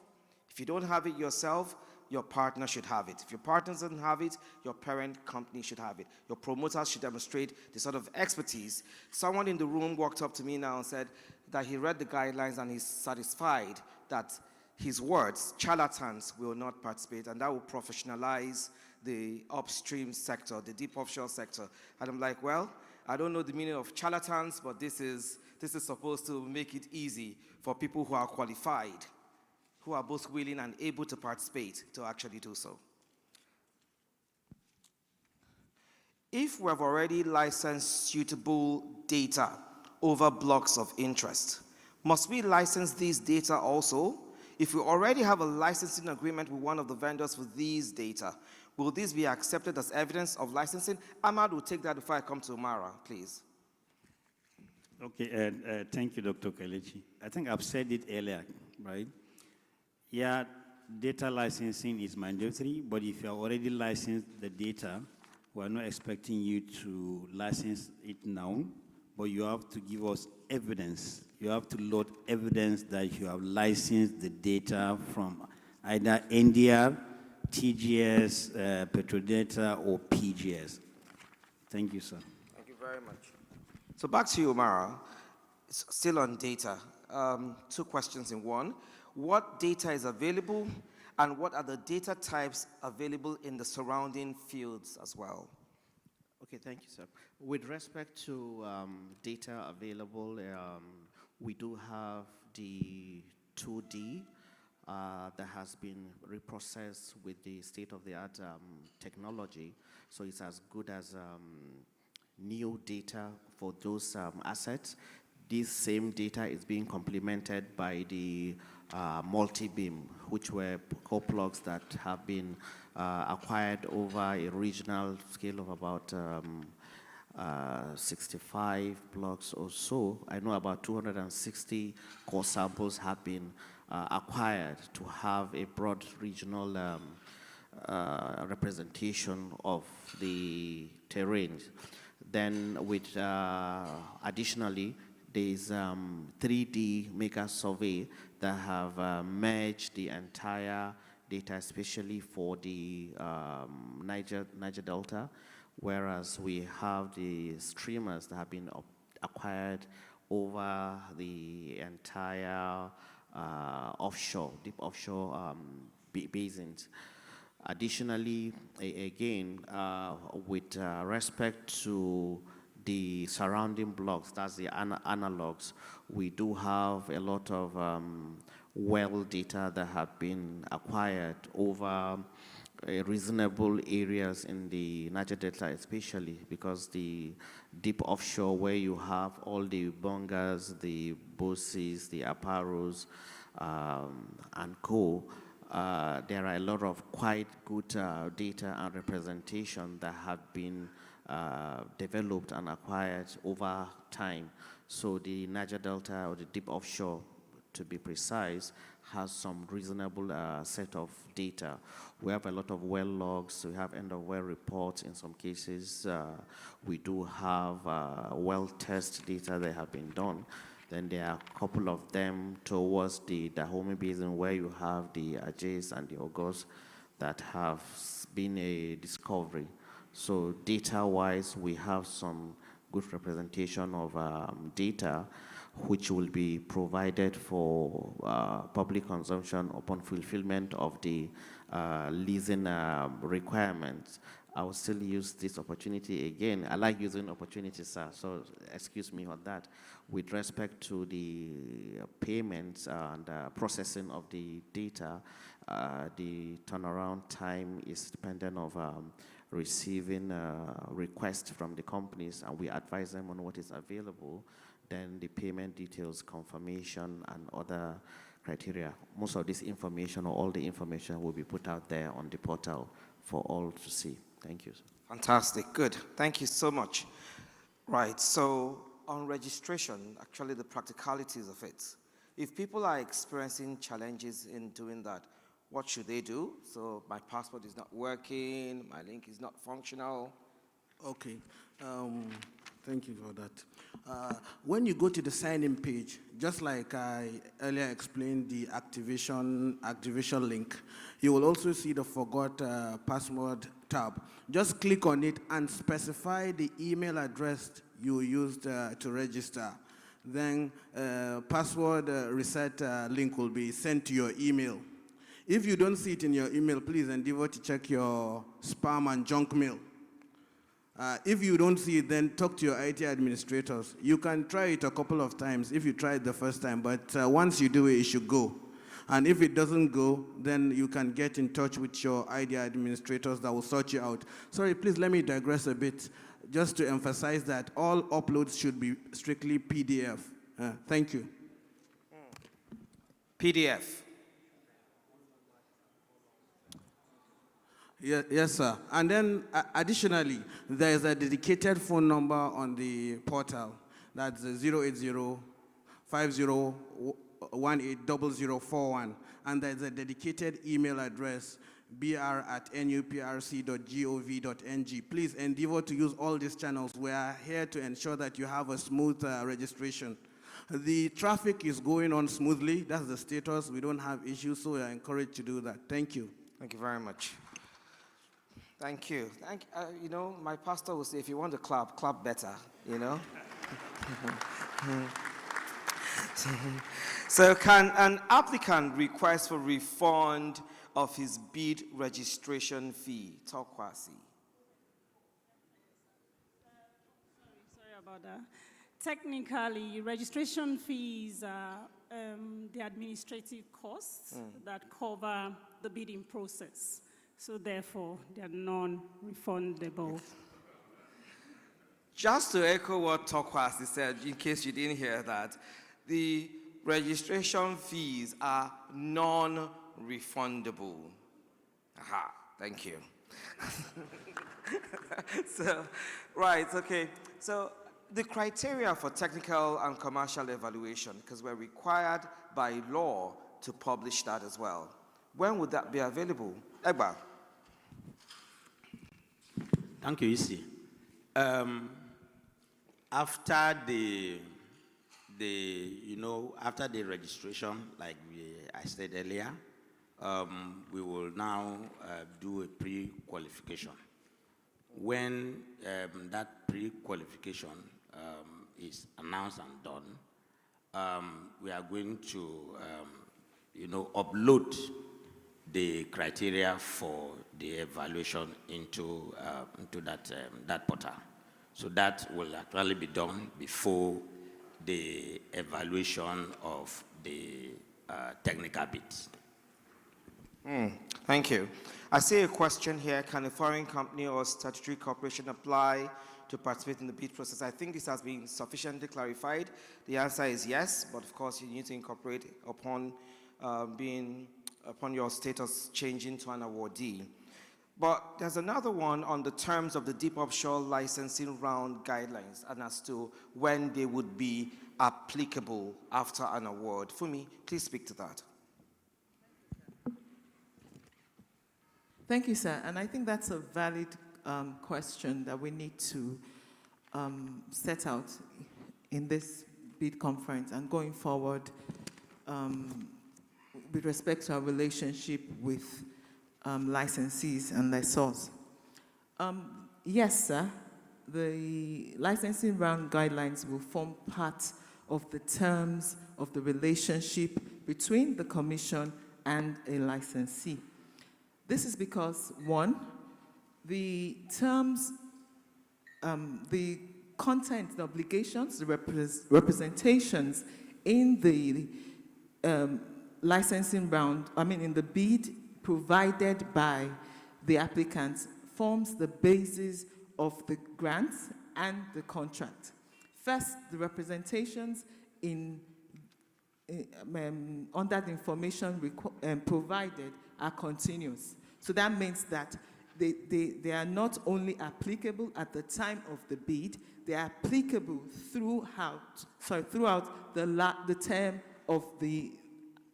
If you don't have it yourself, your partner should have it. If your partner doesn't have it, your parent company should have it. Your promoters should demonstrate the sort of expertise. Someone in the room walked up to me now and said that he read the guidelines and he's satisfied that his words, charlatans, will not participate, and that will professionalize the upstream sector, the deep offshore sector. And I'm like, well, I don't know the meaning of charlatans, but this is supposed to make it easy for people who are qualified, who are both willing and able to participate, to actually do so. If we have already licensed suitable data over blocks of interest, must we license these data also? If we already have a licensing agreement with one of the vendors for these data, will this be accepted as evidence of licensing? Ahmad will take that before I come to Umara, please. Okay, thank you, Dr. Kelechi. I think I've said it earlier, right? Yeah, data licensing is mandatory, but if you have already licensed the data, we're not expecting you to license it now, but you have to give us evidence. You have to load evidence that you have licensed the data from either NDR, TGS, Petra Data, or PGS. Thank you, sir. Thank you very much. So back to you, Omara. Still on data. Two questions in one. What data is available, and what are the data types available in the surrounding fields as well? Okay, thank you, sir. With respect to data available, we do have the 2D that has been reprocessed with the state-of-the-art technology. So it's as good as new data for those assets. This same data is being complemented by the multi-beam, which were core plugs that have been acquired over a regional scale of about 65 blocks or so. I know about 260 core samples have been acquired to have a broad regional representation of the terrain. Then with additionally, there's 3D mega survey that have merged the entire data, especially for the Niger Delta, whereas we have the streamers that have been acquired over the entire offshore, deep offshore basins. Additionally, again, with respect to the surrounding blocks, that's the analogs, we do have a lot of well data that have been acquired over reasonable areas in the Niger Delta, especially because the deep offshore where you have all the bongas, the bosses, the aparos, and co, there are a lot of quite good data and representation that have been developed and acquired over time. So the Niger Delta, or the deep offshore, to be precise, has some reasonable set of data. We have a lot of well logs, we have end of well reports in some cases. We do have well test data that have been done. Then there are a couple of them towards the Dahomey Basin where you have the Ajays and the Ogos that have been a discovery. So data-wise, we have some good representation of data which will be provided for public consumption upon fulfillment of the leasing requirements. I will still use this opportunity again. I like using opportunities, sir, so excuse me on that. With respect to the payments and processing of the data, the turnaround time is dependent on receiving requests from the companies, and we advise them on what is available. Then the payment details, confirmation, and other criteria. Most of this information, or all the information, will be put out there on the portal for all to see. Thank you, sir. Fantastic, good. Thank you so much. Right, so on registration, actually the practicalities of it. If people are experiencing challenges in doing that, what should they do? So my passport is not working, my link is not functional. Okay, thank you for that. When you go to the sign-in page, just like I earlier explained the activation link, you will also see the forgot password tab. Just click on it and specify the email address you used to register. Then password reset link will be sent to your email. If you don't see it in your email, please endeavor to check your spam and junk mail. If you don't see it, then talk to your IT administrators. You can try it a couple of times if you tried the first time, but once you do it, it should go. And if it doesn't go, then you can get in touch with your IT administrators that will sort you out. Sorry, please let me digress a bit, just to emphasize that all uploads should be strictly PDF. Thank you. PDF. Yes, sir. And then additionally, there is a dedicated phone number on the portal. That's 080-5018-0041. And there's a dedicated email address, br@nuprc.gov.ng. Please endeavor to use all these channels. We are here to ensure that you have a smooth registration. The traffic is going on smoothly. That's the status. We don't have issues, so we are encouraged to do that. Thank you. Thank you very much. Thank you. You know, my pastor will say, if you want to clap, clap better, you know? So can an applicant request for refund of his bid registration fee? Tokwasi. Sorry about that. Technically, registration fees are the administrative costs that cover the bidding process. So therefore, they are non-refundable. Just to echo what Tokwasi said, in case you didn't hear that, the registration fees are non-refundable. Aha, thank you. So, right, okay. So the criteria for technical and commercial evaluation, because we're required by law to publish that as well. When would that be available? Egba. Thank you, Isi. After after the registration, like I said earlier, we will now do a pre-qualification. When that pre-qualification is announced and done, we are going to, upload the criteria for the evaluation into that portal. So that will actually be done before the evaluation of the technical bits. Thank you. I see a question here. Can a foreign company or statutory corporation apply to participate in the bid process? I think this has been sufficiently clarified. The answer is yes, but of course you need to incorporate upon your status changing to an awardee. But there's another one on the terms of the deep offshore licensing round guidelines and as to when they would be applicable after an award. Fumi, please speak to that. Thank you, sir. And I think that's a valid question that we need to set out in this bid conference and going forward with respect to our relationship with licensees and lessors. Yes, sir. The licensing round guidelines will form part of the terms of the relationship between the Commission and a licensee. This is because, one, the terms, the content, the obligations, the representations in the licensing round, in the bid provided by the applicants forms the basis of the grants and the contract. First, the representations under the information provided are continuous. So that means that they are not only applicable at the time of the bid, they are applicable throughout the term of the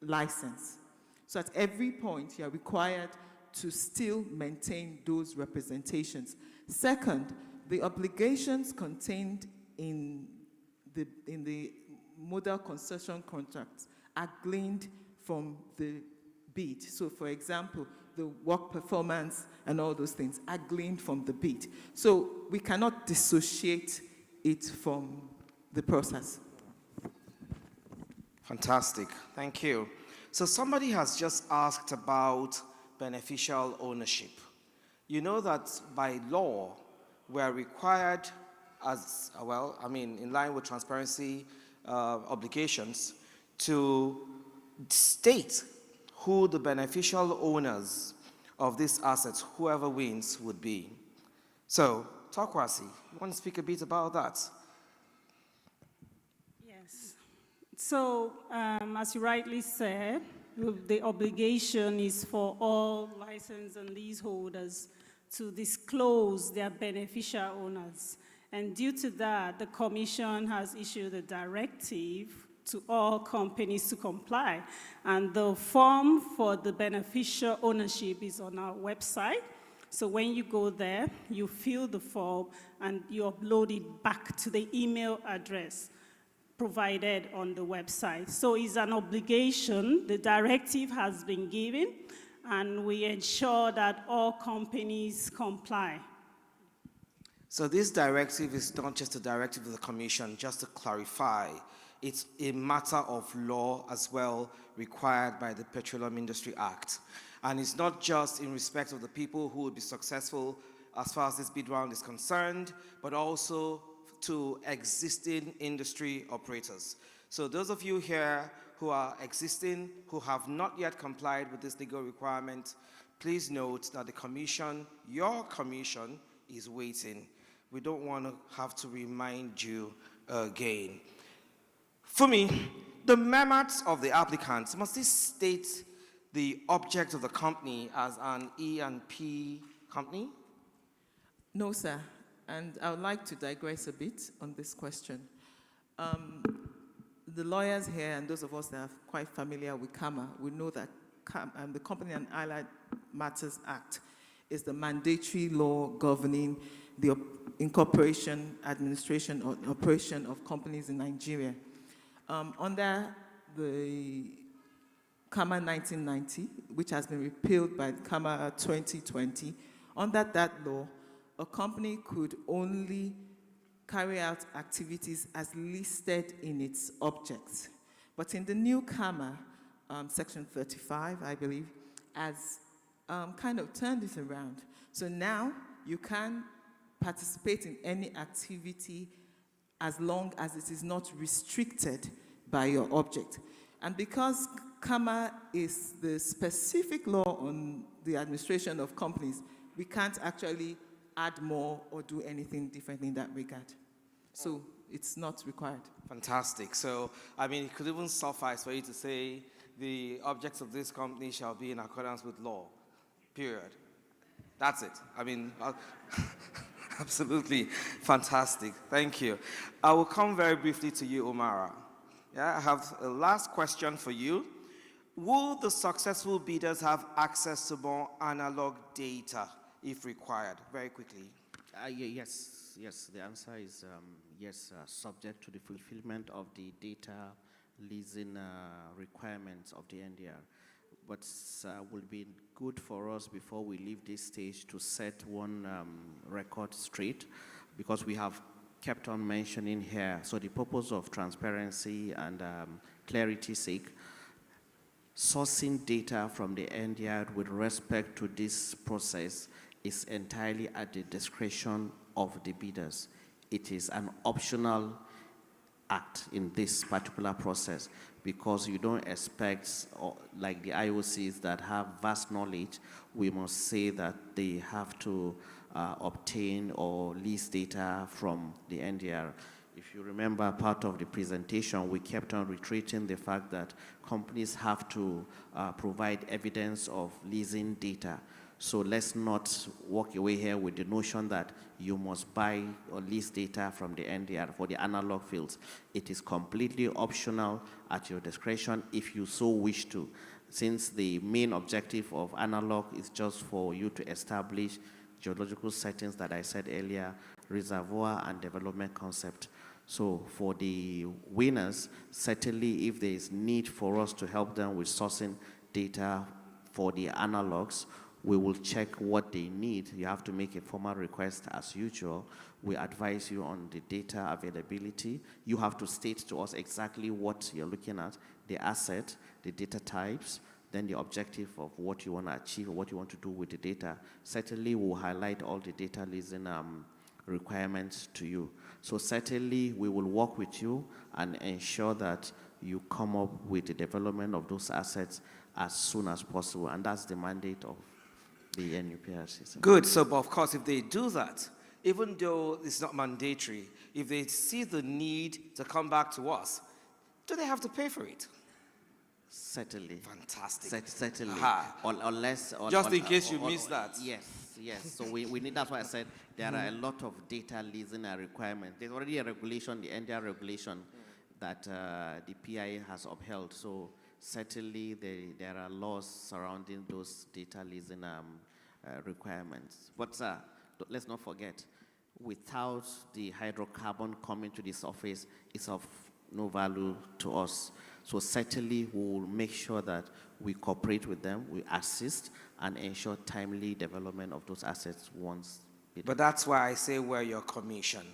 license. So at every point, you are required to still maintain those representations. Second, the obligations contained in the model concession contracts are gleaned from the bid. So for example, the work performance and all those things are gleaned from the bid. So we cannot dissociate it from the process. Fantastic, thank you. So somebody has just asked about beneficial ownership. You know that by law, we are required as, in line with transparency obligations, to state who the beneficial owners of these assets, whoever wins, would be. So, Tokwasi, you want to speak a bit about that? Yes. So, as you rightly said, the obligation is for all license and leaseholders to disclose their beneficial owners. And due to that, the Commission has issued a directive to all companies to comply. And the form for the beneficial ownership is on our website. So when you go there, you fill the form and you upload it back to the email address provided on the website. So it's an obligation. The directive has been given, and we ensure that all companies comply. So this directive is not just a directive of the Commission, just to clarify. It's a matter of law as well, required by the Petroleum Industry Act. And it's not just in respect of the people who will be successful as far as this bid round is concerned, but also to existing industry operators. So those of you here who are existing, who have not yet complied with this legal requirement, please note that the Commission, your Commission, is waiting. We don't want to have to remind you again. For me, the merits of the applicants, must this state the object of the company as an E&P company? No, sir. And I would like to digress a bit on this question. The lawyers here and those of us that are quite familiar with CAMA, we know that the Company and Allied Matters Act is the mandatory law governing the incorporation, administration, or operation of companies in Nigeria. Under the CAMA 1990, which has been repealed by CAMA 2020, under that law, a company could only carry out activities as listed in its objects. But in the new CAMA, Section 35, I believe, has kind of turned this around. So now you can participate in any activity as long as it is not restricted by your object. And because CAMA is the specific law on the administration of companies, we can't actually add more or do anything different in that regard. So it's not required. Fantastic. So, I mean, it could even suffice for you to say the objects of this company shall be in accordance with law, period. That's it. I mean, absolutely fantastic. Thank you. I will come very briefly to you, Omara. Yeah, I have a last question for you. Will the successful bidders have access to more analog data if required? Very quickly. Yes, the answer is yes, subject to the fulfillment of the data leasing requirements of the NDR. But will be good for us before we leave this stage to set one record straight, because we have kept on mentioning here, so the purpose of transparency and clarity's sake, sourcing data from the NDR with respect to this process is entirely at the discretion of the bidders. It is an optional act in this particular process, because you don't expect, like the IOCs that have vast knowledge, we must say that they have to obtain or lease data from the NDR. If you remember part of the presentation, we kept on reiterating the fact that companies have to provide evidence of leasing data. So let's not walk away here with the notion that you must buy or lease data from the NDR for the analog fields. It is completely optional at your discretion if you so wish to, since the main objective of analog is just for you to establish geological settings that I said earlier, reservoir and development concept. So for the winners, certainly if there is need for us to help them with sourcing data for the analogs, we will check what they need. You have to make a formal request as usual. We advise you on the data availability. You have to state to us exactly what you're looking at, the asset, the data types, then the objective of what you want to achieve or what you want to do with the data. Certainly, we'll highlight all the data leasing requirements to you. So certainly, we will work with you and ensure that you come up with the development of those assets as soon as possible. And that's the mandate of the NUPRC. Good. So, but of course, if they do that, even though it's not mandatory, if they see the need to come back to us, do they have to pay for it? Certainly. Fantastic. Certainly. Aha. Unless... Just in case you missed that. Yes. Yes. So we need, that's why I said there are a lot of data leasing requirements. There's already a regulation, the NDR regulation, that the PIA has upheld. So certainly there are laws surrounding those data leasing requirements. But let's not forget, without the hydrocarbon coming to the surface, it's of no value to us. So certainly we'll make sure that we cooperate with them, we assist, and ensure timely development of those assets once. But that's why I say we're your commission.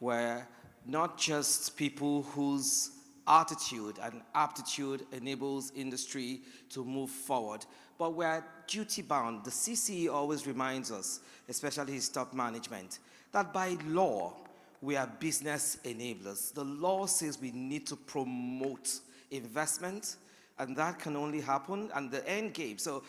We're not just people whose attitude and aptitude enables industry to move forward, but we're duty bound. The CCE always reminds us, especially his top management, that by law, we are business enablers. The law says we need to promote investment, and that can only happen and the end game. So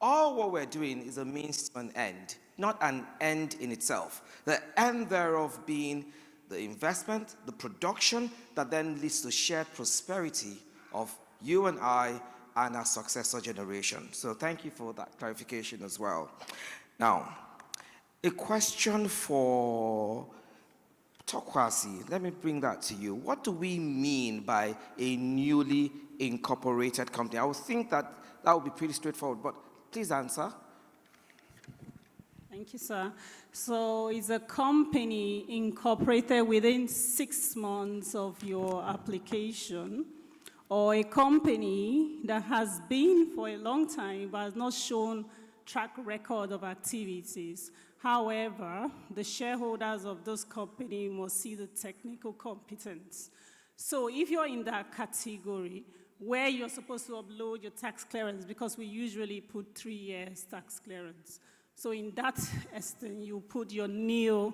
all what we're doing is a means to an end, not an end in itself. The end thereof being the investment, the production that then leads to shared prosperity of you and I and our successor generation. So thank you for that clarification as well. Now, a question for Tokwasi. Let me bring that to you. What do we mean by a newly incorporated company? I would think that that would be pretty straightforward, but please answer. Thank you, sir. So it's a company incorporated within 6 months of your application, or a company that has been for a long time but has not shown track record of activities. However, the shareholders of those companies must see the technical competence. So if you're in that category where you're supposed to upload your tax clearance, because we usually put 3 years tax clearance. So in that extent, you put your new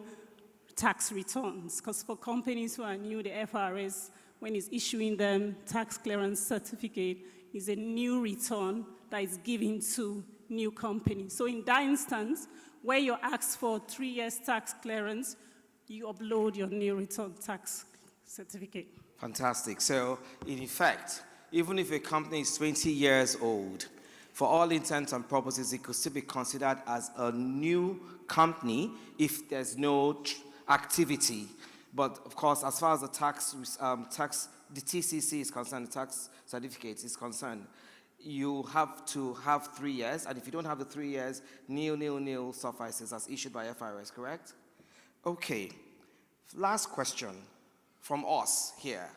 tax returns, because for companies who are new, the FRS, when it's issuing them tax clearance certificate, is a new return that is given to new companies. So in that instance, where you ask for 3 years tax clearance, you upload your new return tax certificate. Fantastic. So in effect, even if a company is 20 years old, for all intents and purposes, it could still be considered as a new company if there's no activity. But of course, as far as the the TCC is concerned, the tax certificate is concerned, you have to have 3 years, and if you don't have the 3 years, nil suffices as issued by FRS, correct? Okay, last question from us here,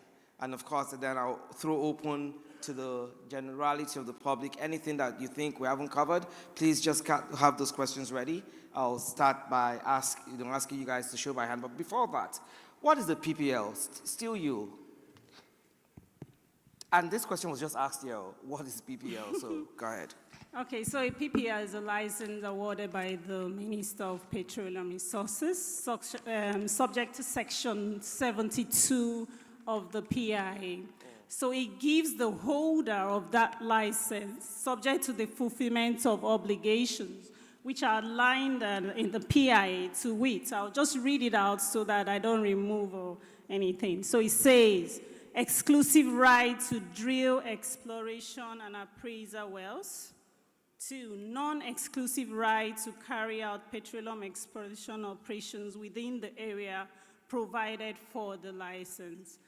and of course, then I'll throw open to the generality of the public. Anything that you think we haven't covered, please just have those questions ready. I'll start by asking you guys to show by hand, but before that, what is the PPL? Still you. And this question was just asked here, what is PPL? So go ahead. Okay, so a PPL is a license awarded by the Minister of Petroleum Resources, subject to Section 72 of the PIA. So it gives the holder of that license, subject to the fulfillment of obligations, which are outlined in the PIA to wit. I'll just read it out so that I don't remove or anything. So it says, exclusive right to drill, exploration, and appraisal wells. 2, non-exclusive right to carry out petroleum exploration operations within the area provided for the license.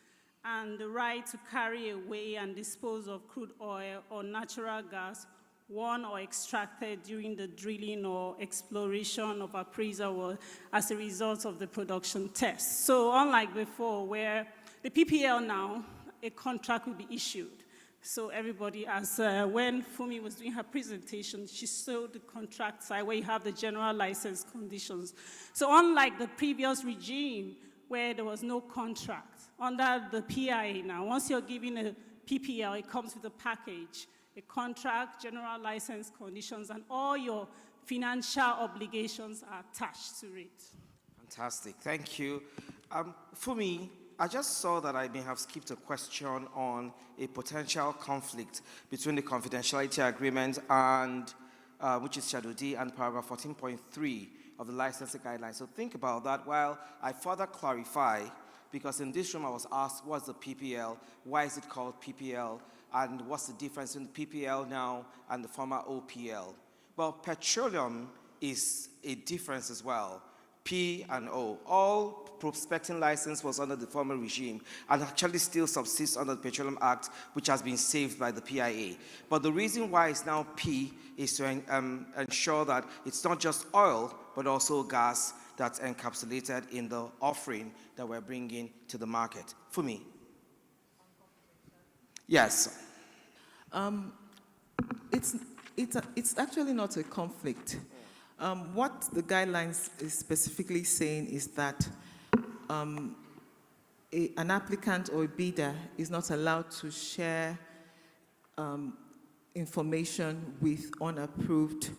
And the right to carry away and dispose of crude oil or natural gas won or extracted during the drilling or exploration of appraisal well as a result of the production test. So unlike before, where the PPL now, a contract will be issued. So everybody, as when Fumi was doing her presentation, she showed the contract side where you have the general license conditions. So unlike the previous regime where there was no contract, under the PIA now, once you're given a PPL, it comes with a package, a contract, general license conditions, and all your financial obligations are attached to it. Fantastic, thank you. Fumi, I just saw that I may have skipped a question on a potential conflict between the confidentiality agreement and, which is Schedule D, and paragraph 14.3 of the licensing guidelines. So think about that while I further clarify, because in this room I was asked, what's the PPL? Why is it called PPL? And what's the difference in the PPL now and the former OPL? Well, Petroleum is a difference as well. P and O. All prospecting license was under the former regime and actually still subsists under the Petroleum Act, which has been saved by the PIA. But the reason why it's now P is to ensure that it's not just oil, but also gas that's encapsulated in the offering that we're bringing to the market. For me. Yes. It's actually not a conflict. What the guidelines is specifically saying is that an applicant or a bidder is not allowed to share information with unapproved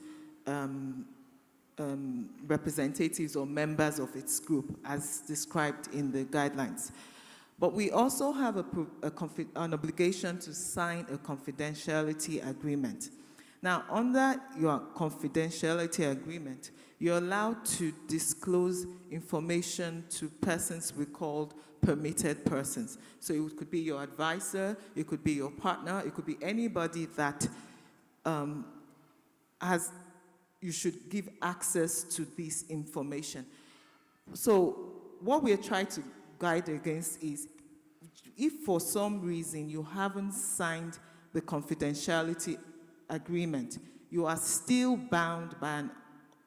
representatives or members of its group, as described in the guidelines. But we also have an obligation to sign a confidentiality agreement. Now, under your confidentiality agreement, you're allowed to disclose information to persons we called permitted persons. So it could be your advisor, it could be your partner, it could be anybody that you should give access to this information. So what we're trying to guide against is, if for some reason you haven't signed the confidentiality agreement, you are still bound by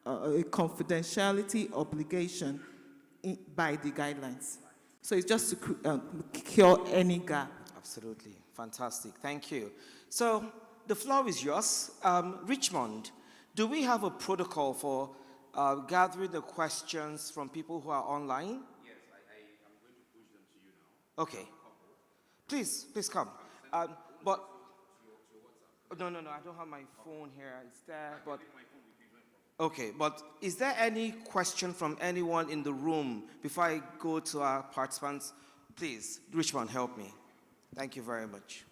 a confidentiality obligation by the guidelines. So it's just to cure any gap. Absolutely. Fantastic. Thank you. So the floor is yours. Richmond, do we have a protocol for gathering the questions from people who are online? Yes, I'm going to push them to you now. Okay. Please come. But no, I don't have my phone here. It's there, but okay. But is there any question from anyone in the room before I go to our participants? Please, Richmond, help me. Thank you very much.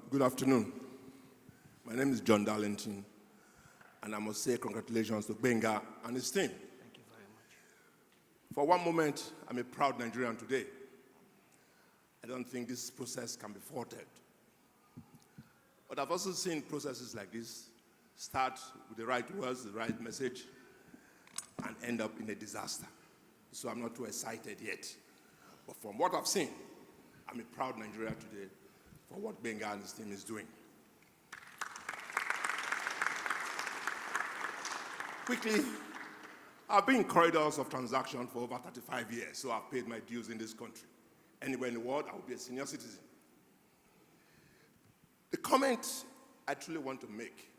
Good afternoon. My name is John Darlington, and I must say congratulations to Benga and his team. Thank you very much. For one moment, I'm a proud Nigerian today. I don't think this process can be faulted. But I've also seen processes like this start with the right words, the right message, and end up in a disaster. So I'm not too excited yet. But from what I've seen, I'm a proud Nigerian today for what Benga and his team is doing. Quickly, I've been in corridors of transaction for over 35 years, so I've paid my dues in this country. Anywhere in the world, I will be a senior citizen. The comment I truly want to make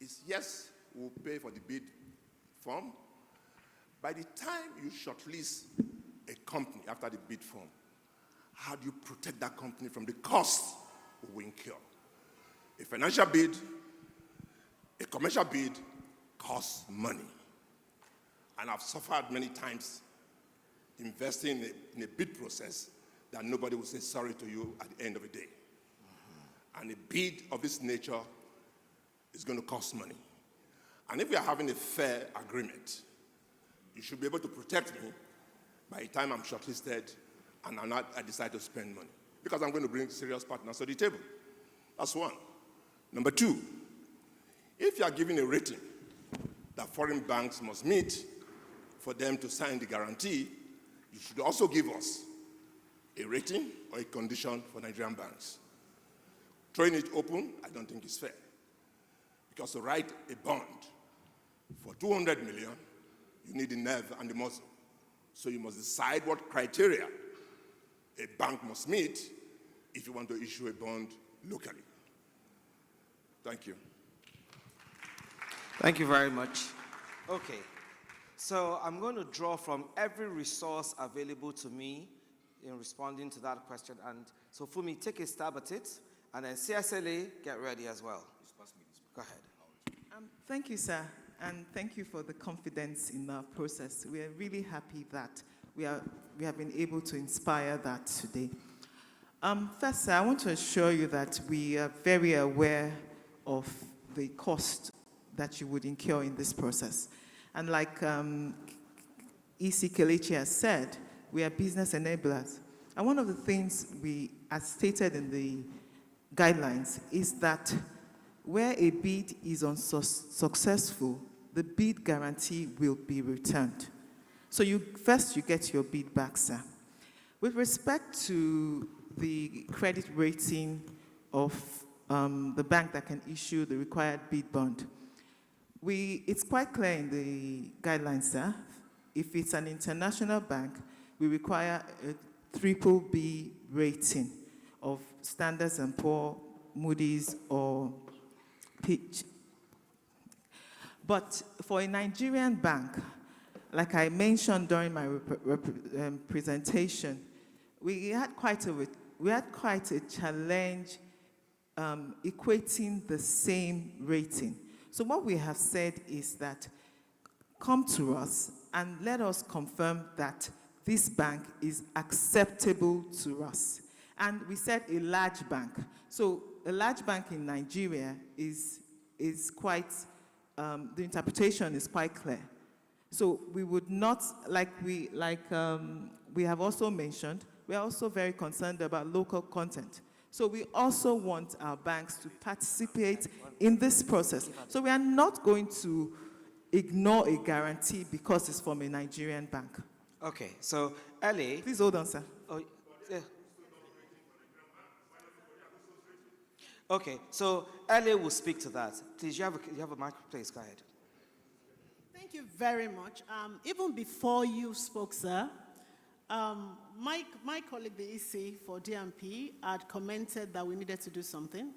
is, yes, we'll pay for the bid form. By the time you shortlist a company after the bid form, how do you protect that company from the costs we incur? A financial bid, a commercial bid costs money. And I've suffered many times investing in a bid process that nobody will say sorry to you at the end of the day. And a bid of this nature is going to cost money. And if we are having a fair agreement, you should be able to protect me by the time I'm shortlisted and I decide to spend money. Because I'm going to bring serious partners to the table. That's one. Number two, if you are giving a rating that foreign banks must meet for them to sign the guarantee, you should also give us a rating or a condition for Nigerian banks. Throwing it open, I don't think is fair. Because to write a bond for 200 million, you need the nerve and the muscle. So you must decide what criteria a bank must meet if you want to issue a bond locally. Thank you. Thank you very much. Okay. So I'm going to draw from every resource available to me in responding to that question. And so Fumi, take a stab at it. And then CSLA, get ready as well. Go ahead. Thank you, sir. And thank you for the confidence in our process. We are really happy that we have been able to inspire that today. First, sir, I want to assure you that we are very aware of the cost that you would incur in this process. And like EC Kelechi has said, we are business enablers. And one of the things we, as stated in the guidelines, is that where a bid is unsuccessful, the bid guarantee will be returned. So first you get your bid back, sir. With respect to the credit rating of the bank that can issue the required bid bond, it's quite clear in the guidelines, sir. If it's an international bank, we require a BBB rating of Standards and Poor, Moody's, or Pitch. But for a Nigerian bank, like I mentioned during my presentation, we had quite a challenge equating the same rating. So what we have said is that come to us and let us confirm that this bank is acceptable to us. And we said a large bank. So a large bank in Nigeria is quite, the interpretation is quite clear. So we would not, we have also mentioned, we are also very concerned about local content. So we also want our banks to participate in this process. So we are not going to ignore a guarantee because it's from a Nigerian bank. Okay, so LA. Please hold on, sir. Oh, yeah. Okay, so LA will speak to that. Please, you have a mic. Please, go ahead. Thank you very much. Even before you spoke, sir, my colleague, the EC for DMP, had commented that we needed to do something.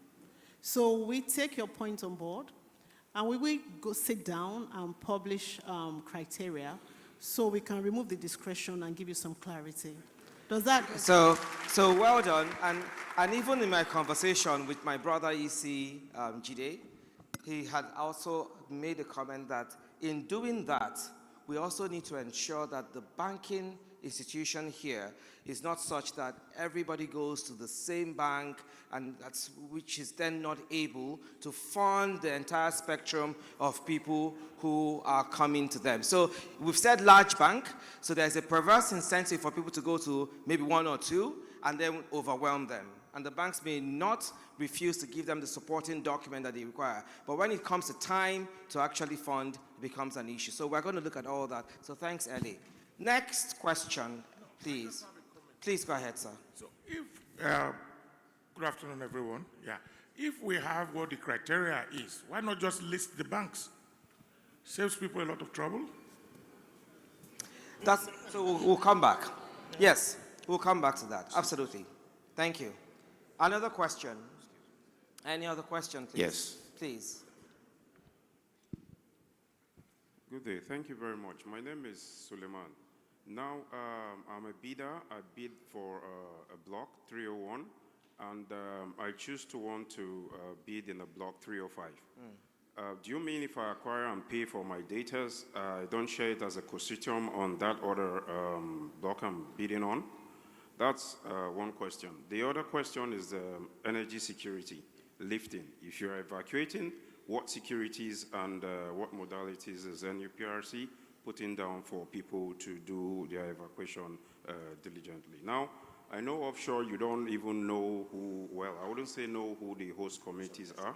So we take your point on board, and we will go sit down and publish criteria so we can remove the discretion and give you some clarity. Does that? So well done. And even in my conversation with my brother EC Jide, he had also made a comment that in doing that, we also need to ensure that the banking institution here is not such that everybody goes to the same bank, and which is then not able to fund the entire spectrum of people who are coming to them. So we've said large bank, so there's a perverse incentive for people to go to maybe one or two and then overwhelm them. And the banks may not refuse to give them the supporting document that they require. But when it comes to time to actually fund, it becomes an issue. So we're going to look at all that. So thanks, Ellie. Next question, please. Please go ahead, sir. So if, good afternoon, everyone. Yeah. If we have what the criteria is, why not just list the banks? Saves people a lot of trouble. So we'll come back. Yes, we'll come back to that. Absolutely. Thank you. Another question. Any other question, please? Yes. Please. Good day. Thank you very much. My name is Suleiman. Now, I'm a bidder. I bid for a block 301, and I choose to want to bid in a block 305. Do you mean if I acquire and pay for my data, I don't share it as a consortium on that other block I'm bidding on? That's one question. The other question is energy security, lifting. If you're evacuating, what securities and what modalities is NUPRC putting down for people to do their evacuation diligently? Now, I know offshore you don't even know who, well, I wouldn't say know who the host communities are.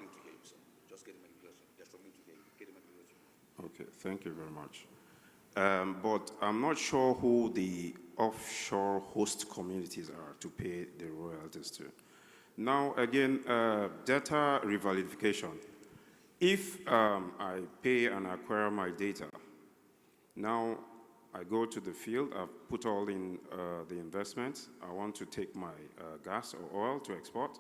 Okay, thank you very much. But I'm not sure who the offshore host communities are to pay the royalties to. Now, again, data revalidification. If I pay and acquire my data, now I go to the field, I've put all in the investments, I want to take my gas or oil to export,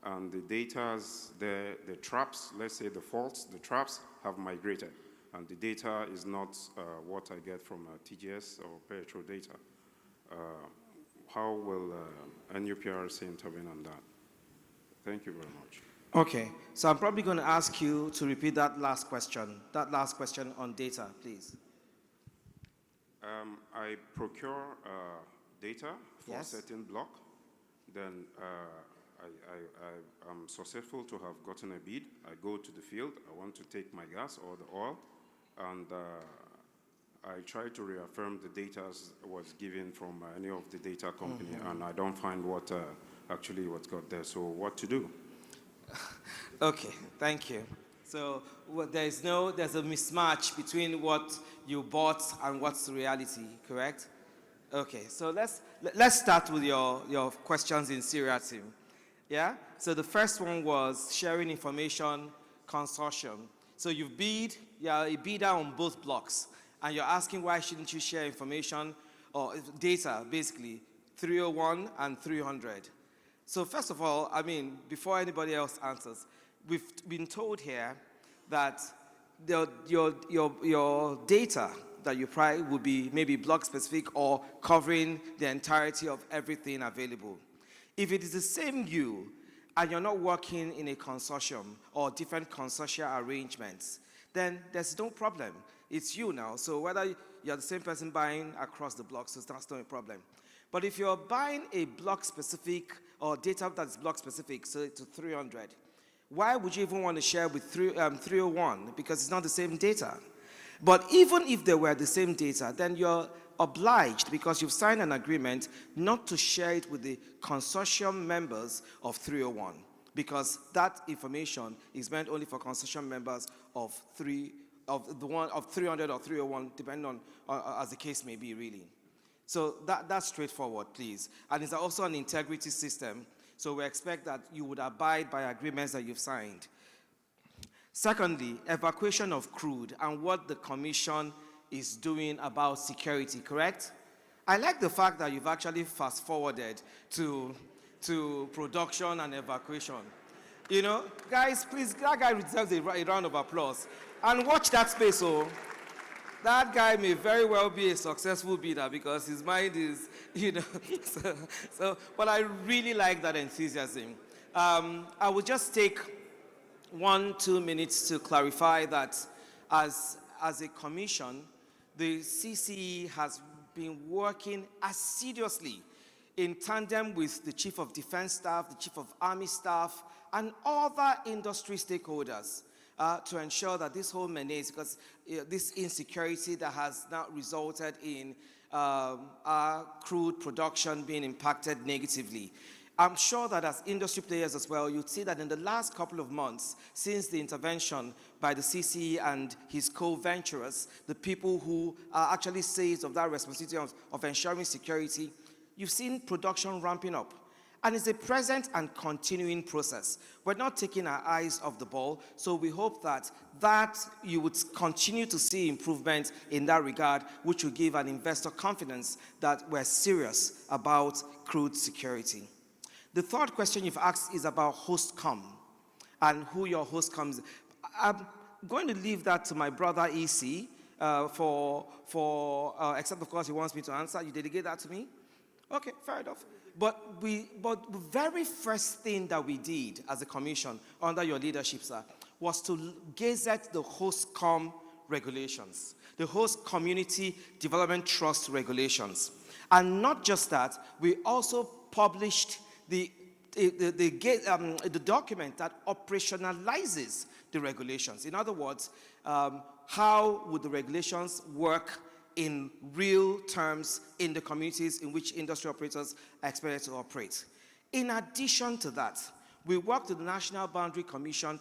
and the data's there, the traps, let's say the faults, the traps have migrated, and the data is not what I get from TGS or Petra Data. How will NUPRC intervene on that? Thank you very much. Okay, so I'm probably going to ask you to repeat that last question on data, please. I procure data for Yes. a certain block, then I'm successful to have gotten a bid. I go to the field, I want to take my gas or the oil, and I tried to reaffirm the data was given from any of the data company, and I don't find what actually what's got there. So what to do? Okay, thank you. So there's a mismatch between what you bought and what's the reality, correct? Okay, so let's start with your questions in seriatim. Yeah? So the first one was sharing information consortium. So you're a bidder on both blocks, and you're asking why shouldn't you share information or data, basically, 301 and 300. So first of all, I mean, before anybody else answers, we've been told here that your data that you provide will be maybe block specific or covering the entirety of everything available. If it is the same you and you're not working in a consortium or different consortia arrangements, then there's no problem. It's you now. So whether you're the same person buying across the blocks, so that's not a problem. But if you're buying a block specific or data that's block specific, so to 300, why would you even want to share with 301? Because it's not the same data. But even if they were the same data, then you're obliged, because you've signed an agreement, not to share it with the consortium members of 301, because that information is meant only for consortium members of 300 or 301, depending on as the case may be, really. So that's straightforward, please. And it's also an integrity system, so we expect that you would abide by agreements that you've signed. Secondly, evacuation of crude and what the Commission is doing about security, correct? I like the fact that you've actually fast-forwarded to production and evacuation. You know, guys, please, that guy deserves a round of applause. And watch that space, oh. That guy may very well be a successful bidder because his mind is, you know, but I really like that enthusiasm. I will just take 1-2 minutes to clarify that as a commission, the CCE has been working assiduously in tandem with the Chief of Defense Staff, the Chief of Army Staff, and other industry stakeholders to ensure that this whole menace, because this insecurity that has now resulted in our crude production being impacted negatively. I'm sure that as industry players as well, you'd see that in the last couple of months, since the intervention by the CCE and his co-venturers, the people who are actually seized of that responsibility of ensuring security, you've seen production ramping up. And it's a present and continuing process. We're not taking our eyes off the ball, so we hope that you would continue to see improvement in that regard, which will give an investor confidence that we're serious about crude security. The third question you've asked is about HostCom and who your HostCom is. I'm going to leave that to my brother EC except of course he wants me to answer. You delegate that to me? Okay, fair enough. But the very first thing that we did as a commission under your leadership, sir, was to gazette the HostCom regulations, the Host Community Development Trust regulations. And not just that, we also published the document that operationalizes the regulations. In other words, how would the regulations work in real terms in the communities in which industry operators are expected to operate. In addition to that, we worked with the National Boundary Commission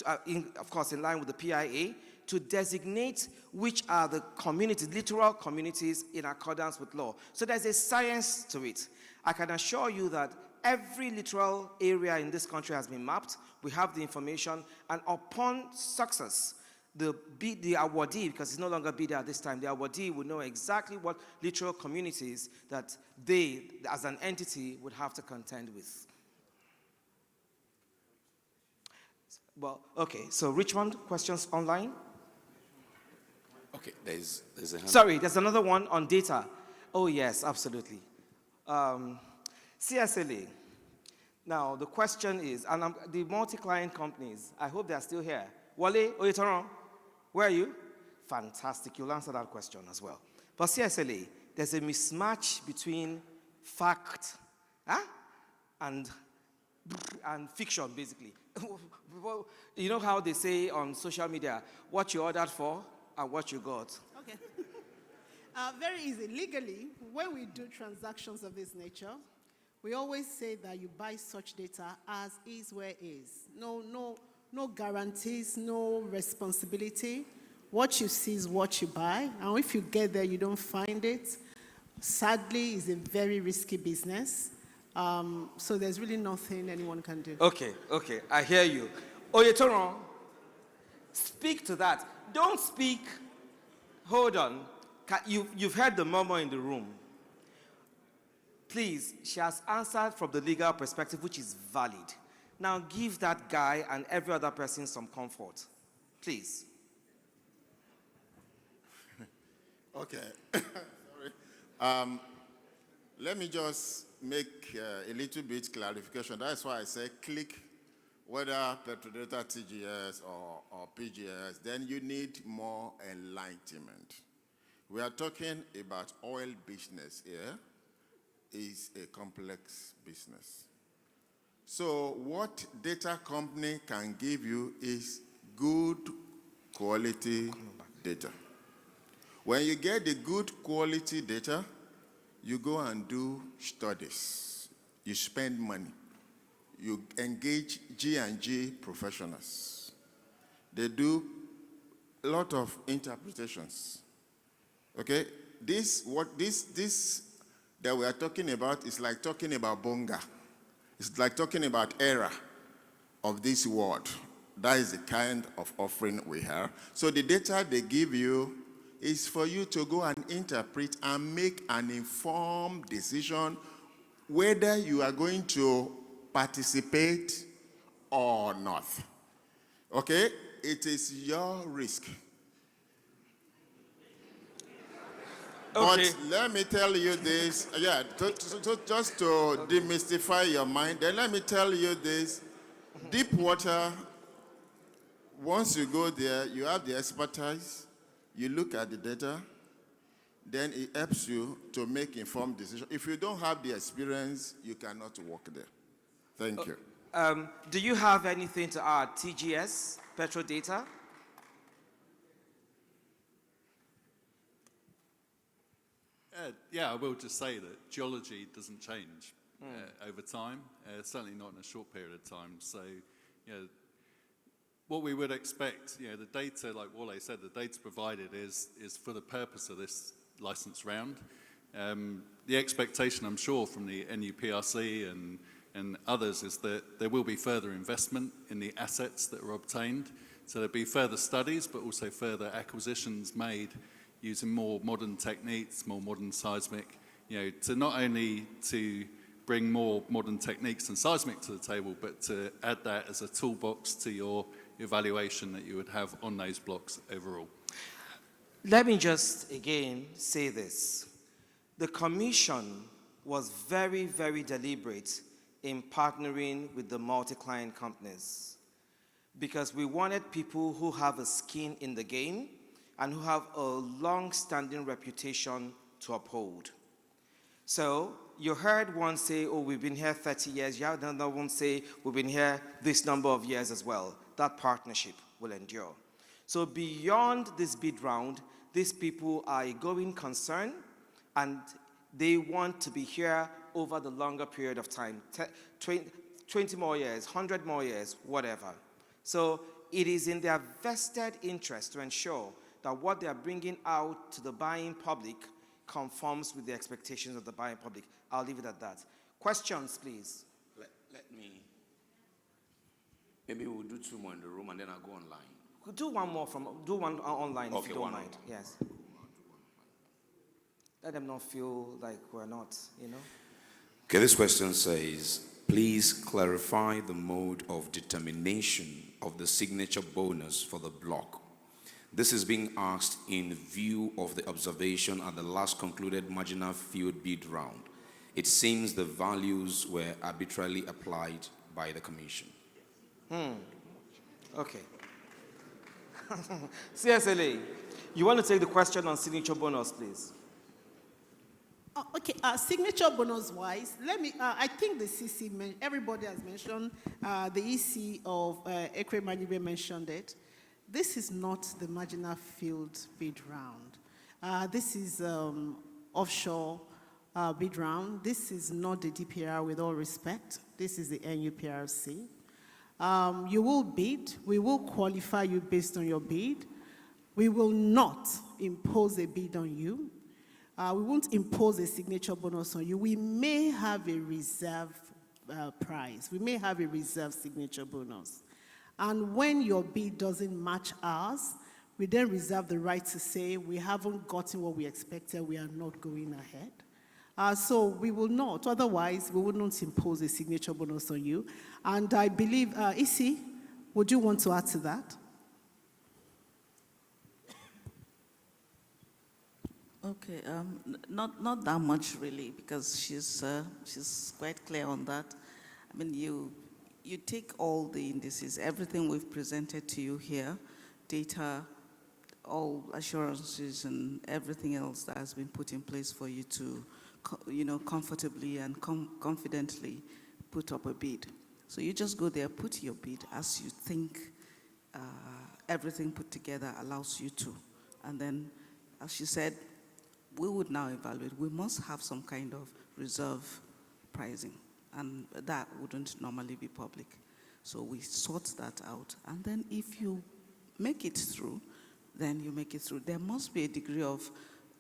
of course in line with the PIA, to designate which are the communities, littoral communities in accordance with law. So there's a science to it. I can assure you that every littoral area in this country has been mapped. We have the information, and upon success, the awardee, because it's no longer bidder at this time, the awardee will know exactly what littoral communities that they, as an entity, would have to contend with. Well, okay, so Richmond, questions online? Okay, there's a hand. Sorry, there's another one on data. Oh yes, absolutely. CSLA. Now, the question is, and the multi-client companies, I hope they're still here. Wale Oyetoron, where are you? Fantastic, you'll answer that question as well. But CSLA, there's a mismatch between fact and fiction, basically. You know how they say on social media, what you ordered for and what you got. Okay. Very easy. Legally, when we do transactions of this nature, we always say that you buy such data as is where is. No guarantees, no responsibility. What you see is what you buy. And if you get there, you don't find it, sadly, it's a very risky business. So there's really nothing anyone can do. Okay, I hear you. Oyetoron, speak to that. Don't speak. Hold on. You've heard the murmur in the room. Please, she has answered from the legal perspective, which is valid. Now give that guy and every other person some comfort. Please. Okay. Sorry. Let me just make a little bit clarification. That's why I say click whether Petra Data TGS or PGS, then you need more enlightenment. We are talking about oil business here. Is a complex business. So what data company can give you is good quality data. When you get the good quality data, you go and do studies. You spend money. You engage G&G professionals. They do a lot of interpretations. Okay? This that we are talking about is like talking about bonga. It's like talking about era of this world. That is the kind of offering we have. So the data they give you is for you to go and interpret and make an informed decision whether you are going to participate or not. Okay? It is your risk. Okay. But let me tell you this, just to demystify your mind, then let me tell you this. Deep water, once you go there, you have the expertise, you look at the data, then it helps you to make informed decisions. If you don't have the experience, you cannot work there. Thank you. Do you have anything to add? TGS, Petra Data? Yeah, I will just say that geology doesn't change over time, certainly not in a short period of time. So, what we would expect, the data, like Wale said, the data provided is for the purpose of this license round. The expectation, I'm sure, from the NUPRC and others is that there will be further investment in the assets that are obtained. So there'll be further studies, but also further acquisitions made using more modern techniques, more modern seismic, to not only to bring more modern techniques and seismic to the table, but to add that as a toolbox to your evaluation that you would have on those blocks overall. Let me just again say this. The Commission was very, very deliberate in partnering with the multi-client companies because we wanted people who have a skin in the game and who have a long-standing reputation to uphold. So you heard one say, oh, we've been here 30 years. You heard another one say, we've been here this number of years as well. That partnership will endure. So beyond this bid round, these people are a going concern, and they want to be here over the longer period of time, 20 more years, 100 more years, whatever. So it is in their vested interest to ensure that what they are bringing out to the buying public conforms with the expectations of the buying public. I'll leave it at that. Questions, please. Let me, maybe we'll do two more in the room and then I'll go online. We'll do one more do one online if you don't mind. Online. Yes. Let them not feel like we're not, Okay, this question says, please clarify the mode of determination of the signature bonus for the block. This is being asked in view of the observation at the last concluded marginal field bid round. It seems the values were arbitrarily applied by the Commission. Okay. CSLA, you want to take the question on signature bonus, please? Okay, signature bonus-wise, I think the CC, everybody has mentioned, the EC of Ekwe Manigbe mentioned it. This is not the marginal field bid round. This is offshore bid round. This is not the DPR with all respect. This is the NUPRC. You will bid. We will qualify you based on your bid. We will not impose a bid on you. We won't impose a signature bonus on you. We may have a reserve prize. We may have a reserve signature bonus. And when your bid doesn't match ours, we then reserve the right to say we haven't gotten what we expected, we are not going ahead. So we will not, otherwise we would not impose a signature bonus on you. And I believe, Isi, would you want to add to that? Okay, not that much really, because she's quite clear on that. I mean, you take all the indices, everything we've presented to you here, data, all assurances and everything else that has been put in place for you to, comfortably and confidently put up a bid. So you just go there, put your bid as you think everything put together allows you to. And then, as she said, we would now evaluate. We must have some kind of reserve pricing, and that wouldn't normally be public. So we sort that out. And then if you make it through, then you make it through. There must be a degree of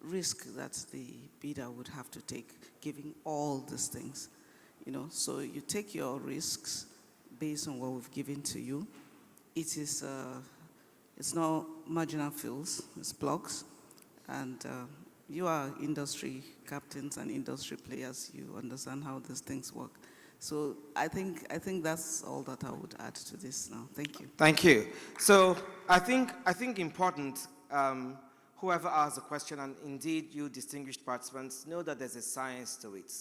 risk that the bidder would have to take, giving all these things. So you take your risks based on what we've given to you. It is, it's not marginal fills, it's blocks. And you are industry captains and industry players. You understand how these things work. So I think that's all that I would add to this now. Thank you. Thank you. So I think important, whoever asked the question, and indeed you distinguished participants, know that there's a science to it.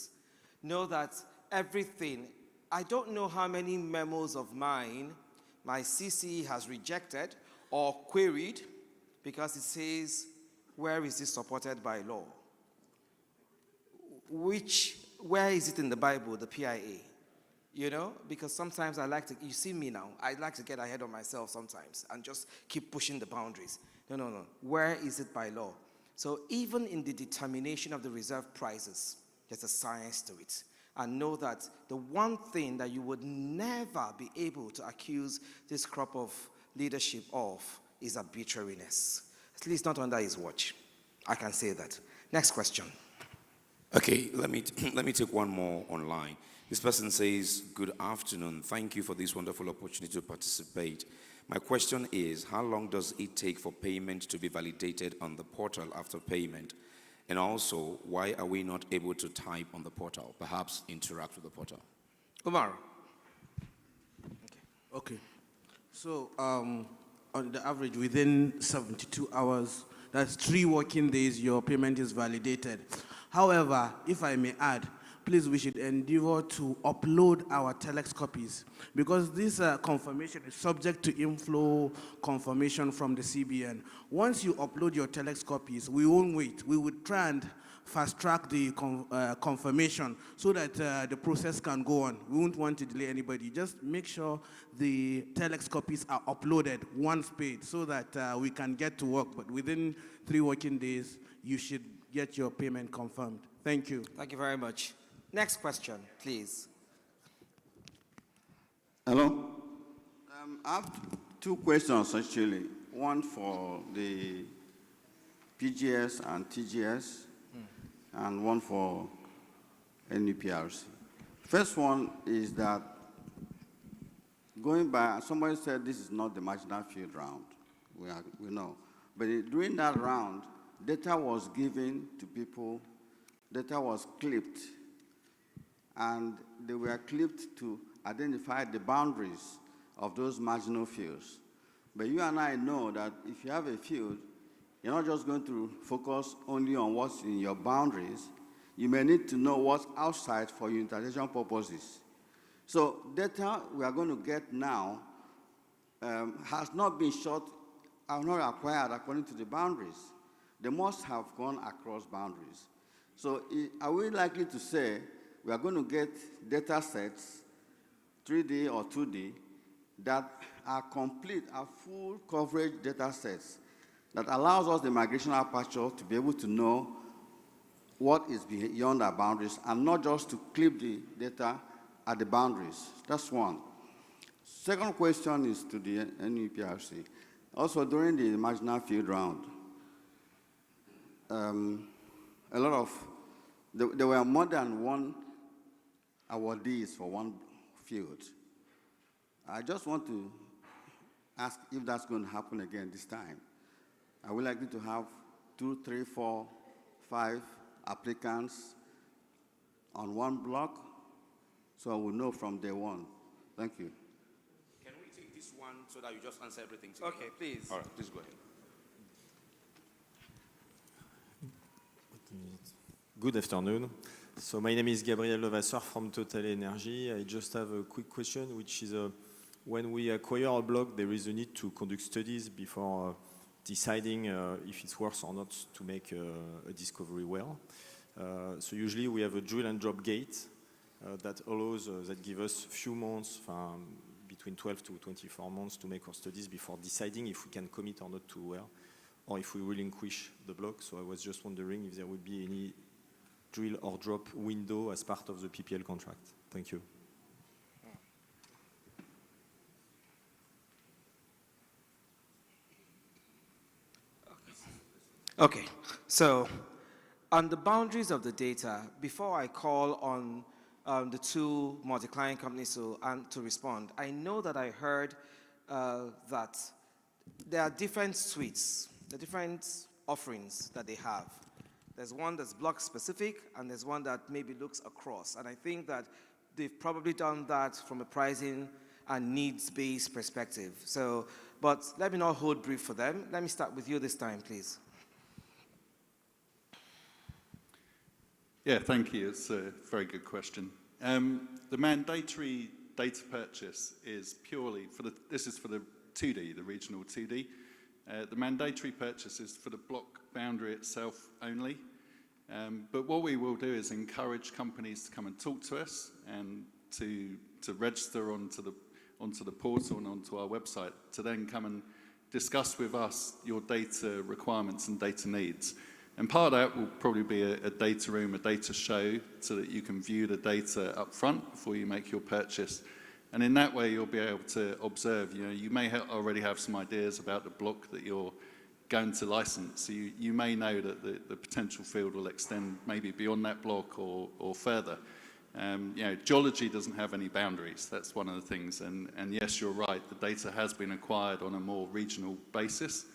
Know that everything, I don't know how many memos of mine my CC has rejected or queried because it says, where is this supported by law? Where is it in the Bible, the PIA? Because sometimes I like to, you see me now, I like to get ahead of myself sometimes and just keep pushing the boundaries. No. Where is it by law? So even in the determination of the reserve prices, there's a science to it. And know that the one thing that you would never be able to accuse this crop of leadership of is arbitrariness. At least not under his watch. I can say that. Next question. Okay, let me take one more online. This person says, good afternoon. Thank you for this wonderful opportunity to participate. My question is, how long does it take for payment to be validated on the portal after payment? And also, why are we not able to type on the portal? Perhaps interact with the portal. Umar. Okay. So, on the average, within 72 hours, that's 3 working days, your payment is validated. However, if I may add, please, we should endeavor to upload our telex copies, because this confirmation is subject to inflow confirmation from the CBN. Once you upload your telex copies, we won't wait. We would try and fast-track the confirmation so that the process can go on. We won't want to delay anybody. Just make sure the telex copies are uploaded once paid so that we can get to work. But within 3 working days, you should get your payment confirmed. Thank you. Thank you very much. Next question, please. Hello. I have 2 questions, actually. One for the PGS and TGS, and one for NUPRC. First one is that, going by, somebody said this is not the marginal field round. We know. But during that round, data was given to people, data was clipped, and they were clipped to identify the boundaries of those marginal fields. But you and I know that if you have a field, you're not just going to focus only on what's in your boundaries. You may need to know what's outside for utilization purposes. So data we are going to get now has not been not acquired according to the boundaries. They must have gone across boundaries. So are we likely to say we are going to get data sets, 3D or 2D, that are complete, are full coverage data sets, that allows us, the migration aperture, to be able to know what is beyond our boundaries and not just to clip the data at the boundaries. That's one. Second question is to the NUPRC. Also, during the marginal field round, there were more than one awardees for one field. I just want to ask if that's going to happen again this time. Are we likely to have 2, 3, 4, 5 applicants on one block? So we'll know from day one. Thank you. Can we take this one so that you just answer everything together? Okay, please. All right, please go ahead. Good afternoon. So my name is Gabriel Levasseur from Total Energy. I just have a quick question, which is when we acquire a block, there is a need to conduct studies before deciding if it's worth or not to make a discovery well. So usually we have a drill and drop gate that allows, that give us few months, between 12 to 24 months to make our studies before deciding if we can commit or not to a well, or if we relinquish the block. So I was just wondering if there would be any drill or drop window as part of the PPL contract. Thank you. Okay, so on the boundaries of the data, before I call on the two multi-client companies to respond, I know that I heard that there are different suites, the different offerings that they have. There's one that's block specific, and there's one that maybe looks across. And I think that they've probably done that from a pricing and needs-based perspective. So, but let me not hold brief for them. Let me start with you this time, please. Yeah, thank you. It's a very good question. The mandatory data purchase is purely for this is for the 2D, the regional 2D. The mandatory purchase is for the block boundary itself only. But what we will do is encourage companies to come and talk to us and to register onto the portal and onto our website to then come and discuss with us your data requirements and data needs. And part of that will probably be a data room, a data show, so that you can view the data up front before you make your purchase. And in that way, you'll be able to observe. You know, you may already have some ideas about the block that you're going to license. So you may know that the potential field will extend maybe beyond that block or further. You know, geology doesn't have any boundaries. That's one of the things. And yes, you're right. The data has been acquired on a more regional basis.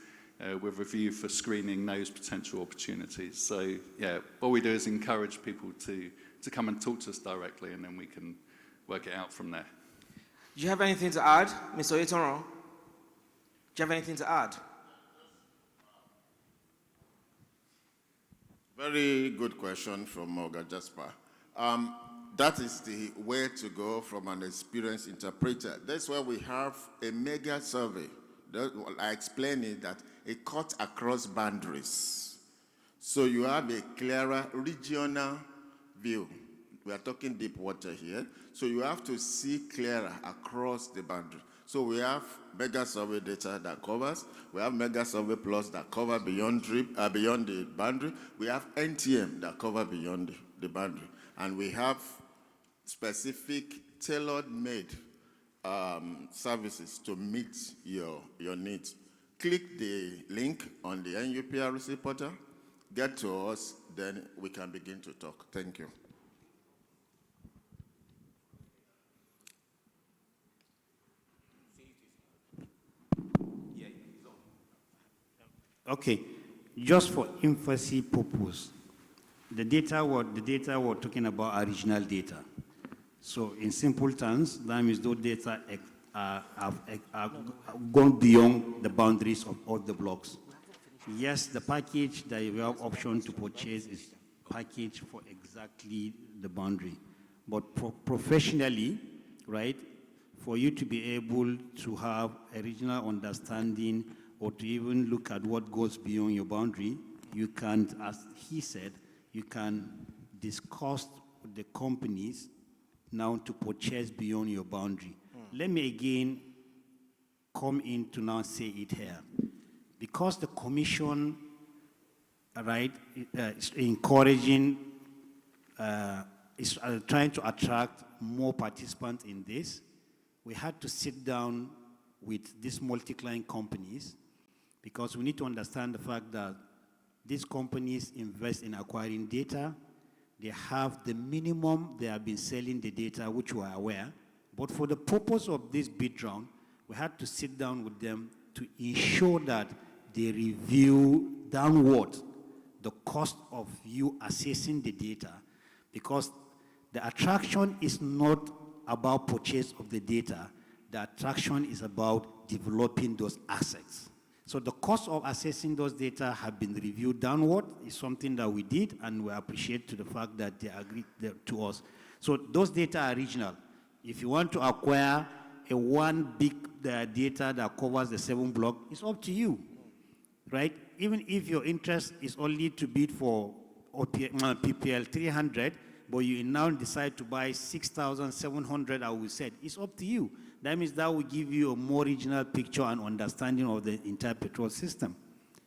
With a view for screening those potential opportunities. So yeah, what we do is encourage people to come and talk to us directly, and then we can work it out from there. Do you have anything to add, Mr. Etoron? Do you have anything to add? Very good question from Morgan Jasper. That is the way to go from an experienced interpreter. That's why we have a mega survey. I explained it that it cuts across boundaries. So you have a clearer regional view. We are talking deep water here. So you have to see clearer across the boundary. So we have mega survey data that covers. We have mega survey plus that cover beyond the boundary. We have NTM that cover beyond the boundary. And we have specific tailor-made services to meet your needs. Click the link on the NUPRC portal, get to us, then we can begin to talk. Thank you. Okay, just for emphasis purpose, the data we're talking about are regional data. So in simple terms, that means those data have gone beyond the boundaries of all the blocks. Yes, the package that you have option to purchase is packaged for exactly the boundary. But professionally, right, for you to be able to have a regional understanding or to even look at what goes beyond your boundary, you can, as he said, you can discuss with the companies now to purchase beyond your boundary. Let me again come in to now say it here. because the commission, right, is encouraging, is trying to attract more participants in this, we had to sit down with these multi-client companies because we need to understand the fact that these companies invest in acquiring data. They have the minimum they have been selling the data, which we are aware. But for the purpose of this bid round, we had to sit down with them to ensure that they review downward the cost of you assessing the data, because the attraction is not about purchase of the data. The attraction is about developing those assets. So the cost of assessing those data have been reviewed downward. Is something that we did, and we appreciate to the fact that they agreed to us. So those data are regional. If you want to acquire a one big data that covers the 7 block, it's up to you, right? Even if your interest is only to bid for PPL 300, but you now decide to buy 6,700, as we said, it's up to you. That means that will give you a more regional picture and understanding of the entire petrol system.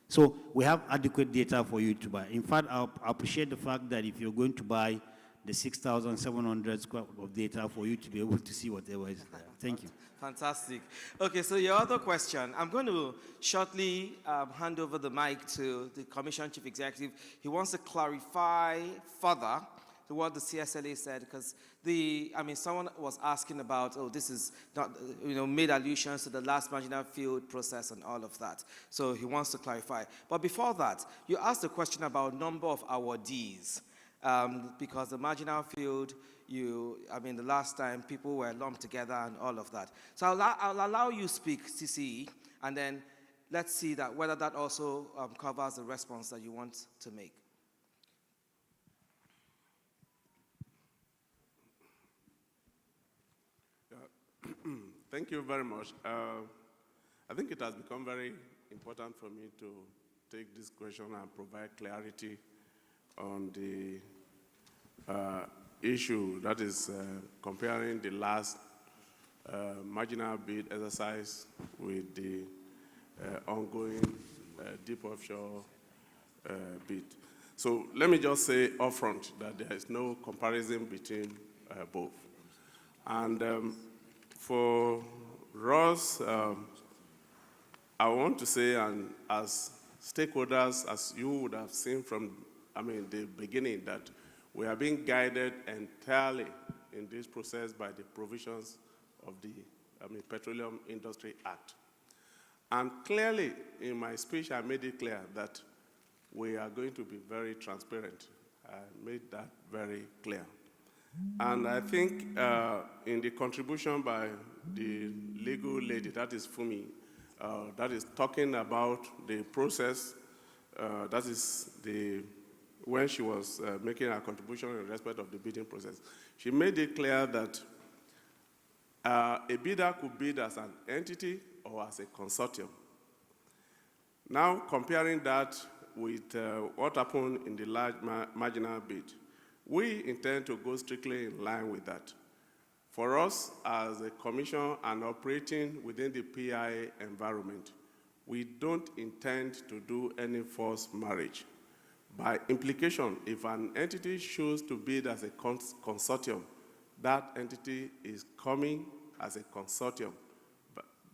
So we have adequate data for you to buy. In fact, I appreciate the fact that if you're going to buy the 6,700 square of data for you to be able to see whatever is there. Thank you. Fantastic. Okay, so your other question, I'm going to shortly hand over the mic to the Commission Chief Executive. He wants to clarify further to what the CSLA said, because someone was asking about, oh, this is not, made allusions to the last marginal field process and all of that. So he wants to clarify. But before that, you asked a question about number of awardees, because the marginal field, the last time people were lumped together and all of that. So I'll allow you speak, CCE, and then let's see that whether that also covers the response that you want to make. Thank you very much. I think it has become very important for me to take this question and provide clarity on the issue that is comparing the last marginal bid exercise with the ongoing deep offshore bid. So let me just say upfront that there is no comparison between both. And for us, I want to say, and as stakeholders, as you would have seen from the beginning, that we are being guided entirely in this process by the provisions of the Petroleum Industry Act. And clearly, in my speech, I made it clear that we are going to be very transparent. I made that very clear. And I think in the contribution by the legal lady, that is Fumi, that is talking about the process, that is when she was making her contribution in respect of the bidding process, she made it clear that a bidder could bid as an entity or as a consortium. Now, comparing that with what happened in the large marginal bid, we intend to go strictly in line with that. For us, as a commission and operating within the PIA environment, we don't intend to do any forced marriage. By implication, if an entity chooses to bid as a consortium, that entity is coming as a consortium.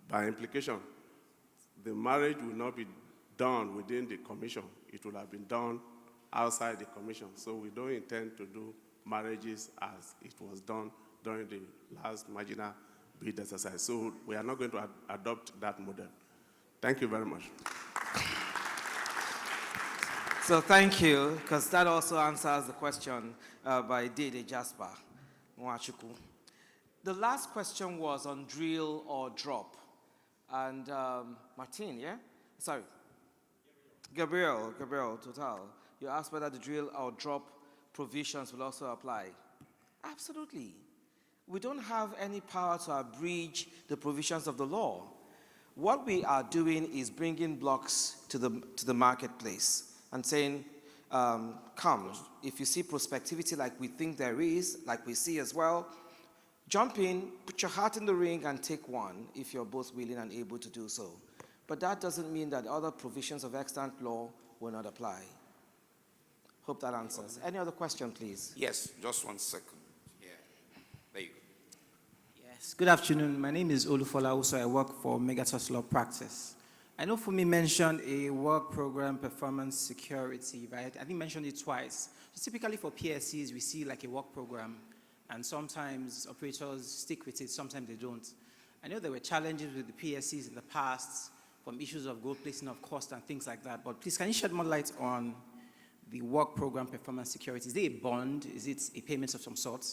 By implication, the marriage will not be done within the commission. It will have been done outside the commission. So we don't intend to do marriages as it was done during the last marginal bid exercise. So we are not going to adopt that model. Thank you very much. So thank you, because that also answers the question by Dede Jasper Nwachuku. The last question was on drill or drop. And Martin, yeah? Sorry. Gabriel, Total. You asked whether the drill or drop provisions will also apply. Absolutely. We don't have any power to abridge the provisions of the law. What we are doing is bringing blocks to the marketplace and saying, come, if you see prospectivity like we think there is, like we see as well, jump in, put your heart in the ring and take one if you're both willing and able to do so. but that doesn't mean that other provisions of extant law will not apply. Hope that answers. Any other question, please? Yes, just 1 second. Yeah, there you go. Yes, good afternoon. My name is Olufola. Also, I work for Megatos Law Practice. I know Fumi mentioned a work program performance security, right? I think mentioned it twice. So typically for PSCs, we see like a work program, and sometimes operators stick with it, sometimes they don't. I know there were challenges with the PSCs in the past from issues of gold placing of cost and things like that, but please, can you shed more light on the work program performance security? Is it a bond? Is it a payment of some sort?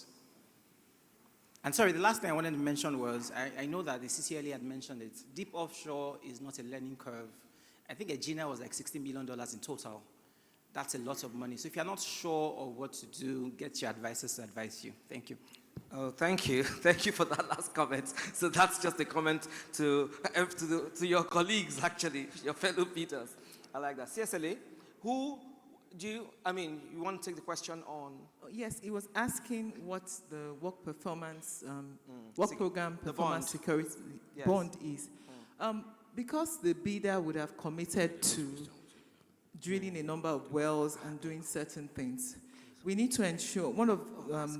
And sorry, the last thing I wanted to mention was, I know that the CCLA had mentioned it. Deep offshore is not a learning curve. I think a GINA was like $60 million in total. That's a lot of money. So if you're not sure of what to do, get your advisors to advise you. Thank you. Oh, thank you. Thank you for that last comment. So that's just a comment to your colleagues, actually, your fellow Peters. I like that. CSLA, who do you, you want to take the question on? Yes, he was asking what the work performance, work program the performance bond. security Yes. bond is. Because the bidder would have committed to drilling a number of wells and doing certain things, we need to ensure, one of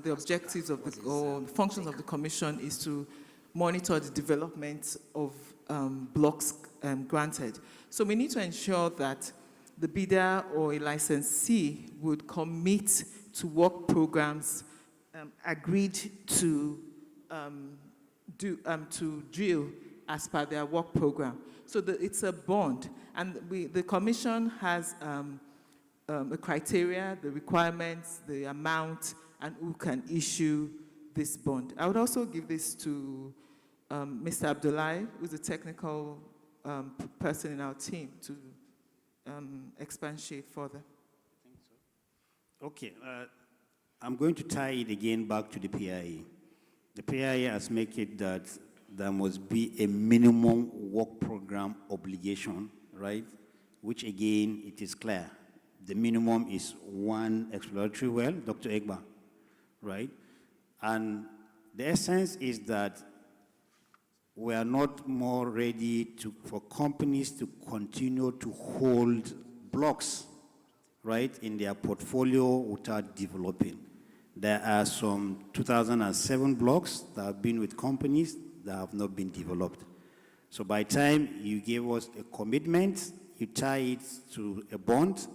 the objectives of the, or functions of the commission is to monitor the development of blocks granted. So we need to ensure that the bidder or a licensee would commit to work programs agreed to drill as per their work program. So it's a bond, and the commission has a criteria, the requirements, the amount, and who can issue this bond. I would also give this to Mr. Abdullahi, who's a technical person in our team, to expatiate further. Okay, I'm going to tie it again back to the PIA. The PIA has made it that there must be a minimum work program obligation, right? Which again, it is clear. The minimum is 1 exploratory well, Dr. Egba, right? And the essence is that we are not more ready for companies to continue to hold blocks, right, in their portfolio without developing. There are some 2007 blocks that have been with companies that have not been developed. So by the time you give us a commitment, you tie it to a bond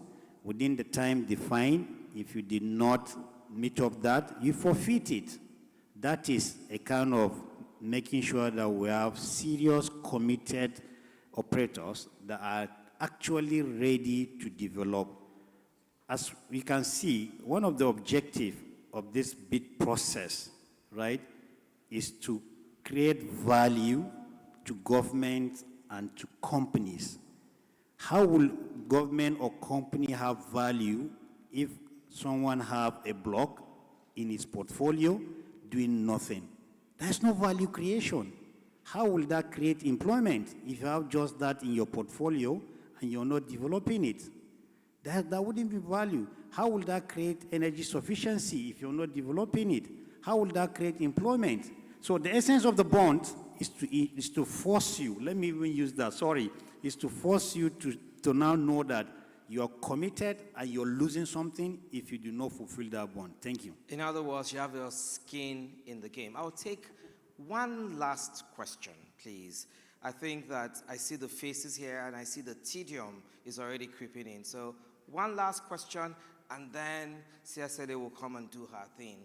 within the time defined. If you did not meet up that, you forfeit it. That is a kind of making sure that we have serious, committed operators that are actually ready to develop. As we can see, one of the objectives of this bid process, right, is to create value to government and to companies. How will government or company have value if someone have a block in its portfolio doing nothing? There's no value creation. How will that create employment if you have just that in your portfolio and you're not developing it? That wouldn't be value. How will that create energy sufficiency if you're not developing it? How will that create employment? So the essence of the bond is to force you, let me even use that, sorry, is to force you to now know that you're committed and you're losing something if you do not fulfill that bond. Thank you. In other words, you have your skin in the game. I'll take one last question, please. I think that I see the faces here and I see the tedium is already creeping in. So one last question, and then CSLA will come and do her thing.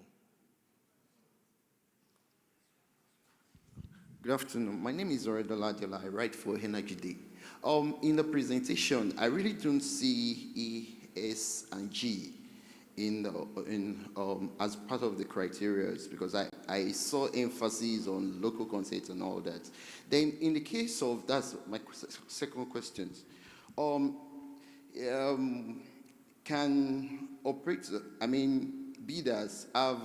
Good afternoon. My name is Oredola Adiola. I write for Energy Day. In the presentation, I really don't see E, S, and G as part of the criteria because I saw emphasis on local consent and all that. Then in the case of, that's my second question, can operators, bidders have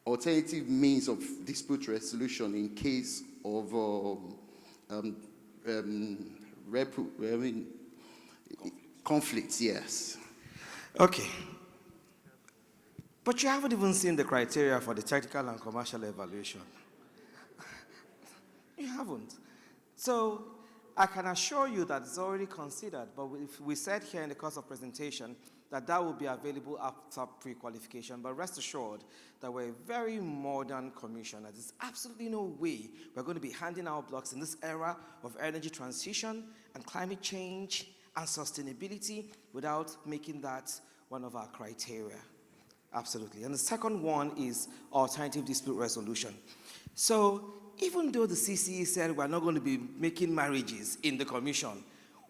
alternative means of dispute resolution in case of conflicts, yes. Okay. But you haven't even seen the criteria for the technical and commercial evaluation. You haven't. So I can assure you that it's already considered, but we said here in the course of presentation that that will be available after pre-qualification. But rest assured that we're a very modern commission. There's absolutely no way we're going to be handing out blocks in this era of energy transition and climate change and sustainability without making that one of our criteria. Absolutely. And the second one is alternative dispute resolution. So even though the CCE said we're not going to be making marriages in the commission,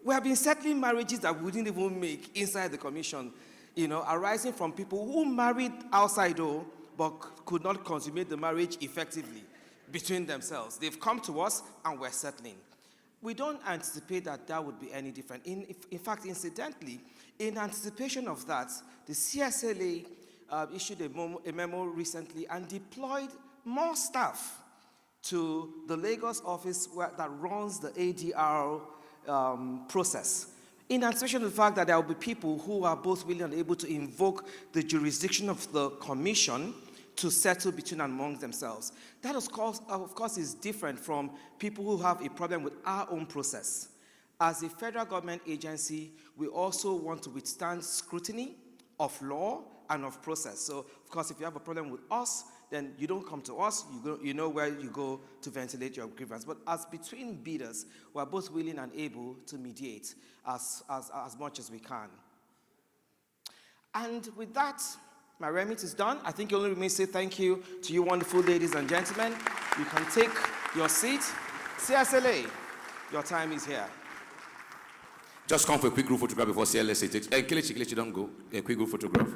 we have been settling marriages that we didn't even make inside the commission, arising from people who married outside, but could not consummate the marriage effectively between themselves. They've come to us and we're settling. We don't anticipate that that would be any different. In fact, incidentally, in anticipation of that, the CSLA issued a memo recently and deployed more staff to the Lagos office that runs the ADR process, in anticipation of the fact that there will be people who are both willing and able to invoke the jurisdiction of the commission to settle between and among themselves. That, of course, is different from people who have a problem with our own process. As a federal government agency, we also want to withstand scrutiny of law and of process. So, of course, if you have a problem with us, then you don't come to us, you know where you go to ventilate your grievance. But as between bidders, we're both willing and able to mediate as much as we can. And with that, my remit is done. I think it only remains to say thank you to you wonderful ladies and gentlemen. You can take your seat. CSLA, your time is here. Just come for a quick group photograph before CLSA takes. Kelechi, don't go. A quick group photograph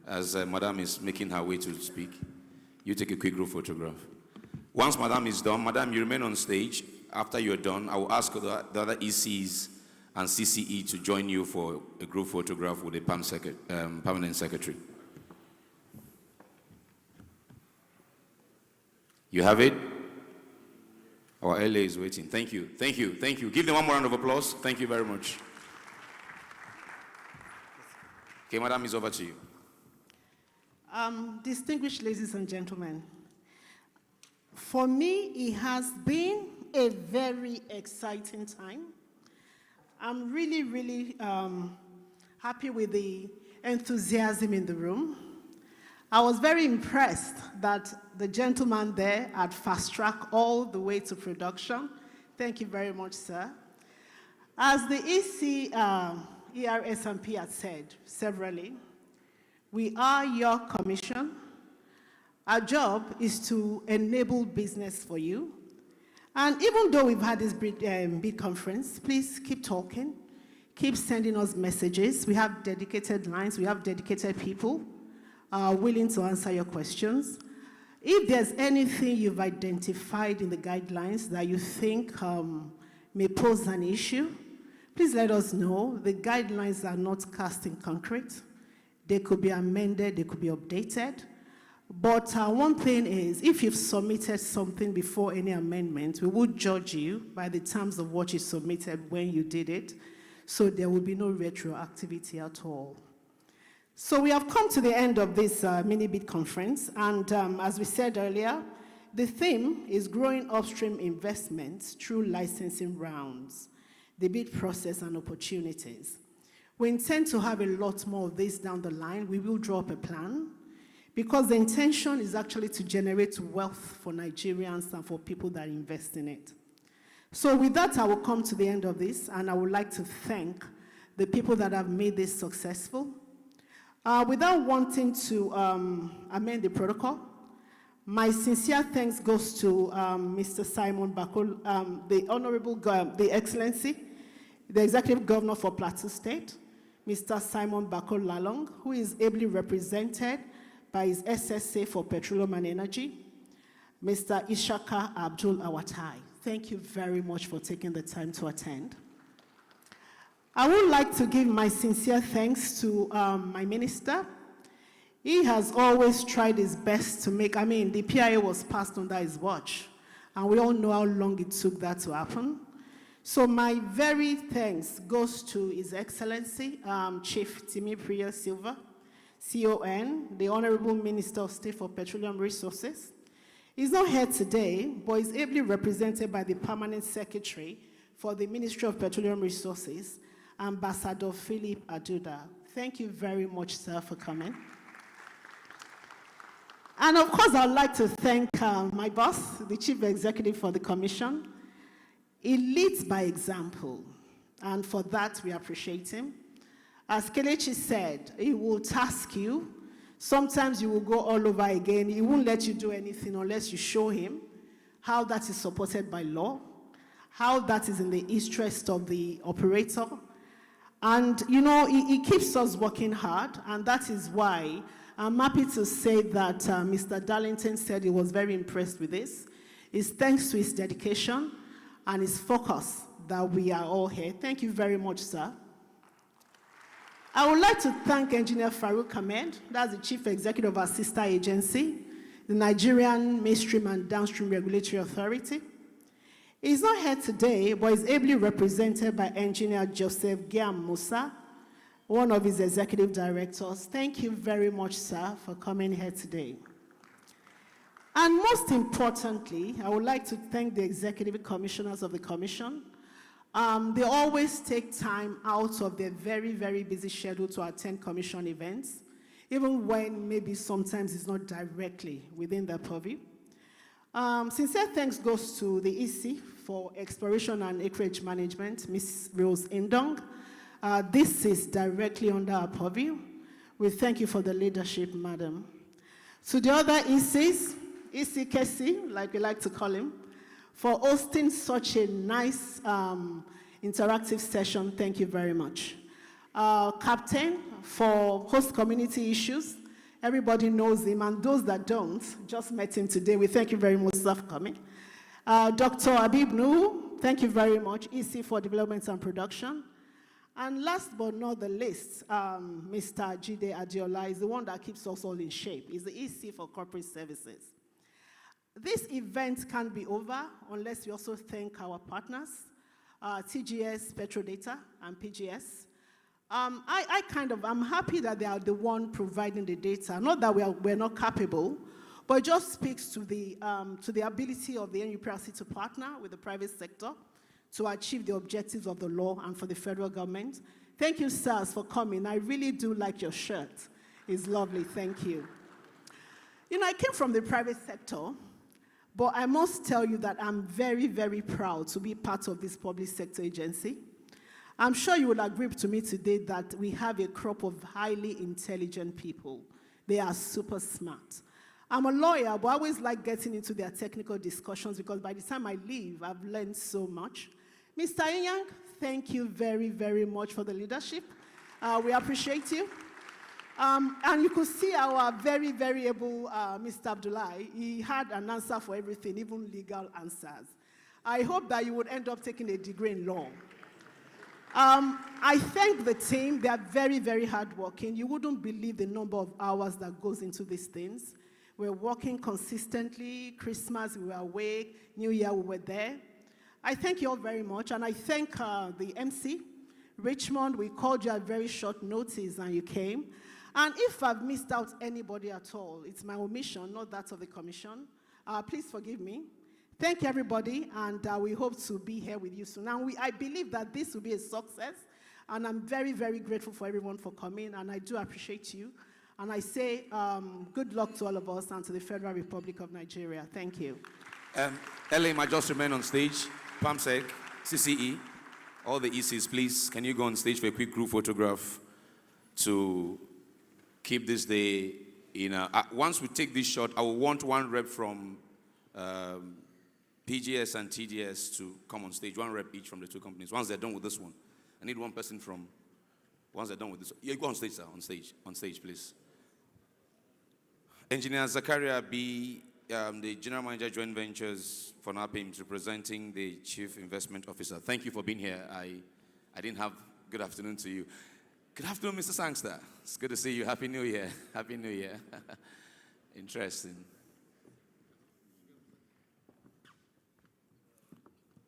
as Madam is making her way to speak. You take a quick group photograph. Once Madam is done, Madam, you remain on stage. After you're done, I will ask the other ECs and CCE to join you for a group photograph with the permanent secretary. You have it? Our LA is waiting. Thank you, thank you, thank you. Give them one more round of applause. Thank you very much. Okay, Madam, it's over to you. Distinguished ladies and gentlemen, for me, it has been a very exciting time. I'm really, really happy with the enthusiasm in the room. I was very impressed that the gentleman there had fast-tracked all the way to production. Thank you very much, sir. As the EC, ERS&P had said severally, we are your commission. Our job is to enable business for you. And even though we've had this big conference, please keep talking, keep sending us messages. We have dedicated lines, we have dedicated people willing to answer your questions. If there's anything you've identified in the guidelines that you think may pose an issue, please let us know. The guidelines are not cast in concrete. They could be amended, they could be updated. But one thing is, if you've submitted something before any amendment, we will judge you by the terms of what you submitted when you did it. So there will be no retroactivity at all. So we have come to the end of this mini-bid conference. And as we said earlier, the theme is growing upstream investments through licensing rounds, the bid process and opportunities. We intend to have a lot more of this down the line. We will draw up a plan because the intention is actually to generate wealth for Nigerians and for people that invest in it. So with that, I will come to the end of this, and I would like to thank the people that have made this successful. Without wanting to amend the protocol, my sincere thanks goes to Mr. Simon Bakol, the Honorable, the Excellency, the Executive Governor for Plateau State, Mr. Simon Bakol Lalong, who is ably represented by his SSA for Petroleum and Energy, Mr. Ishaka Abdul Awatai. Thank you very much for taking the time to attend. I would like to give my sincere thanks to my minister. He has always tried his best to make, the PIA was passed under his watch, and we all know how long it took that to happen. So my very thanks goes to His Excellency, Chief Timi Priya Silva, CON, the Honorable Minister of State for Petroleum Resources. He's not here today, but he's ably represented by the Permanent Secretary for the Ministry of Petroleum Resources, Ambassador Philip Aduda. Thank you very much, sir, for coming. And of course, I'd like to thank my boss, the Chief Executive for the Commission. He leads by example, and for that, we appreciate him. As Kelechi said, he will task you. Sometimes you will go all over again. He won't let you do anything unless you show him how that is supported by law, how that is in the interest of the operator. And, you know, he keeps us working hard, and that is why I'm happy to say that Mr. Darlington said he was very impressed with this. It's thanks to his dedication and his focus that we are all here. Thank you very much, sir. I would like to thank Engineer Farouk Ahmed, that's the Chief Executive of our sister agency, the Nigerian Midstream and Downstream Regulatory Authority. He's not here today, but is ably represented by Engineer Joseph Giam Musa, one of his executive directors. Thank you very much, sir, for coming here today. And most importantly, I would like to thank the executive commissioners of the Commission. They always take time out of their very, very busy schedule to attend Commission events, even when maybe sometimes it's not directly within their purview. Sincere thanks goes to the EC for Exploration and Acreage Management, Ms. Rose Indong. This is directly under our purview. We thank you for the leadership, madam. To the other ECs, EC Kessi, like we like to call him, for hosting such a nice interactive session, thank you very much. Captain, for host community issues, everybody knows him, and those that don't, just met him today. We thank you very much, sir, for coming. Dr. Habib Nuhu, thank you very much, EC for Development and Production. And last but not the least, Mr. Jide Adiola is the one that keeps us all in shape. He's the EC for Corporate Services. This event can't be over unless we also thank our partners, TGS, Petra Data, and PGS. I'm happy that they are the one providing the data. Not that we're not capable, but it just speaks to the ability of the NUPRC to partner with the private sector to achieve the objectives of the law and for the federal government. Thank you, sirs, for coming. I really do like your shirt. It's lovely, thank you. You know, I came from the private sector, but I must tell you that I'm very, very proud to be part of this public sector agency. I'm sure you will agree to me today that we have a crop of highly intelligent people. They are super smart. I'm a lawyer, but I always like getting into their technical discussions because by the time I leave, I've learned so much. Mr. Inyang, thank you very, very much for the leadership. We appreciate you. And you could see our very, very able Mr. Abdullahi. He had an answer for everything, even legal answers. I hope that you would end up taking a degree in law. I thank the team. They are very, very hardworking. You wouldn't believe the number of hours that goes into these things. We're working consistently. Christmas, we were awake. New Year, we were there. I thank you all very much. And I thank the MC, Richmond. We called you at very short notice and you came. And if I've missed out anybody at all, it's my omission, not that of the Commission. Please forgive me. Thank you, everybody, and we hope to be here with you soon. And I believe that this will be a success, and I'm very, very grateful for everyone for coming, and I do appreciate you. And I say good luck to all of us and to the Federal Republic of Nigeria. Thank you. LA might just remain on stage. PAMSEC, CCE, all the ECs, please, can you go on stage for a quick group photograph to keep this day in a... once we take this shot, I will want one rep from PGS and TGS to come on stage, one rep each from the two companies. Once they're done with this one, I need one person from, once they're done with this, yeah, go on stage, sir, on stage, please. Engineer Zakaria B., the General Manager Joint Ventures for NAPIMS, representing the Chief Investment Officer. Thank you for being here. I didn't have good afternoon to you. Good afternoon, Mr. Sangster. It's good to see you. Happy New Year. Happy New Year. Interesting.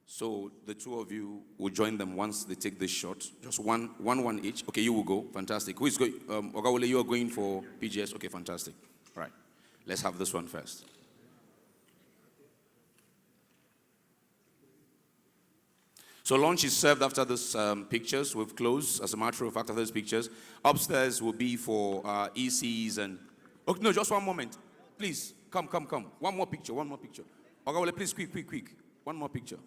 So the two of you will join them once they take this shot. Just one each. Okay, you will go. Fantastic. Who is going? Ogawole, you are going for PGS. Okay, fantastic. Right. Let's have this one first. So lunch is served after these pictures. We've closed, as a matter of fact, after those pictures. Upstairs will be for ECs and... Okay, no, just one moment. Please, come. One more picture. Okay, please, quick. One more picture.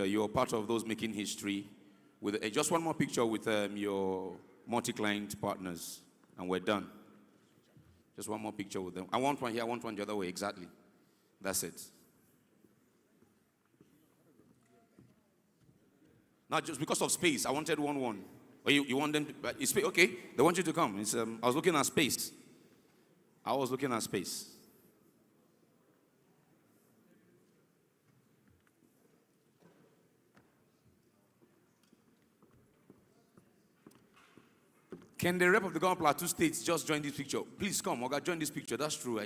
You're part of those making history. With just one more picture with your multi-client partners, and we're done. Just one more picture with them. I want one here, I want one the other way, exactly. That's it. Not just because of space, I wanted one. Or you want them to, it's space, okay, they want you to come. It's, I was looking at space. Can the rep of the Government Plateau States just join this picture? Please come, Oga, join this picture. That's true.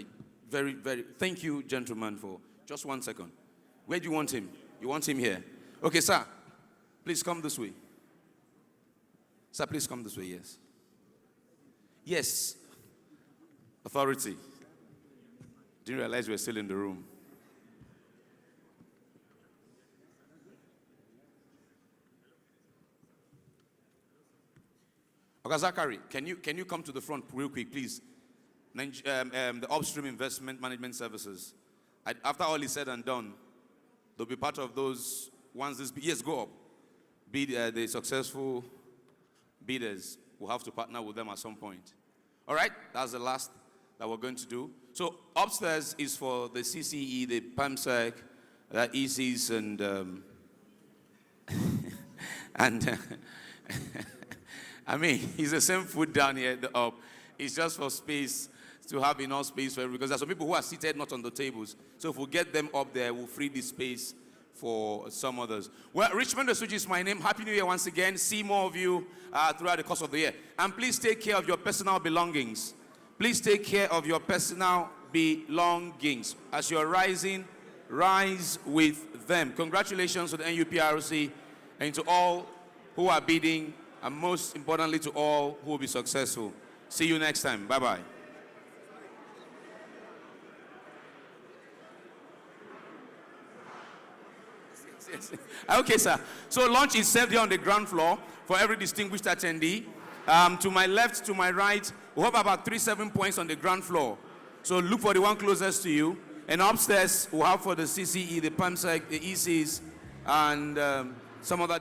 Very, thank you, gentlemen, for just 1 second. Where do you want him? You want him here? Okay, sir, please come this way. Sir, please come this way, yes. Yes. Authority. Didn't realize we were still in the room. Okay, Zachary, can you come to the front real quick, please? The Upstream Investment Management Services. After all is said and done, they'll be part of those ones. Yes, go up. The successful bidders will have to partner with them at some point. All right, that's the last that we're going to do. So upstairs is for the CCE, the PAMSEC, the ECs, and I mean, it's the same food down here up. It's just for space, to have enough space for everyone. Because there are some people who are seated not on the tables. So if we get them up there, we'll free the space for some others. Well, Richmond Osuji is my name. Happy New Year once again. See more of you throughout the course of the year. And please take care of your personal belongings. Please take care of your personal belongings. As you're rising, rise with them. Congratulations to the NUPRC and to all who are bidding, and most importantly to all who will be successful. See you next time. Bye-bye. Yes. Okay, sir. So lunch is served here on the ground floor for every distinguished attendee. To my left, to my right, we have about 3-7 points on the ground floor. So look for the one closest to you. And upstairs, we'll have for the CCE, the PAMSEC, the ECs, and some other...